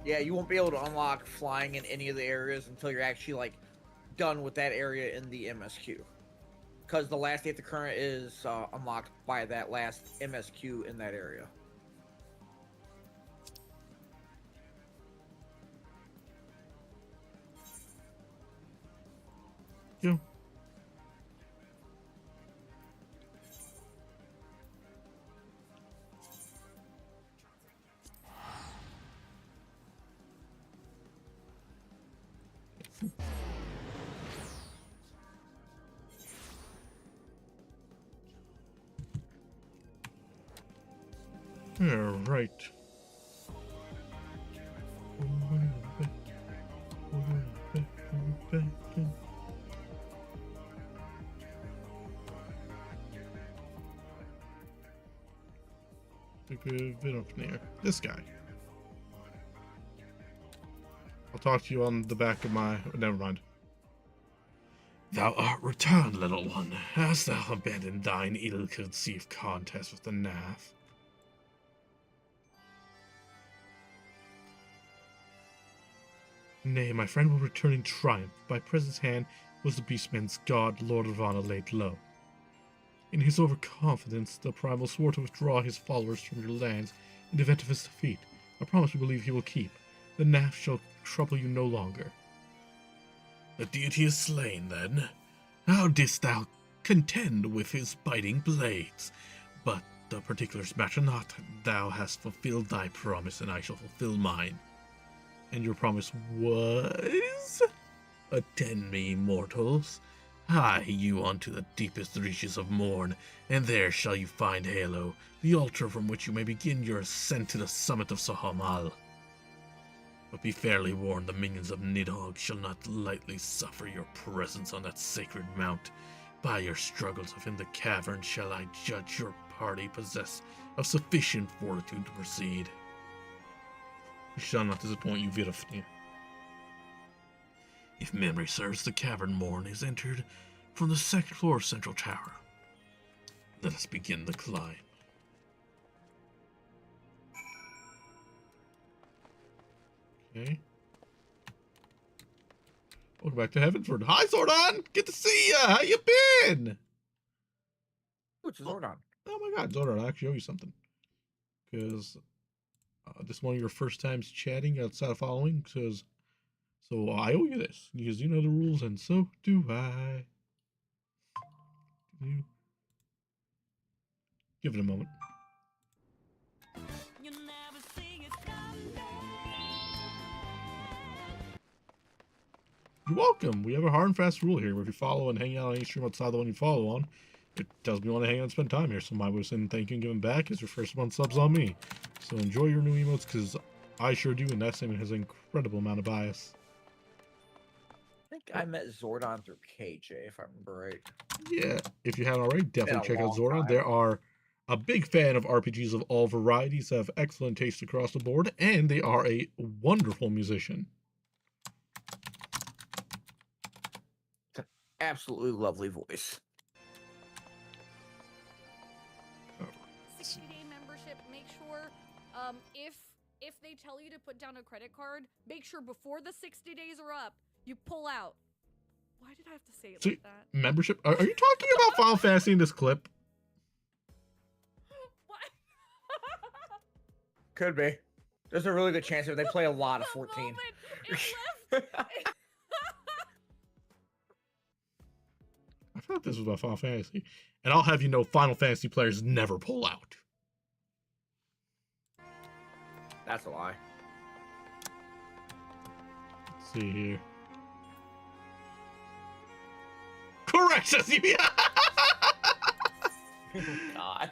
Yeah, you won't be able to unlock flying in any of the areas until you're actually like done with that area in the MSQ. Because the last day at the current is unlocked by that last MSQ in that area. Yeah. All right. This guy. I'll talk to you on the back of my... Never mind. Thou art returned, little one. Hast thou abandoned thine ill-conceived contest with the Nath? Nay, my friend will return in triumph. By presence hand was the beastman's god, Lord Ravana, laid low. In his overconfidence, the primal swore to withdraw his followers from your lands in the event of his defeat. A promise we believe he will keep. The Nath shall trouble you no longer. The deity is slain, then. How didst thou contend with his biting blades? But the particulars matter not. Thou hast fulfilled thy promise, and I shall fulfill mine. And your promise was? Attend me, mortals. Hie you unto the deepest reaches of morn, and there shall you find Halo, the altar from which you may begin your ascent to the summit of Sahamal. But be fairly warned, the minions of Nidhogg shall not lightly suffer your presence on that sacred mount. By your struggles within the cavern shall I judge your party possess of sufficient fortitude to proceed. We shall not disappoint you, Virafnir. If memory serves, the cavern morn is entered from the second floor of Central Tower. Let us begin the climb. Okay. Welcome back to Heavensward. Hi, Zordon! Good to see ya! How you been? Which is Zordon. Oh my god, Zordon, I'll actually owe you something. Because this is one of your first times chatting outside of following, so I owe you this. Because you know the rules, and so do I. Give it a moment. You're welcome. We have a hard and fast rule here where if you follow and hang out on any stream outside the one you follow on, it tells me you want to hang out and spend time here. So my way of saying thank you and giving back is your first month subs on me. So enjoy your new emotes, because I sure do, and that statement has an incredible amount of bias. I think I met Zordon through KJ, if I remember right. Yeah, if you haven't already, definitely check out Zordon. Time. There are a big fan of RPGs of all varieties, have excellent taste across the board, and they are a wonderful musician. Absolutely lovely voice. Membership, make sure if they tell you to put down a credit card, make sure before the 60 days are up, you pull out. Why did I have to say it See, like that? membership? Are you talking about Final Fantasy in this clip? What? Could be. There's a really good chance if they play a lot of The 14. moment it left. I thought this was about Final Fantasy. And I'll have you know, Final Fantasy players never pull out. That's a lie. Let's see here. Correct, says you. God.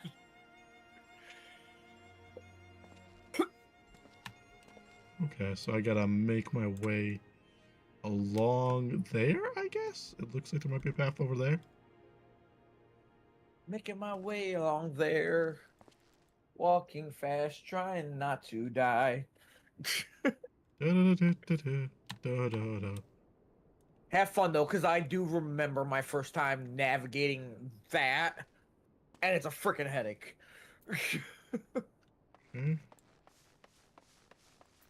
Okay, so I gotta make my way along there, I guess? It looks like there might be a path over there. Making my way along there. Walking fast, trying not to die. Da-da-da-da-da-da-da-da. Have fun though, because I do remember my first time navigating that, and it's a freaking headache. Okay.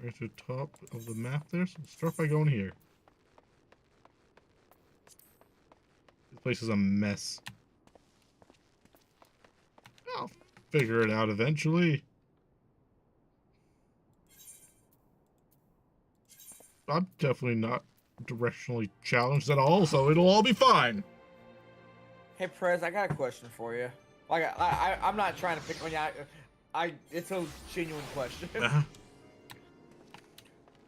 Right to the top of the map there, so let's start by going here. This place is a mess. I'll figure it out eventually. I'm definitely not directionally challenged at all, so it'll all be fine. Hey Prez, I got a question for you. Like I'm not trying to pick on you. It's a genuine question. Uh-huh.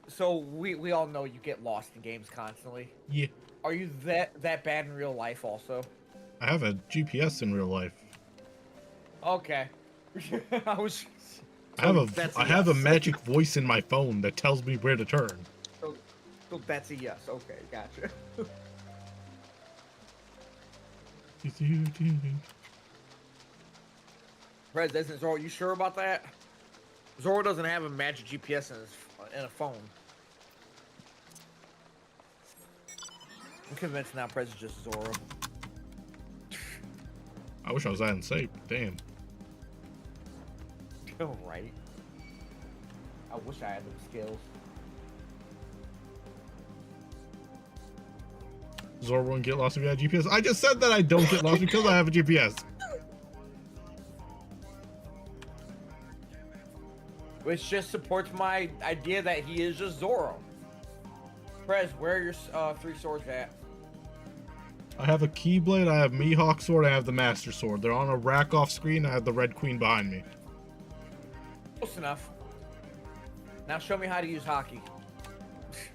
So we all know you get lost in games constantly. Yeah. Are you that bad in real life also? I have a GPS in real life. Okay. I was. I have that's I have a yes. magic voice in my phone that tells me where to turn. So that's a yes. Okay, gotcha. Prez, isn't Zoro? You sure about that? Zoro doesn't have a magic GPS in a phone. I'm convinced now Prez is just Zoro. I wish I was that insane. Damn. Oh, right. I wish I had those skills. Zoro won't get lost if you have GPS. I just said that I don't get lost because I have a GPS. Which just supports my idea that he is just Zoro. Prez, where are your 3 swords at? I have a Keyblade, I have Mihawk Sword, I have the Master Sword. They're on a rack off screen, I have the Red Queen behind me. Close enough. Now show me how to use hockey.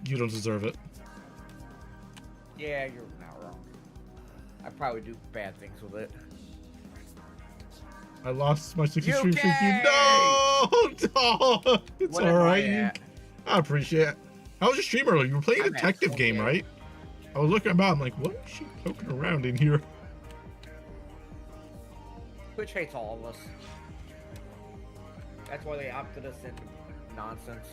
You don't deserve it. Yeah, you're not wrong. I probably do bad things with it. I lost my 60 stream UK! streak. No! Oh, it's What am I alright. at? I appreciate it. How was your stream earlier? You were playing a I'm at detective game, 28. right? I was looking about, I'm like, what is she poking around in here? Twitch hates all of us. That's why they opted us into nonsense.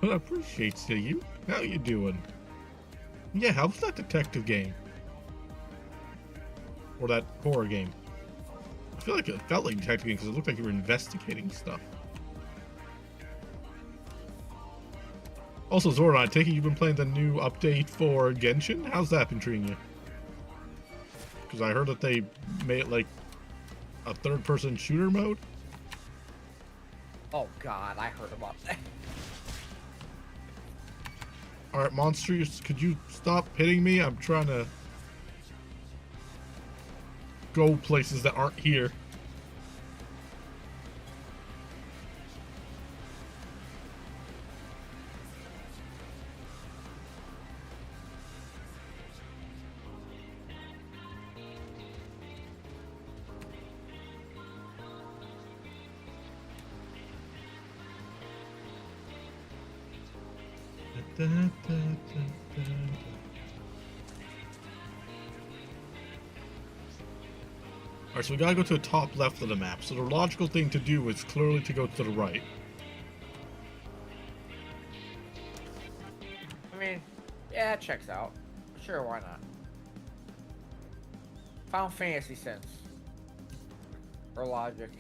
I appreciate you. How you doing? Yeah, how was that detective game? Or that horror game? I feel like it felt like detective game because it looked like you were investigating stuff. Also, Zordon, I take it you've been playing the new update for Genshin? How's that been treating you? Because I heard that they made it like a third-person shooter mode. Oh god, I heard about that. Alright, monsters, could you stop hitting me? I'm trying to go places that aren't here. Alright, so we gotta go to the top left of the map. So the logical thing to do is clearly to go to the right. I mean, yeah, it checks out. Sure, why not? Final Fantasy sense. Or logic.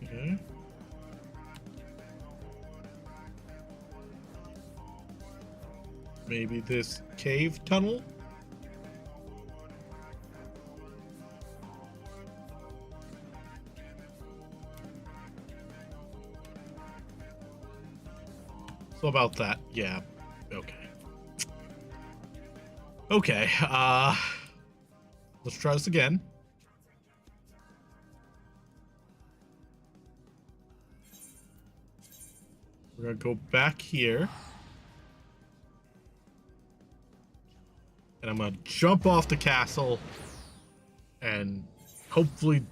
Okay. Maybe this cave tunnel? So about that, yeah. Okay. Okay, let's try this again. We're gonna go back here. And I'm gonna jump off the castle. And hopefully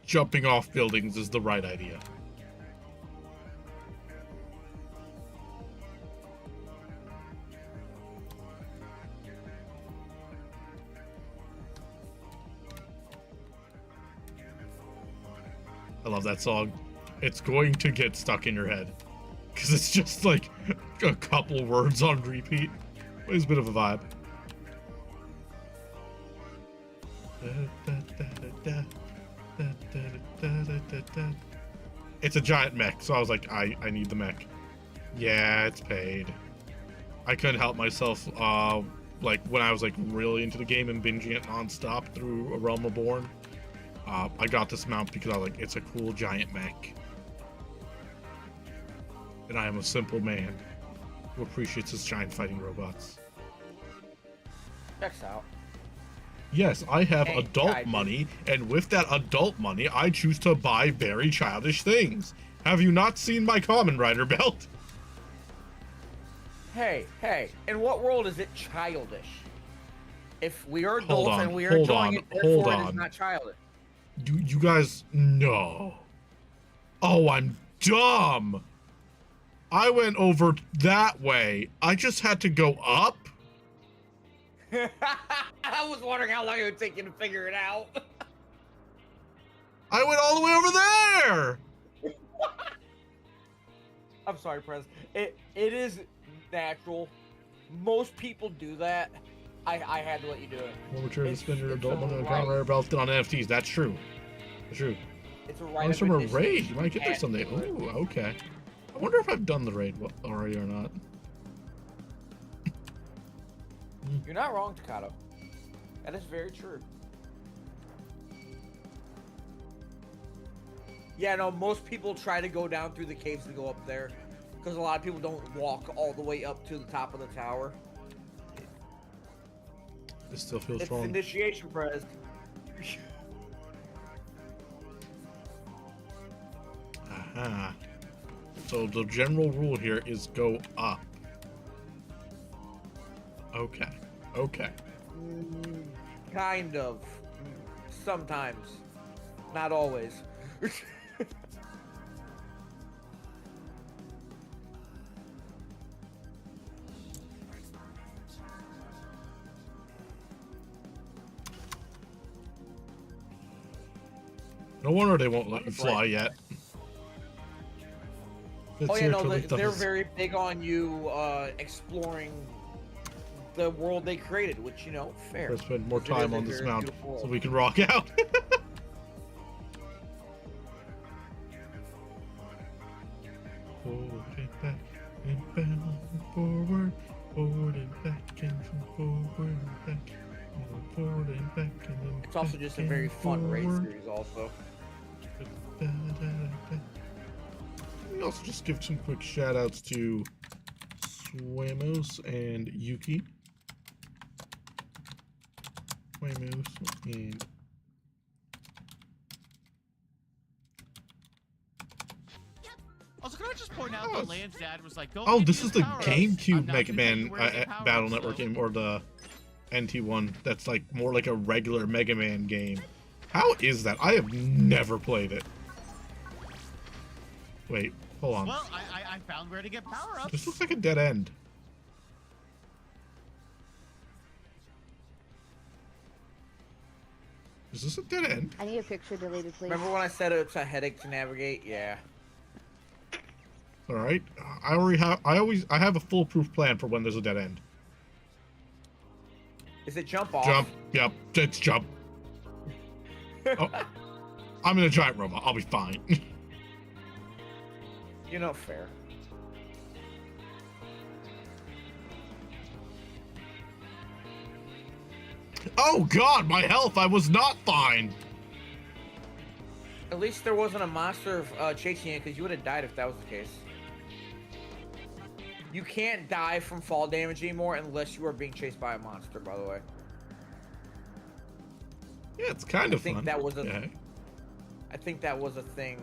jumping off buildings is the right idea. I love that song. It's going to get stuck in your head. Because it's just like a couple words on repeat. It's a bit of a vibe. It's a giant mech, so I was like, I need the mech. Yeah, it's paid. I couldn't help myself, like when I was like really into the game and binging it nonstop through A Realm Reborn. I got this mount because I was like, it's a cool giant mech. And I am a simple man who appreciates his giant fighting robots. Checks out. Yes, I have Hey, adult guys. money, and with that adult money, I choose to buy very childish things. Have you not seen my Kamen Rider belt? Hey, in what world is it childish? If we are Hold adults on, and we are hold enjoying on, it, therefore hold it is on. not childish. You guys, no. Oh, I'm dumb. I went over that way. I just had to go up? I was wondering how long it would take you to figure it out. I went all the way over there! I'm sorry, Prez. It is natural. Most people do that. I had to let you do it. Well, return to It's- spend your it's adult a money on right. Kamen Rider belts on NFTs. That's true. That's true. It's a Oh, right it's of from a initiative. raid. You might get there Can't someday. do it. Ooh, okay. I wonder if I've done the raid already or not. You're not wrong, Takato. That is very true. Yeah, no, most people try to go down through the caves to go up there. Because a lot of people don't walk all the way up to the top of the tower. It still feels It's wrong. initiation, Prez. Aha. So the general rule here is go up. Okay. Okay. Kind of. Sometimes. Not always. No wonder they won't let you Right. fly yet. Oh It's yeah, here no, till it they're does. very big on you exploring the world they created, which, you know, fair. We'll spend more It is a time on this very mount beautiful so world. we can rock out. Forward and back and bound forward, forward and back and forward and back, and forward and back and then It's also back just a and very fun race forward. series, also. Da, da, da. We also just give some quick shout outs to Suemos and Yuki. Suemos and Also, can I just point out Oh, that Land's dad was like, "Don't oh, give this me is his the power-ups. I'm GameCube not Mega gonna tell you Man where his power-ups Battle go." Network game, or the NT one. That's like more like a regular Mega Man game. How is that? I have never played it. Wait, hold on. Well, I found where to get power-ups. This looks like a dead end. Is this a dead end? I need a picture deleted, please. Remember when I said it's a headache to navigate? Yeah. All right. I have a foolproof plan for when there's a dead end. Is it jump off? Jump. Yep. It's jump. Oh, I'm in a giant robot. I'll be fine. You know, fair. Oh God, my health! I was not fine. At least there wasn't a monster chasing you, because you would have died if that was the case. You can't die from fall damage anymore unless you are being chased by a monster, by the way. Yeah, it's kind of think fun. that was a- Yeah. I think that was a thing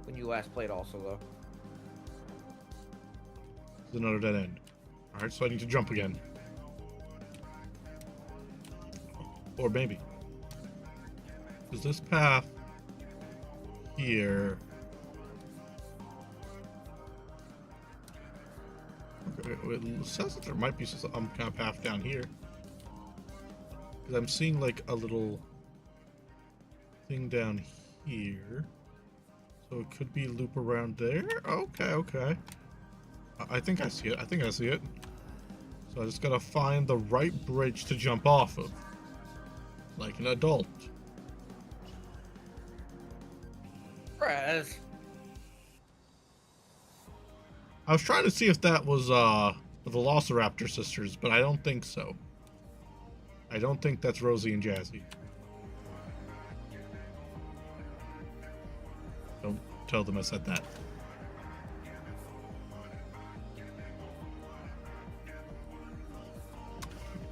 when you last played also, though. There's another dead end. All right, so I need to jump again. Or maybe. Is this path here? Okay, it says that there might be some kind of path down here. Because I'm seeing like a little thing down here. So it could be loop around there. Okay, okay. I think I see it. I think I see it. So I just gotta find the right bridge to jump off of. Like an adult. Press. I was trying to see if that was the Velociraptor sisters, but I don't think so. I don't think that's Rosie and Jazzy. Don't tell them I said that.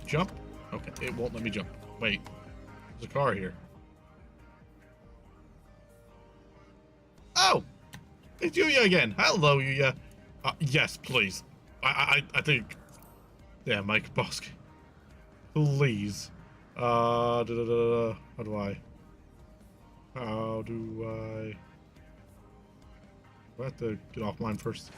Jump? Okay, it won't let me jump. Wait. There's a car here. Oh! It's Yuya again. Hello, Yuya. Yes, please. I think... Yeah, Mike Bosk. Please. How do I... How do I... I have to get off mine first.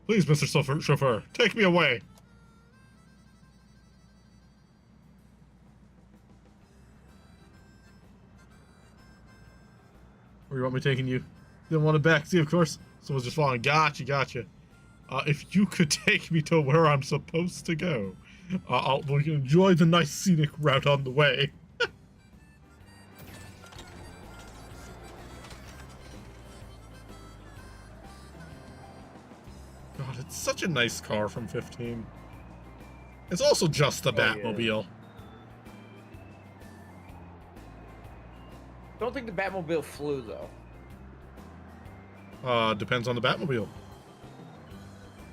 Please, Mr. Chauffeur, take me away. Where you want me taking you? You don't want to backseat, of course. Someone's just falling. Gotcha, gotcha. If you could take me to where I'm supposed to go, we can enjoy the nice scenic route on the way. God, it's such a nice car from 15. It's also just the Batmobile. Yeah. Don't think the Batmobile flew, though. Depends on the Batmobile.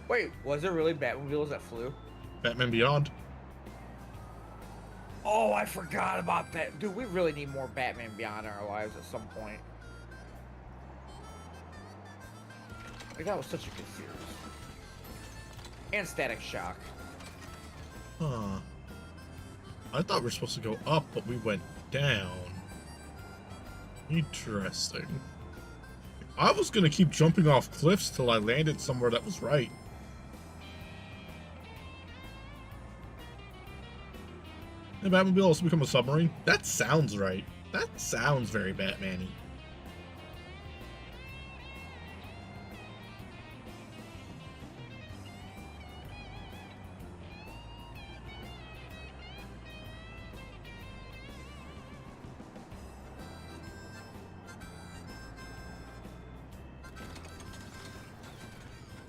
Wait, was there really Batmobiles that flew? Batman Beyond. Oh, I forgot about that. Dude, we really need more Batman Beyond in our lives at some point. Like, that was such a good series. And Static Shock. Huh. I thought we were supposed to go up, but we went down. Interesting. I was gonna keep jumping off cliffs till I landed somewhere that was right. The Batmobile also become a submarine? That sounds right. That sounds very Batman-y.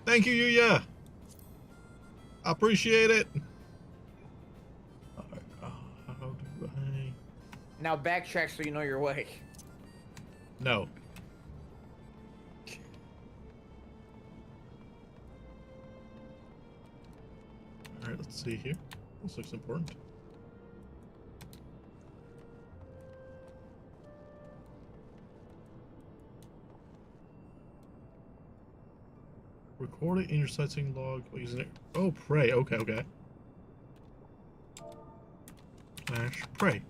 Thank you, Yuya. I appreciate it. Alright, how do I... Now backtrack so you know your way. No. Alright, let's see here. This looks important. Record it in your sightseeing log while using it. Oh, pray. Okay, okay. Slash pray.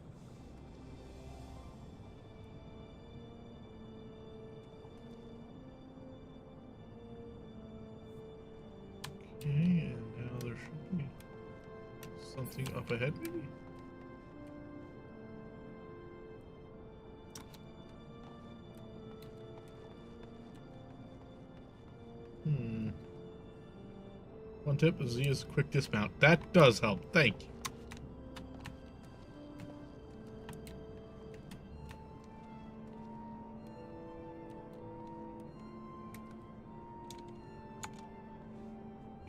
Okay, and now there should be something up ahead, maybe? One tip is use quick dismount. That does help. Thank you.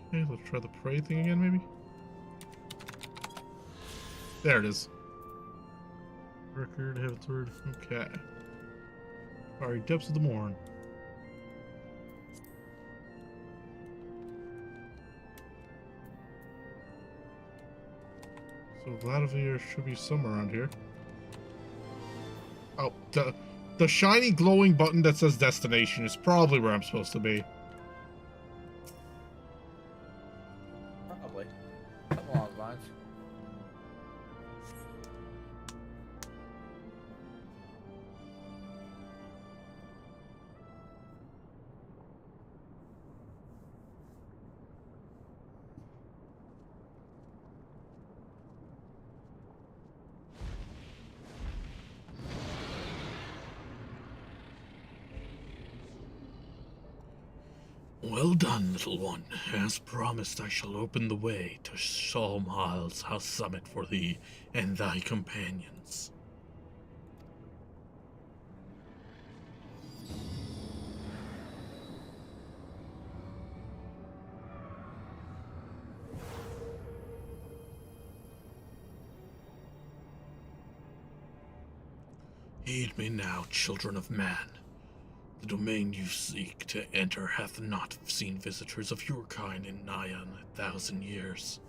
Okay, let's try the prey thing again, maybe? There it is. Record, Heavensward. Okay. Alright, depths of the morn. So Vladimir should be somewhere around here. Oh, the shiny glowing button that says destination is probably where I'm supposed to be. Probably. Something along those lines. Well done, little one. As promised, I shall open the way to Shalmhal's house summit for thee and thy companions. Heed me now, children of man. The domain you seek to enter hath not seen visitors of your kind in nigh on 1,000 years.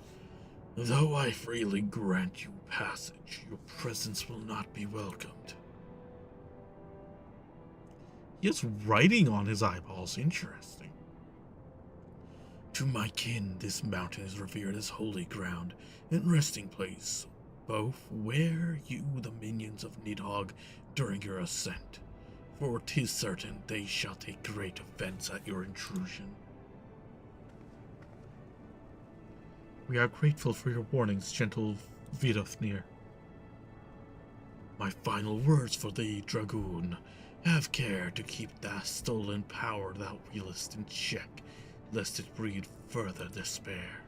Though I freely grant you passage, your presence will not be welcomed. He has writing on his eyeballs. Interesting. To my kin, this mountain is revered as holy ground and resting place, both where you the minions of Nidhogg during your ascent. For 'tis certain they shall take great offense at your intrusion. We are grateful for your warnings, gentle Vidofnir. My final words for thee, Dragoon. Have care to keep that stolen power thou wieldest in check, lest it breed further despair.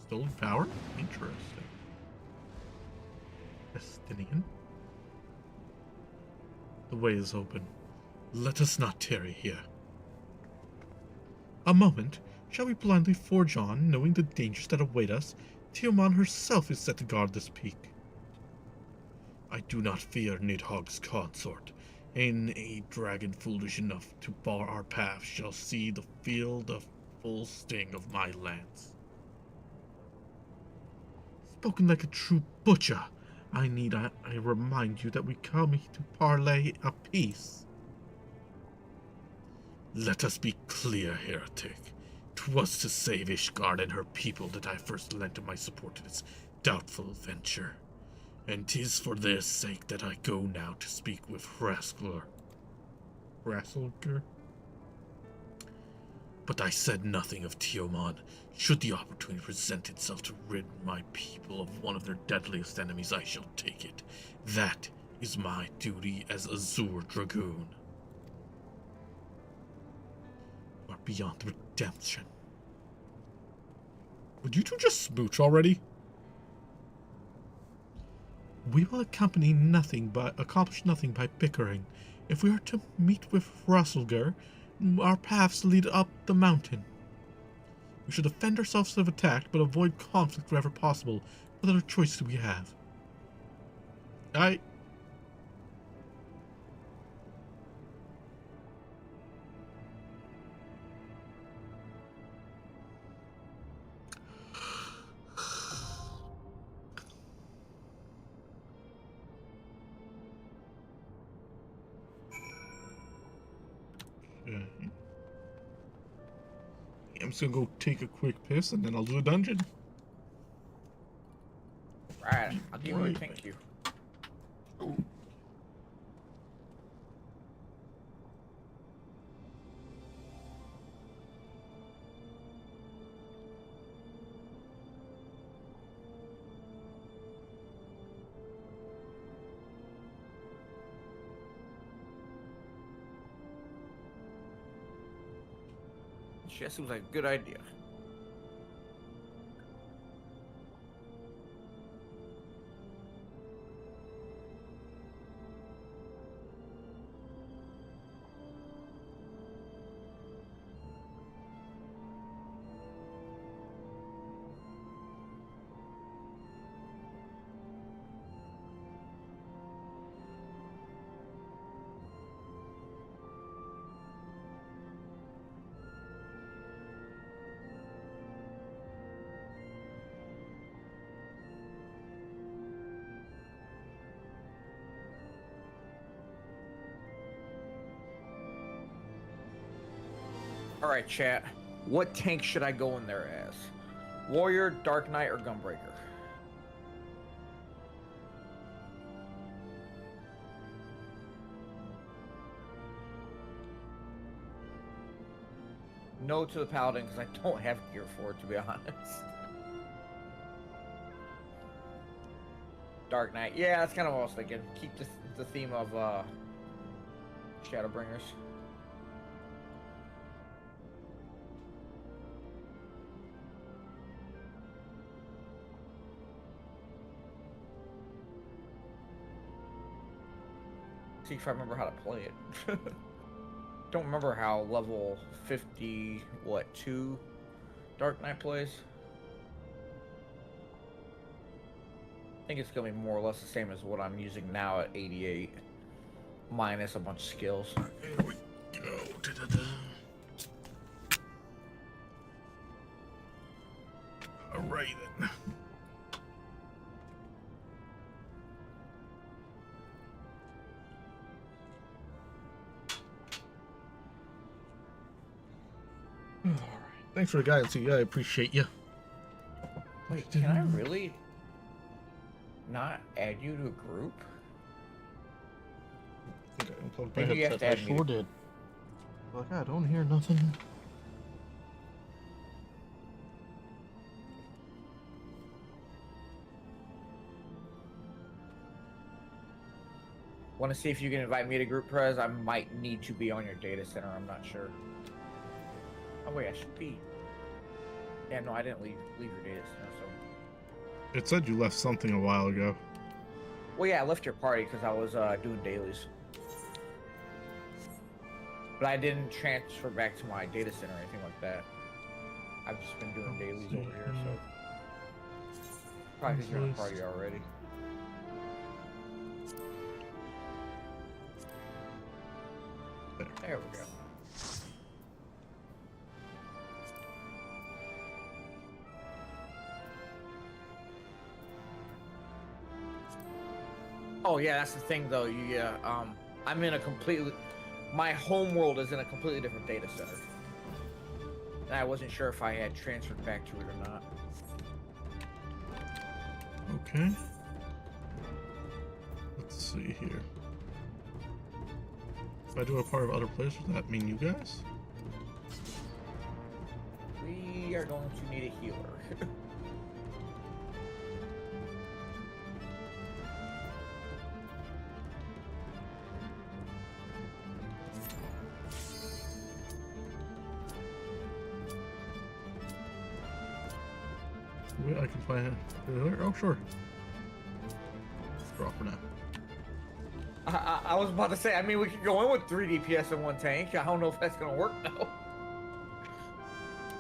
Stolen power? Interesting. Destinian? The way is open. Let us not tarry here. A moment. Shall we blindly forge on, knowing the dangers that await us? Tiamat herself is set to guard this peak. I do not fear Nidhogg's consort, and a dragon foolish enough to bar our path shall see the field of full sting of my lance. Spoken like a true butcher. I remind you that we come to parley a peace. Let us be clear, heretic. 'Twas to save Ishgard and her people that I first lent my support to this doubtful venture. And 'tis for their sake that I go now to speak with Rasklur. But I said nothing of Tiamat. Should the opportunity present itself to rid my people of one of their deadliest enemies, I shall take it. That is my duty as Azure Dragoon. You are beyond redemption. Would you two just smooch already? We will accomplish nothing by bickering. If we are to meet with Rasselgar, our paths lead up the mountain. We should defend ourselves if attacked, but avoid conflict wherever possible. What other choice do we have? Okay. I'm just gonna go take a quick piss and then I'll do a dungeon. Right, I'll give you a thank you. much. That seems like a good idea. All right, chat. What tank should I go in there as? Warrior, Dark Knight, or Gunbreaker? No to the Paladin because I don't have gear for it, to be honest. Dark Knight. Yeah, that's kind of what I was thinking. Keep the theme of Shadowbringers. See if I remember how to play it. Don't remember how level 50, what, 2 Dark Knight plays. I think it's gonna be more or less the same as what I'm using now at 88, minus a bunch of skills. Here we go. Alright then. Alright. Thanks for the guidance, yeah, I appreciate you. Wait, can I really not add you to a group? I think I unplugged Maybe my you have headset. to I add me sure to- did. Like, I don't hear nothing. Want to see if you can invite me to group prez? I might need to be on your data center. I'm not sure. Oh wait, I should be. Yeah, no, I didn't leave your data center. So. It said you left something a while ago. Well, yeah, I left your party because I was doing dailies. But I didn't transfer back to my data center or anything like that. I've just been doing dailies over here, so. Probably because you're in the party already. There we go. Oh yeah, that's the thing though. I'm in a completely, my home world is in a completely different data center. And I wasn't sure if I had transferred back to it or not. Okay. Let's see here. If I do a part of other players, does that mean you guys? We are going to need a healer. Wait, I can find it. Oh, sure. Drop for now. I was about to say, I mean, we could go in with 3 DPS in one tank. I don't know if that's going to work, though.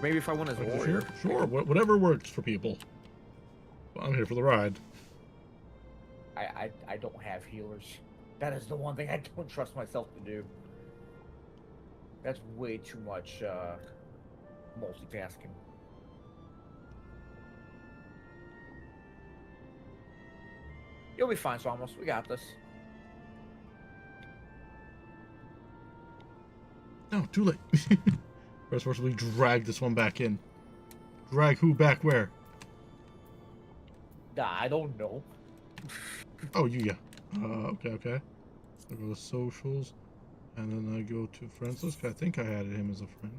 Maybe if I went as warrior. Sure, whatever works for people. I'm here for the ride. I don't have healers. That is the one thing I don't trust myself to do. That's way too much multitasking. You'll be fine, Swamos. We got this. No, too late. We're supposed to drag this one back in. Drag who back where? Nah, I don't know. Oh, you, yeah. Okay. I go to socials, and then I go to friends list. I think I added him as a friend.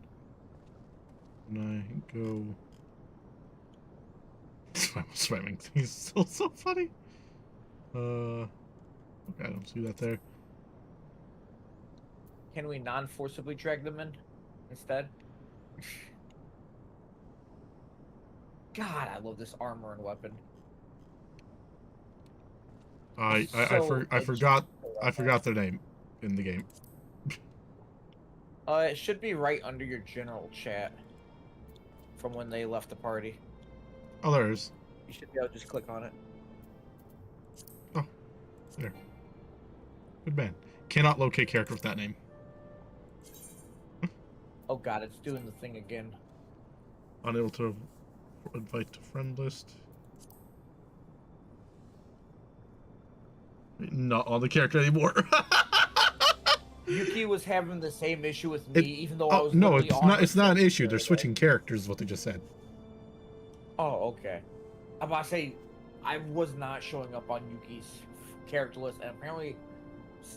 And I go... Spamming things is still so funny. Okay, I don't see that there. Can we non-forcibly drag them in instead? God, I love this armor and weapon. I forgot their name in the game. It should be right under your general chat from when they left the party. Oh, there it is. You should be able to just click on it. Oh, there. Good man. Cannot locate character with that name. Oh god, it's doing the thing again. Unable to invite to friend list. Not on the character anymore. Yuki was having the same issue with me, even though I Oh was. no, literally it's on not. the It's not an same issue. They're server. switching characters. Is what they just said. Oh, okay. I'm about to say, I was not showing up on Yuki's character list, and apparently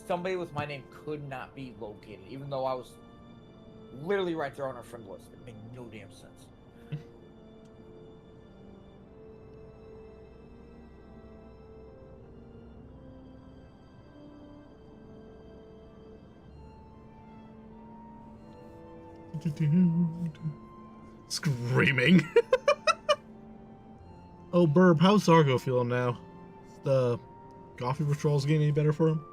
somebody with my name could not be located, even though I was literally right there on our friend list. It made no damn sense. Screaming. Oh, Burb, how's Zargo feeling now? The coffee withdrawals getting any better for him?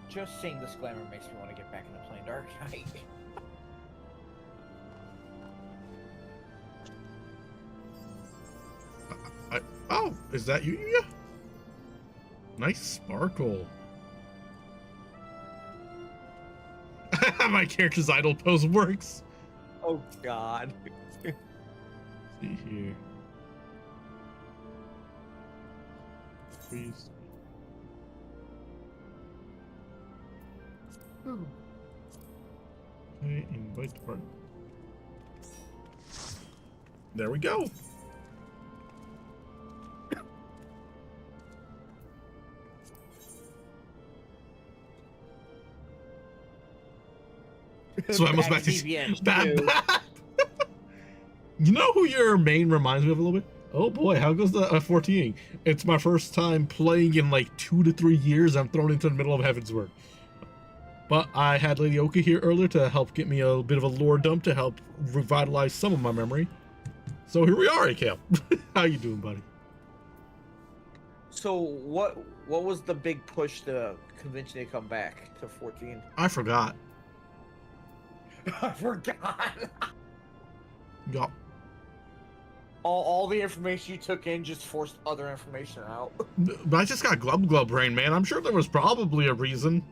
Just seeing this glamour makes me want to get back into playing Dark Knight. Oh, is that you? Yeah. Nice sparkle. My character's idle pose works. Oh god. Let's see here. Please. Okay, invite to party. There we go. So I almost back to BBM, bad, too. bad. You know who your main reminds me of a little bit? Oh boy, how goes the 14? It's my first time playing in like 2 to 3 years. I'm thrown into the middle of Heavensward. But I had Lady Oka here earlier to help get me a bit of a lore dump to help revitalize some of my memory. So here we are, Akale. How you doing, buddy? So what was the big push to convince you to come back to 14? I forgot. I forgot. Yup. All the information you took in just forced other information out. But I just got glub brain, man. I'm sure there was probably a reason.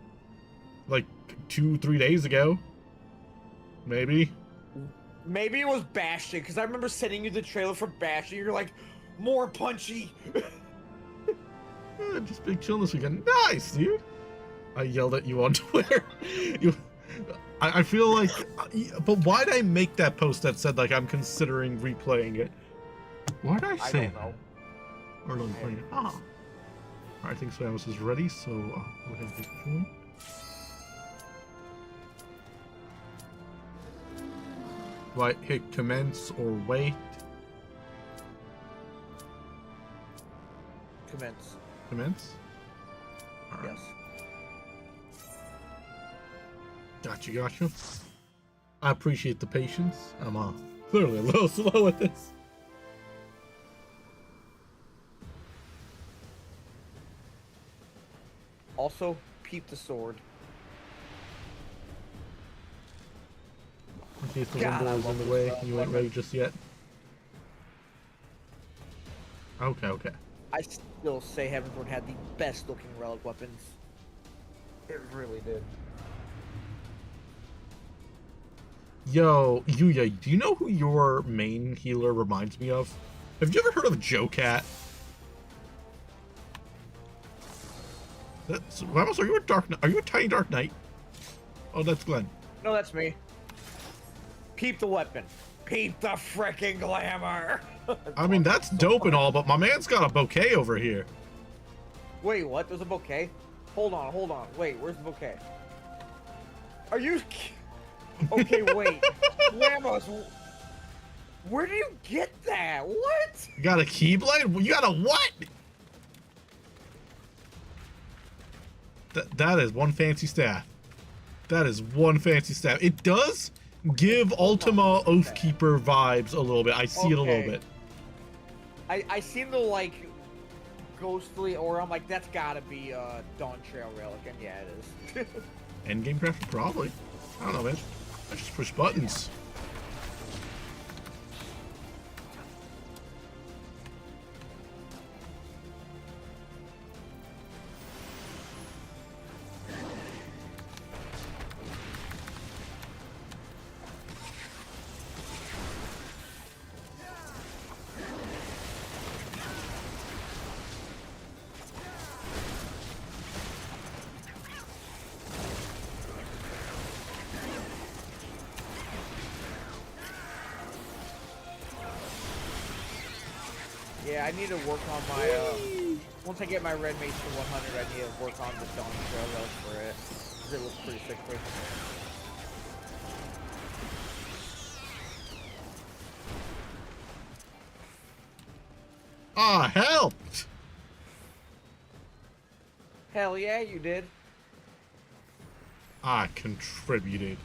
Like 2-3 days ago. Maybe. Maybe it was Bastion, because I remember sending you the trailer for Bastion. You're like, more punchy. Just big chill this weekend. Nice, dude. I yelled at you on Twitter. I feel like, but why'd I make that post that said like I'm considering replaying it? Why'd I I say don't know. that? Or not playing it? Ah. I think Samus is ready, so I'll go ahead and hit join. Do I hit commence or wait? Commence. Commence? Alright. Yes. Gotcha. I appreciate the patience. I'm clearly a little slow at this. Also, peep the sword. In case the God, window I is love in the this way, you ain't ready just yet. Okay. I still say Heavensward had the best looking relic weapons. It really did. Yo, Yuya, do you know who your main healer reminds me of? Have you ever heard of Joe Cat? Ramos, are you a Are you a tiny Dark Knight? Oh, that's Glenn. No, that's me. Peep the weapon. Peep the frickin' glamour. I mean, that's dope and all, but my man's got a bouquet over here. Wait, what? There's a bouquet? Hold on. Wait, where's the bouquet? Are you? Okay, wait. Ramos, where do you get that? What? You got a Keyblade? You got a what? That is one fancy staff. That is one fancy staff. It does give Ultima Oathkeeper vibes a little bit. I see it a little bit. I seen the like ghostly aura. I'm like, that's gotta be Dawn Trail relic, and yeah, it is. Endgame crafter? Probably. I don't know, man. I just push buttons. Yeah, I need to work on my, once I get my red mace to 100, I need to work on the Dawn Trail relic for it. 'Cause it looks pretty sick. Ah, helped! Hell yeah, you did. I contributed.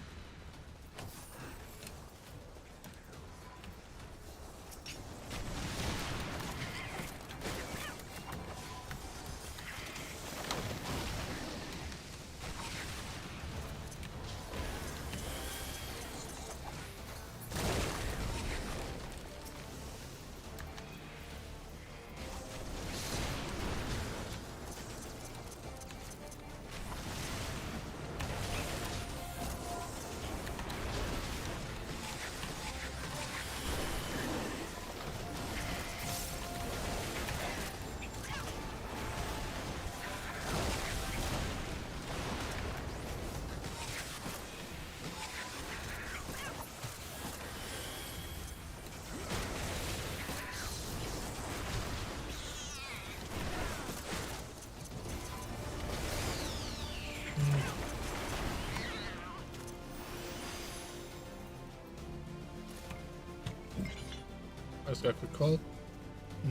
Ask a quick call.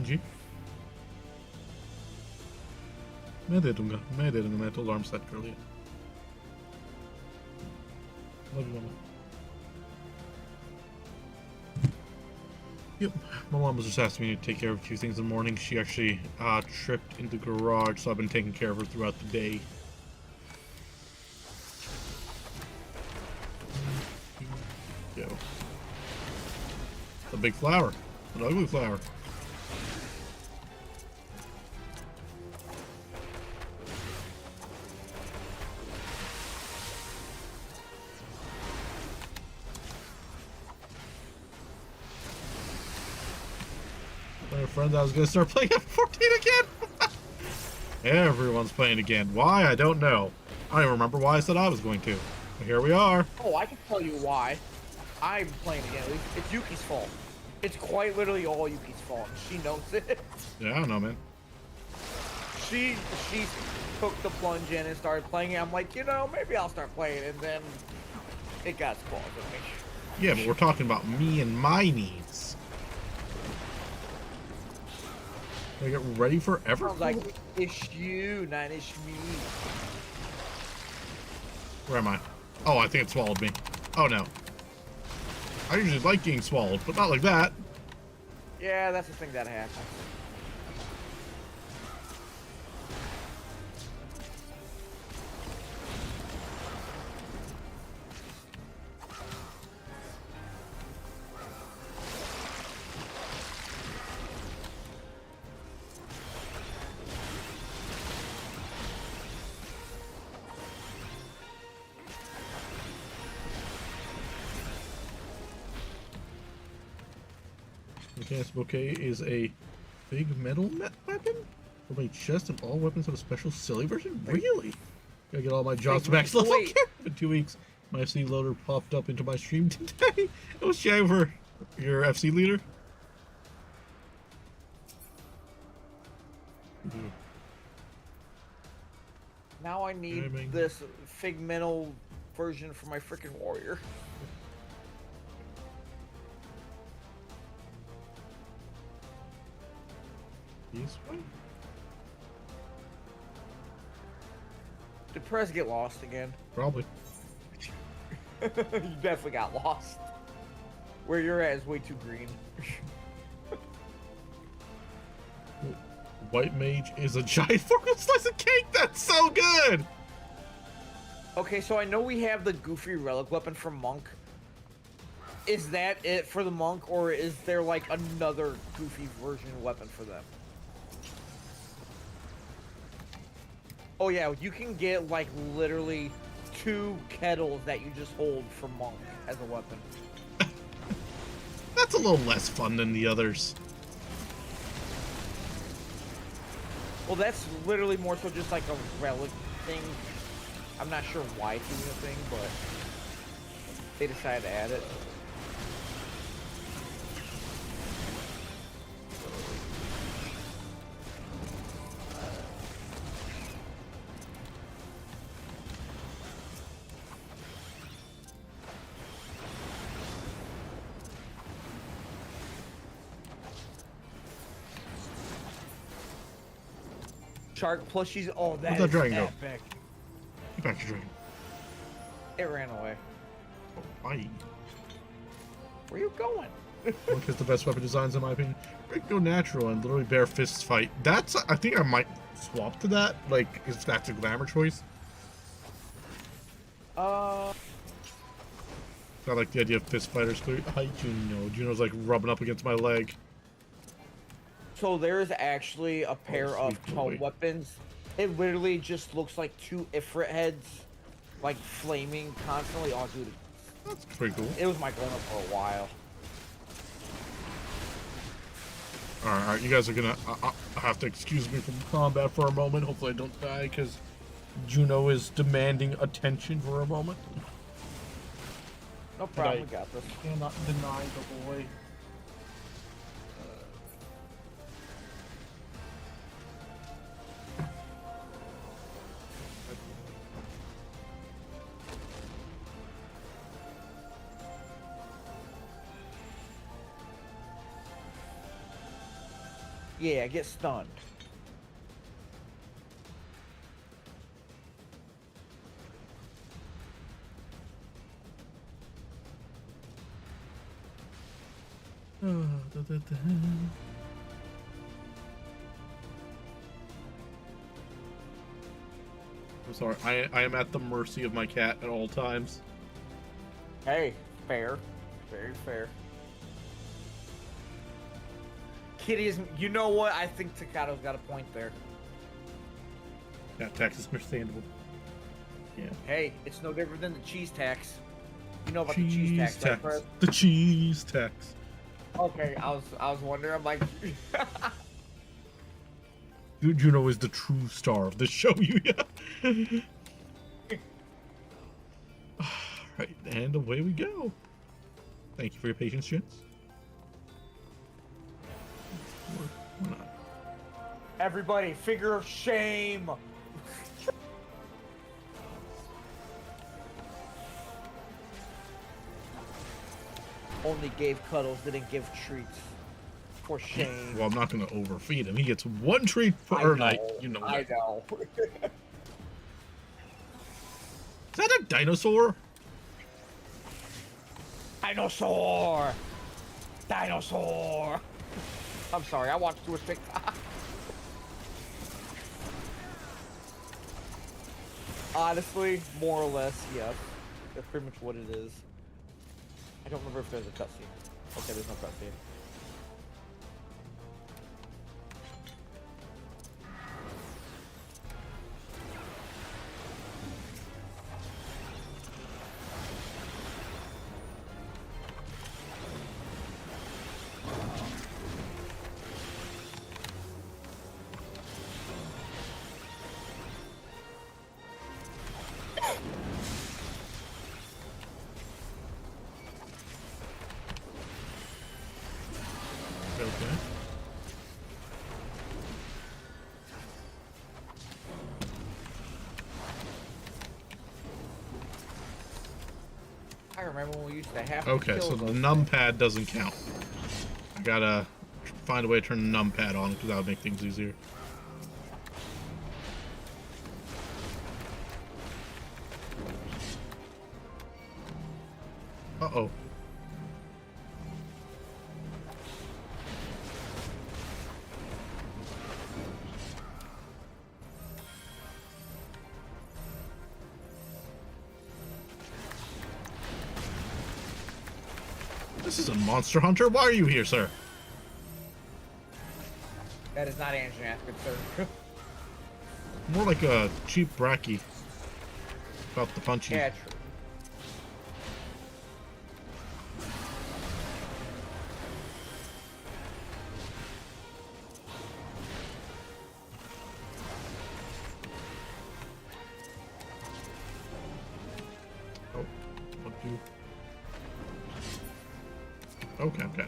जी मैं दे दूंगा मैं तो alarm set कर लिया. Love you, mama. Yep, my mom was just asking me to take care of a few things in the morning. She actually tripped in the garage, so I've been taking care of her throughout the day. Go. A big flower. An ugly flower. My friend, I was gonna start playing F14 again. Everyone's playing again. Why? I don't know. I don't even remember why I said I was going to. But here we are. Oh, I can tell you why. I'm playing again. It's Yuki's fault. It's quite literally all Yuki's fault. She knows it. Yeah, I don't know, man. She took the plunge in and started playing it. I'm like, you know, maybe I'll start playing, and then it got spoiled for me. Yeah, but we're talking about me and my needs. Can I get ready for ever? Sounds like it's you, not it's me. Where am I? Oh, I think it swallowed me. Oh no. I usually like getting swallowed, but not like that. Yeah, that's the thing that happens. This bouquet is a big metal weapon for my chest, and all weapons have a special silly version. Really? Gotta get all my jobs to max level. Wait. In 2 weeks, my FC loader popped up into my stream today. It was Shang, your FC leader. Now I need Gaming. this figmental version for my freaking warrior. This way? Did Perez get lost again? Probably. You definitely got lost. Where you're at is way too green. White mage is a giant forklift slice of cake. That's so good. Okay, so I know we have the goofy relic weapon from Monk. Is that it for the Monk, or is there like another goofy version weapon for them? Oh yeah, you can get like literally 2 kettles that you just hold from Monk as a weapon. That's a little less fun than the others. Well, that's literally more so just like a relic thing. I'm not sure why it's even a thing, but they decided to add it. Shark plushies. Oh, Where'd that is dragon go? epic. Get back to dragon. It ran away. Oh, why? Where you going? Monk has the best weapon designs in my opinion. Break no natural and literally bare fists fight. That's, I think I might swap to that. Like, if that's a glamour choice. I like the idea of fist fighters. Hi, Juno. Juno's like rubbing up against my leg. So there's actually a pair of sweet tome boy. weapons. It literally just looks like 2 Ifrit heads, like flaming constantly. Oh, dude, That's pretty cool. it was my going up for a while. All right, you guys are gonna have to excuse me from combat for a moment. Hopefully I don't die because Juno is demanding attention for a moment. No problem, we got this. Cannot deny the boy. Yeah, get stunned. I'm sorry. I am at the mercy of my cat at all times. Hey, fair. Very fair. Kitty is. You know what? I think Takato's got a point there. Cat tax is understandable. Yeah. Hey, it's no different than the cheese tax. You know about the cheese tax, right, Fred? The cheese tax. Okay, I was wondering. I'm like, Juno is the true star of the show. Alright, and away we go. Thank you for your patience, gents. Or not. everybody, figure of shame. Only gave cuddles, didn't give treats. For shame. Well, I'm not going to overfeed him. He gets 1 treat per night. You know I that. know. Is that a dinosaur? Dinosaur! Dinosaur! I'm sorry, I watched you a TikTok. Honestly, more or less, yes. That's pretty much what it is. I don't remember if there's a cutscene. Okay, there's no cutscene. Remember when we used to have to Okay, kill so the those numpad doesn't count. I gotta find a way to turn the numpad on because that would make things easier. Uh-oh. This is a monster hunter. Why are you here, sir? That is not answering that concern. More like a cheap bracky. About the punchy. Yeah, true. Oh, what do? Okay, okay.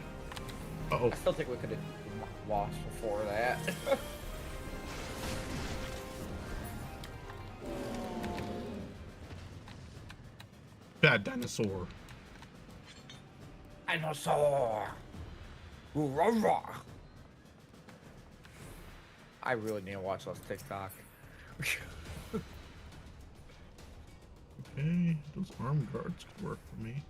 Uh-oh. I still think we could have lost before that. Bad dinosaur. Dinosaur. Roar. I really need to watch those TikTok. Okay, those arm guards could work for me.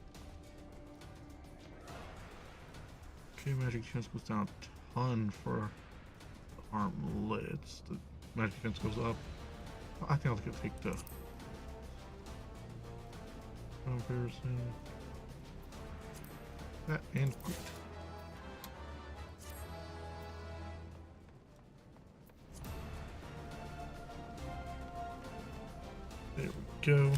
Okay, magic defense goes down a ton for the armlets. The magic defense goes up. I think I'll take the comparison. That and quick. There we go.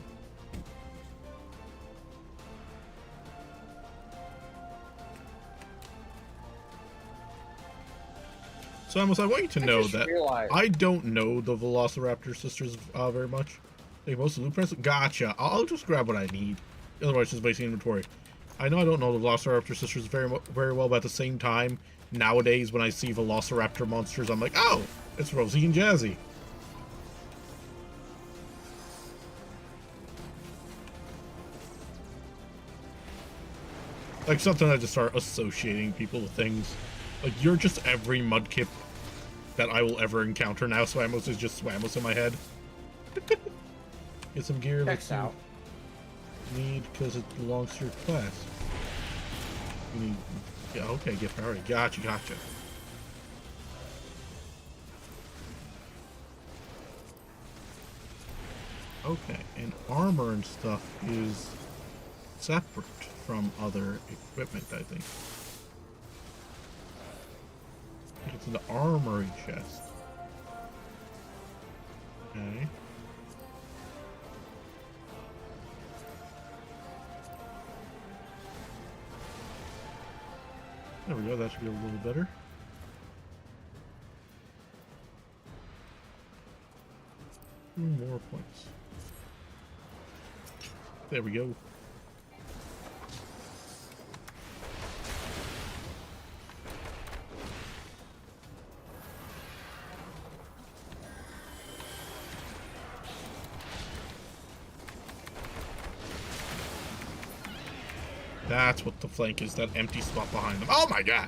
So I want you to know just that realized- I don't know the Velociraptor sisters very much. They most of the blueprints. Gotcha. I'll just grab what I need. Otherwise, just wasting inventory. I know I don't know the Velociraptor sisters very well, but at the same time, nowadays when I see Velociraptor monsters, I'm like, oh, it's Rosie and Jazzy. Like something I just start associating people with things. Like you're just every mudkip that I will ever encounter now. Swamos is just Swamos in my head. Get some gear. Checks out. Need because it belongs to your class. You need. Yeah. Okay. Get priority. Gotcha. Gotcha. Okay. And armor and stuff is separate from other equipment, I think. It's in the armory chest. Okay. There we go, that should be a little better. Two more points. There we go. That's what the flank is, that empty spot behind them. Oh my god!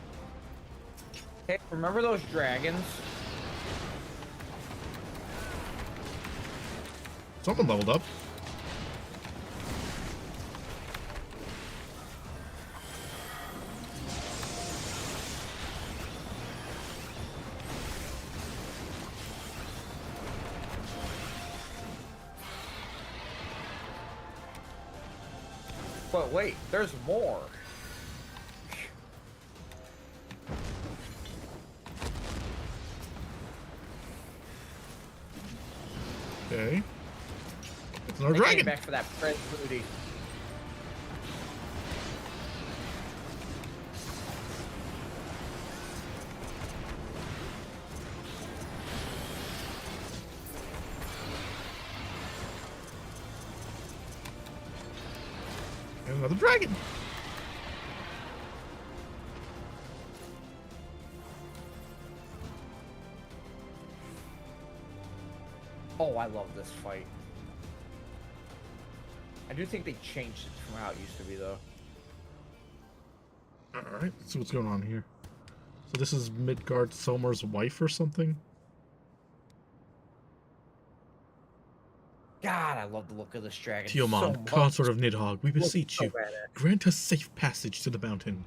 Hey, remember those dragons? Someone leveled up. But wait, there's more. Okay. It's another They came dragon. back for that Fred booty. And another dragon. Oh, I love this fight. I do think they changed it from how it used to be, though. Alright, let's see what's going on here. So this is Midgard Somar's wife or something? God, I love the look of this dragon. Tiamat, so much. consort of Nidhogg, we Looks beseech so you, badass. grant us safe passage to the mountain.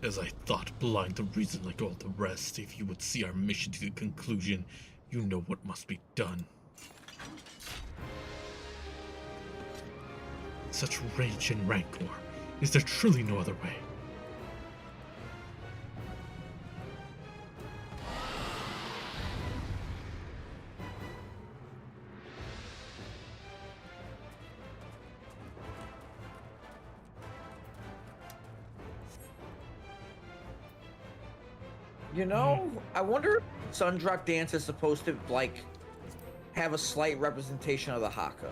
As I thought, blind to reason like all the rest, if you would see our mission to the conclusion, you know what must be done. Such rage and rancor, is there truly no other way? You know, I wonder if Sundrock Dance is supposed to, like, have a slight representation of the Haka.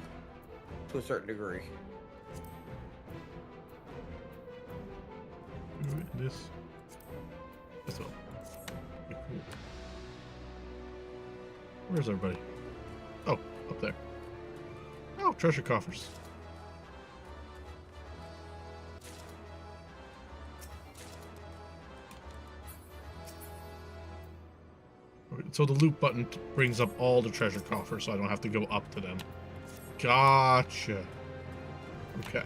To a certain degree. This as well. Okay, cool. Where's everybody? Oh, up there. Oh, treasure coffers. Okay, so the loot button brings up all the treasure coffers, so I don't have to go up to them. Gotcha. Okay.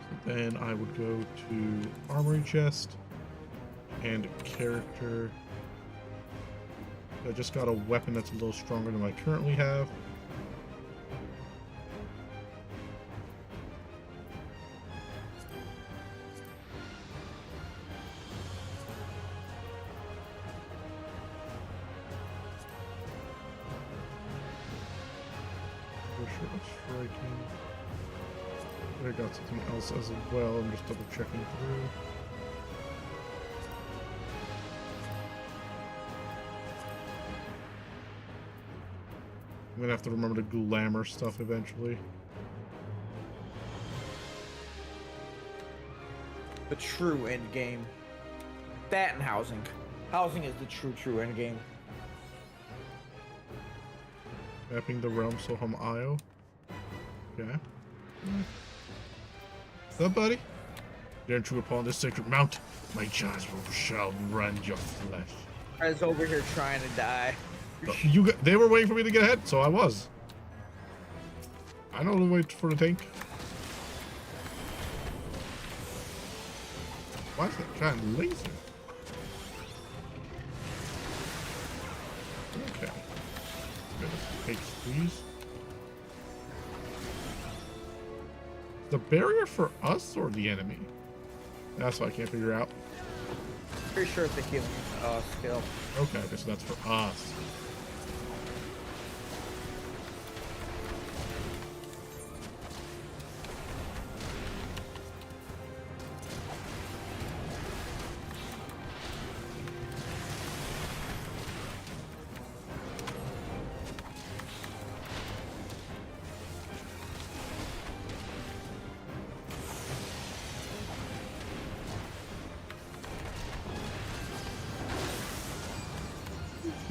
So then I would go to armory chest and character. I just got a weapon that's a little stronger than I currently have. Striking. I got something else as well. I'm just double checking through. I'm gonna have to remember the glamour stuff eventually. The true end game. That and housing. Housing is the true end game. Mapping the realm Soham Io. Okay. What's up, buddy? Dare you upon this sacred mount, my jaws shall rend your flesh. I was over here trying to die. They were waiting for me to get ahead, so I was. I know the wait for the tank. Why is that giant laser? Okay. Takes these. The barrier for us or the enemy? That's what I can't figure out. Pretty sure it's a healing skill. Okay, so that's for us.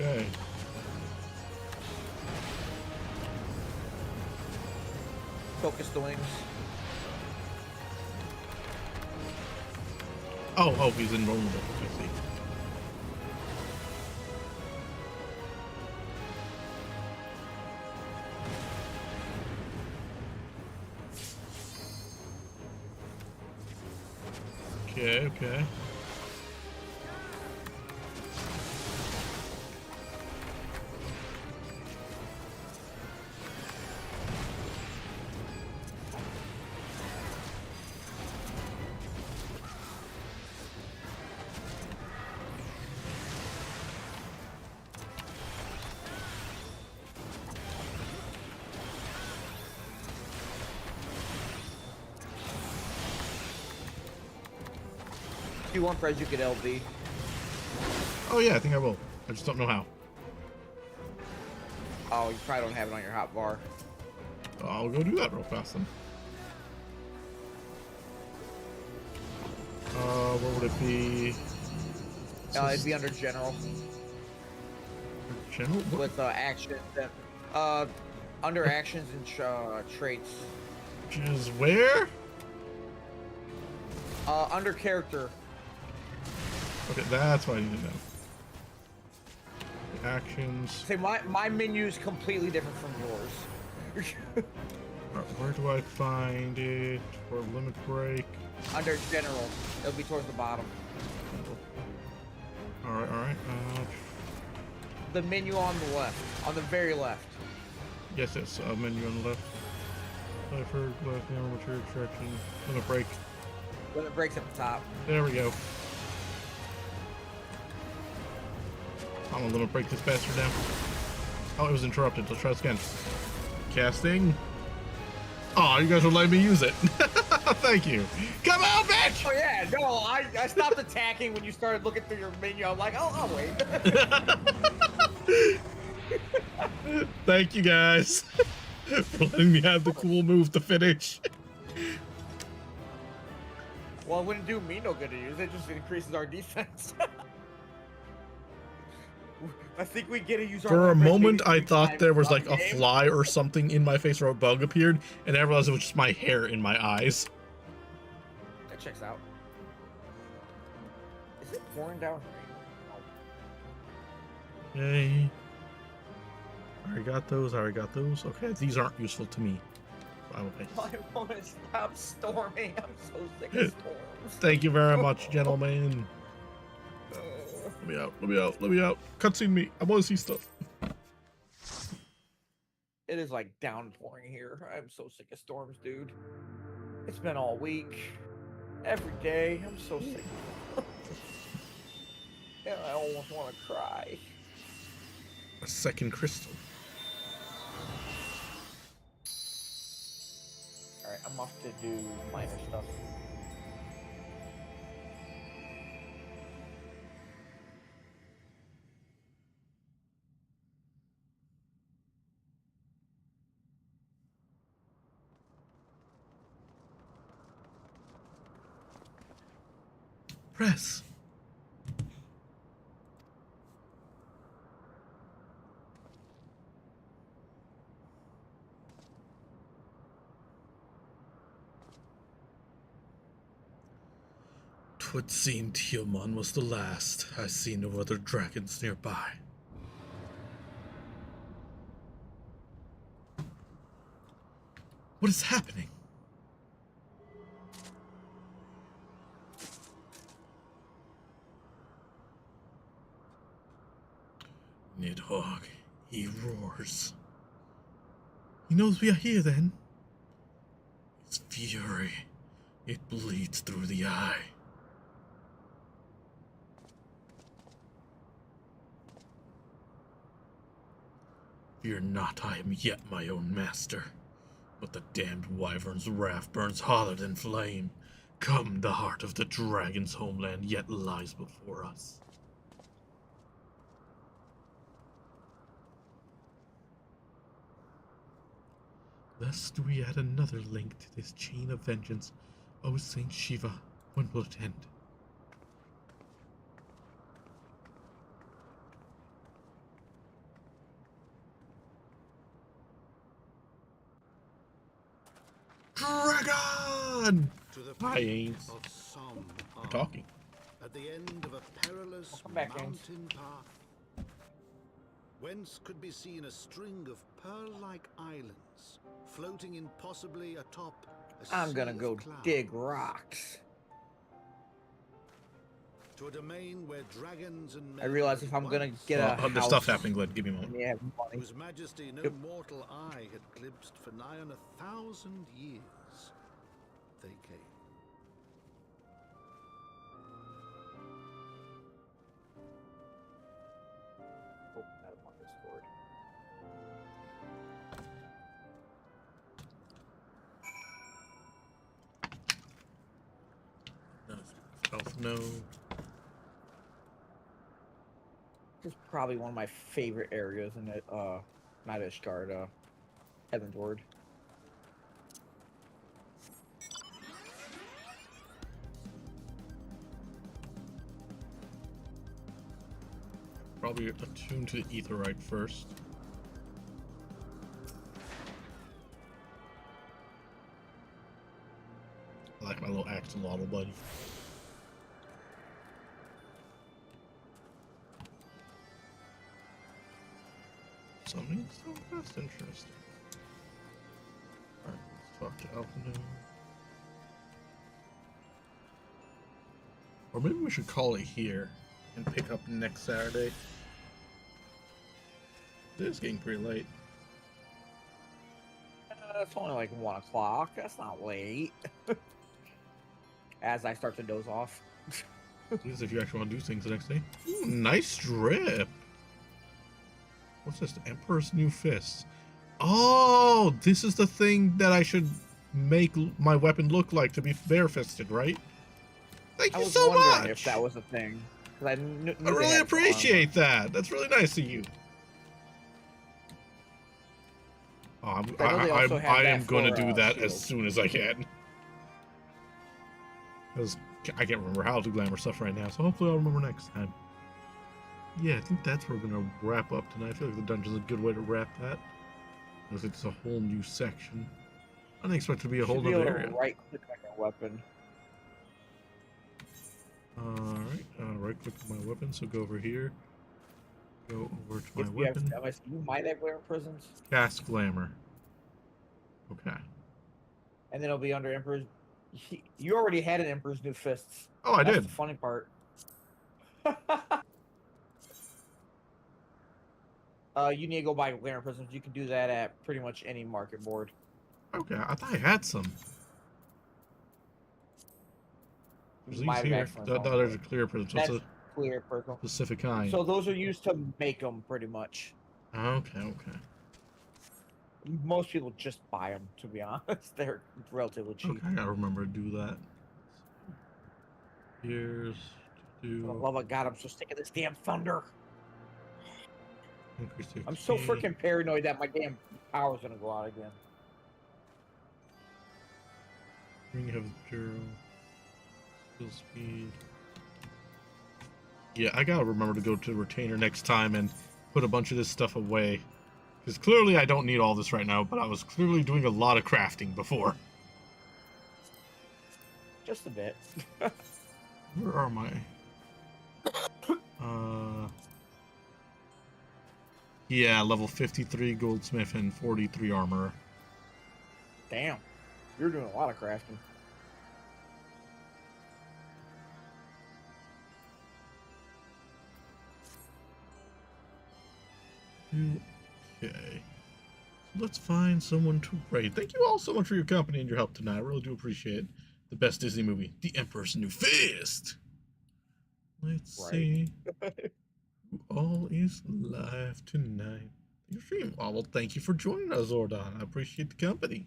Okay. Focus the wings. Oh, he's invulnerable. I see. Okay. If you want Prez, you could LB. Oh yeah, I think I will. I just don't know how. Oh, you probably don't have it on your hot bar. I'll go do that real fast then. What would it be? It'd be under general General? What? with action. Under actions and traits. Which is where? Under character. Okay, that's what I need to know. Actions. Say my menu is completely different from yours. Where do I find it? For limit break. Under general, it'll be towards the bottom. All right. The menu on the left, on the very left. Yes. Menu on the left. I've heard left now mature extraction. Limit break. Limit breaks at the top. There we go. I'm gonna limit break this bastard down. Oh, it was interrupted. Let's try this again. Casting. Oh, you guys were letting me use it. Thank you. Come on, bitch! Oh yeah, no, I stopped attacking when you started looking through your menu. I'm like, oh, I'll wait. Thank you guys for letting me have the cool move to finish. Well, it wouldn't do me no good to use it. Just increases our defense. I think we get to use our. For a limit moment, maybe I 3 thought times there was throughout like the a game. fly or something in my face, or a bug appeared, and I realized it was just my hair in my eyes. That checks out. Is it pouring down rain? Yay. I got those. Okay, these aren't useful to me. I will pay. I want to stop storming. I'm so sick of storms. Thank you very much, gentlemen. Let me out. Cutscene me. I want to see stuff. It is like downpouring here. I'm so sick of storms, dude. It's been all week. Every day. I'm so sick. And I almost want to cry. A second crystal. Alright, I'm off to do minor stuff. Press. Twould seem Tiamat was the last. I see no other dragons nearby. What is happening? Nidhogg, he roars. He knows we are here then. His fury, it bleeds through the eye. Fear not, I am yet my own master. But the damned wyvern's wrath burns hotter than flame. Come, the heart of the dragon's homeland yet lies before us. Lest we add another link to this chain of vengeance, O Saint Shiva, when will it end? Dragon! To the I ain't of some arm, talking. at the end of a perilous Welcome back, James. mountain path, whence could be seen a string of pearl-like islands floating impossibly atop a I'm gonna sea go of clouds. dig rocks. To a domain where dragons and I realize if I'm gonna get a There's house, stuff happening, Glenn. Give me a moment. yeah, money. whose majesty no Yep. mortal eye had glimpsed for nigh on 1,000 years, they came. Open that up on Discord. Stealth, no. This is probably one of my favorite areas in it. Not Ishgard, Heavensward. Probably attune to the Aetheryte first. axolotl, buddy. Something so that's interesting. Alright, let's talk to Alpha. Or maybe we should call it here and pick up next Saturday. It is getting pretty late. It's only like 1 o'clock. That's not late. As I start to doze off. This is if you actually want to do things the next day. Ooh, nice strip. What's this? The Emperor's New Fist. Oh, this is the thing that I should make my weapon look like to be bare-fisted, right? Thank you so much. wondering if that was a thing. 'Cause I knew I they really had appreciate that. That's really nice of you. Oh, I know they also have I that am going to for, do that shield. as soon as I can. Because I can't remember how to glamour stuff right now, so hopefully I'll remember next time. Yeah, I think that's where we're going to wrap up tonight. I feel like the dungeon's a good way to wrap that. Because it's a whole new section. I didn't expect it to be a whole Should be other able to area. right-click like a weapon. Alright, right click on my weapon, so go over here. Go over to my If you have, weapon. you might have Glamour Prisons, Cast glamour. Okay. and then it'll be under Emperor's. You already had an Emperor's New Fists. Oh, I That's did. the funny part. You need to go buy Glamour Prisons. You can do that at pretty much any market board. Okay, I thought I had some. There's You might these have here. accidentally The gone others for are it. clear prisms. What's That's a clear prism. specific kind? So those are used to make them, pretty much. Okay, okay. Most people just buy them, to be honest. They're relatively cheap. Okay, I gotta remember to do that. Here's For the to love of God, I'm so sick of this damn thunder. increase the I'm so XP, freaking paranoid that my damn power's gonna go out again. Ring of zero. Skill speed. Yeah, I gotta remember to go to retainer next time and put a bunch of this stuff away. Because clearly I don't need all this right now, but I was clearly doing a lot of crafting before. Just a bit. Where are my... Yeah, level 53 goldsmith and 43 armor. Damn. You're doing a lot of crafting. Okay. Let's find someone to raid. Thank you all so much for your company and your help tonight. I really do appreciate it. The best Disney movie, The Emperor's New Fist. Let's Right. see who all is live tonight. Your stream. Oh, well, thank you for joining us, Zordon. I appreciate the company.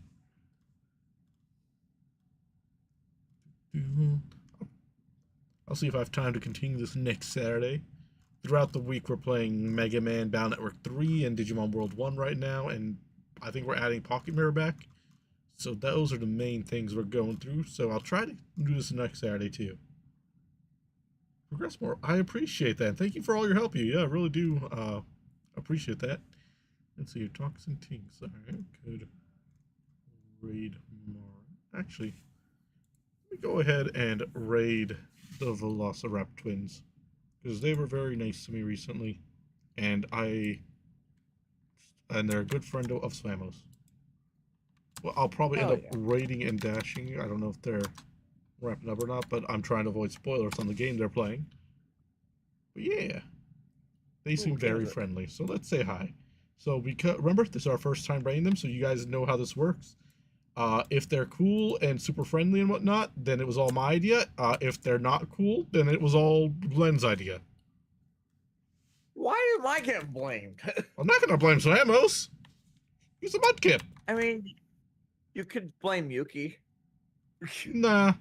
I'll see if I have time to continue this next Saturday. Throughout the week, we're playing Mega Man Battle Network 3 and Digimon World 1 right now, and I think we're adding Pocket Mirror back. So those are the main things we're going through, so I'll try to do this next Saturday too. Progress more. I appreciate that. Thank you for all your help. Yeah, I really do appreciate that. Let's see, your Toxin Tinks. Alright, good. Raid more. Actually, let me go ahead and raid the Velociraptor twins. Because they were very nice to me recently. And they're a good friend of Swamos. Well, I'll probably end up raiding and dashing. I don't know if they're wrapping up or not, but I'm trying to avoid spoilers on the game they're playing. But yeah, they seem very friendly. So let's say hi. So remember, this is our first time raiding them, so you guys know how this works. If they're cool and super friendly and whatnot, then it was all my idea. If they're not cool, then it was all Glenn's idea. Why am I getting blamed? I'm not gonna blame Samos. He's a mudkip. I mean, you could blame Yuki. Nah.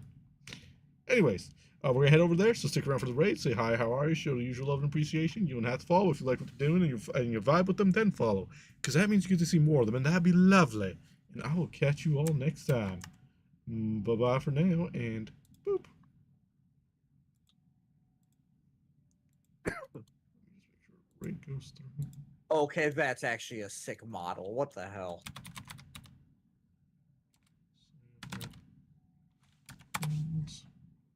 Anyways, we're gonna head over there, so stick around for the raid. Say hi, how are you? Show the usual love and appreciation. You don't have to follow. If you like what they're doing and you vibe with them, then follow. Because that means you get to see more of them, and that'd be lovely. And I will catch you all next time. Bye-bye for now, and boop. Raid goes through. Okay, that's actually a sick model. What the hell? things.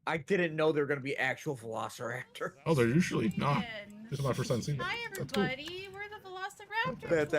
I didn't know they were gonna be actual Velociraptor. Oh, they're usually not. Man. This is my first time seeing them. Hi That's cool. everybody, we're the Velociraptors. That's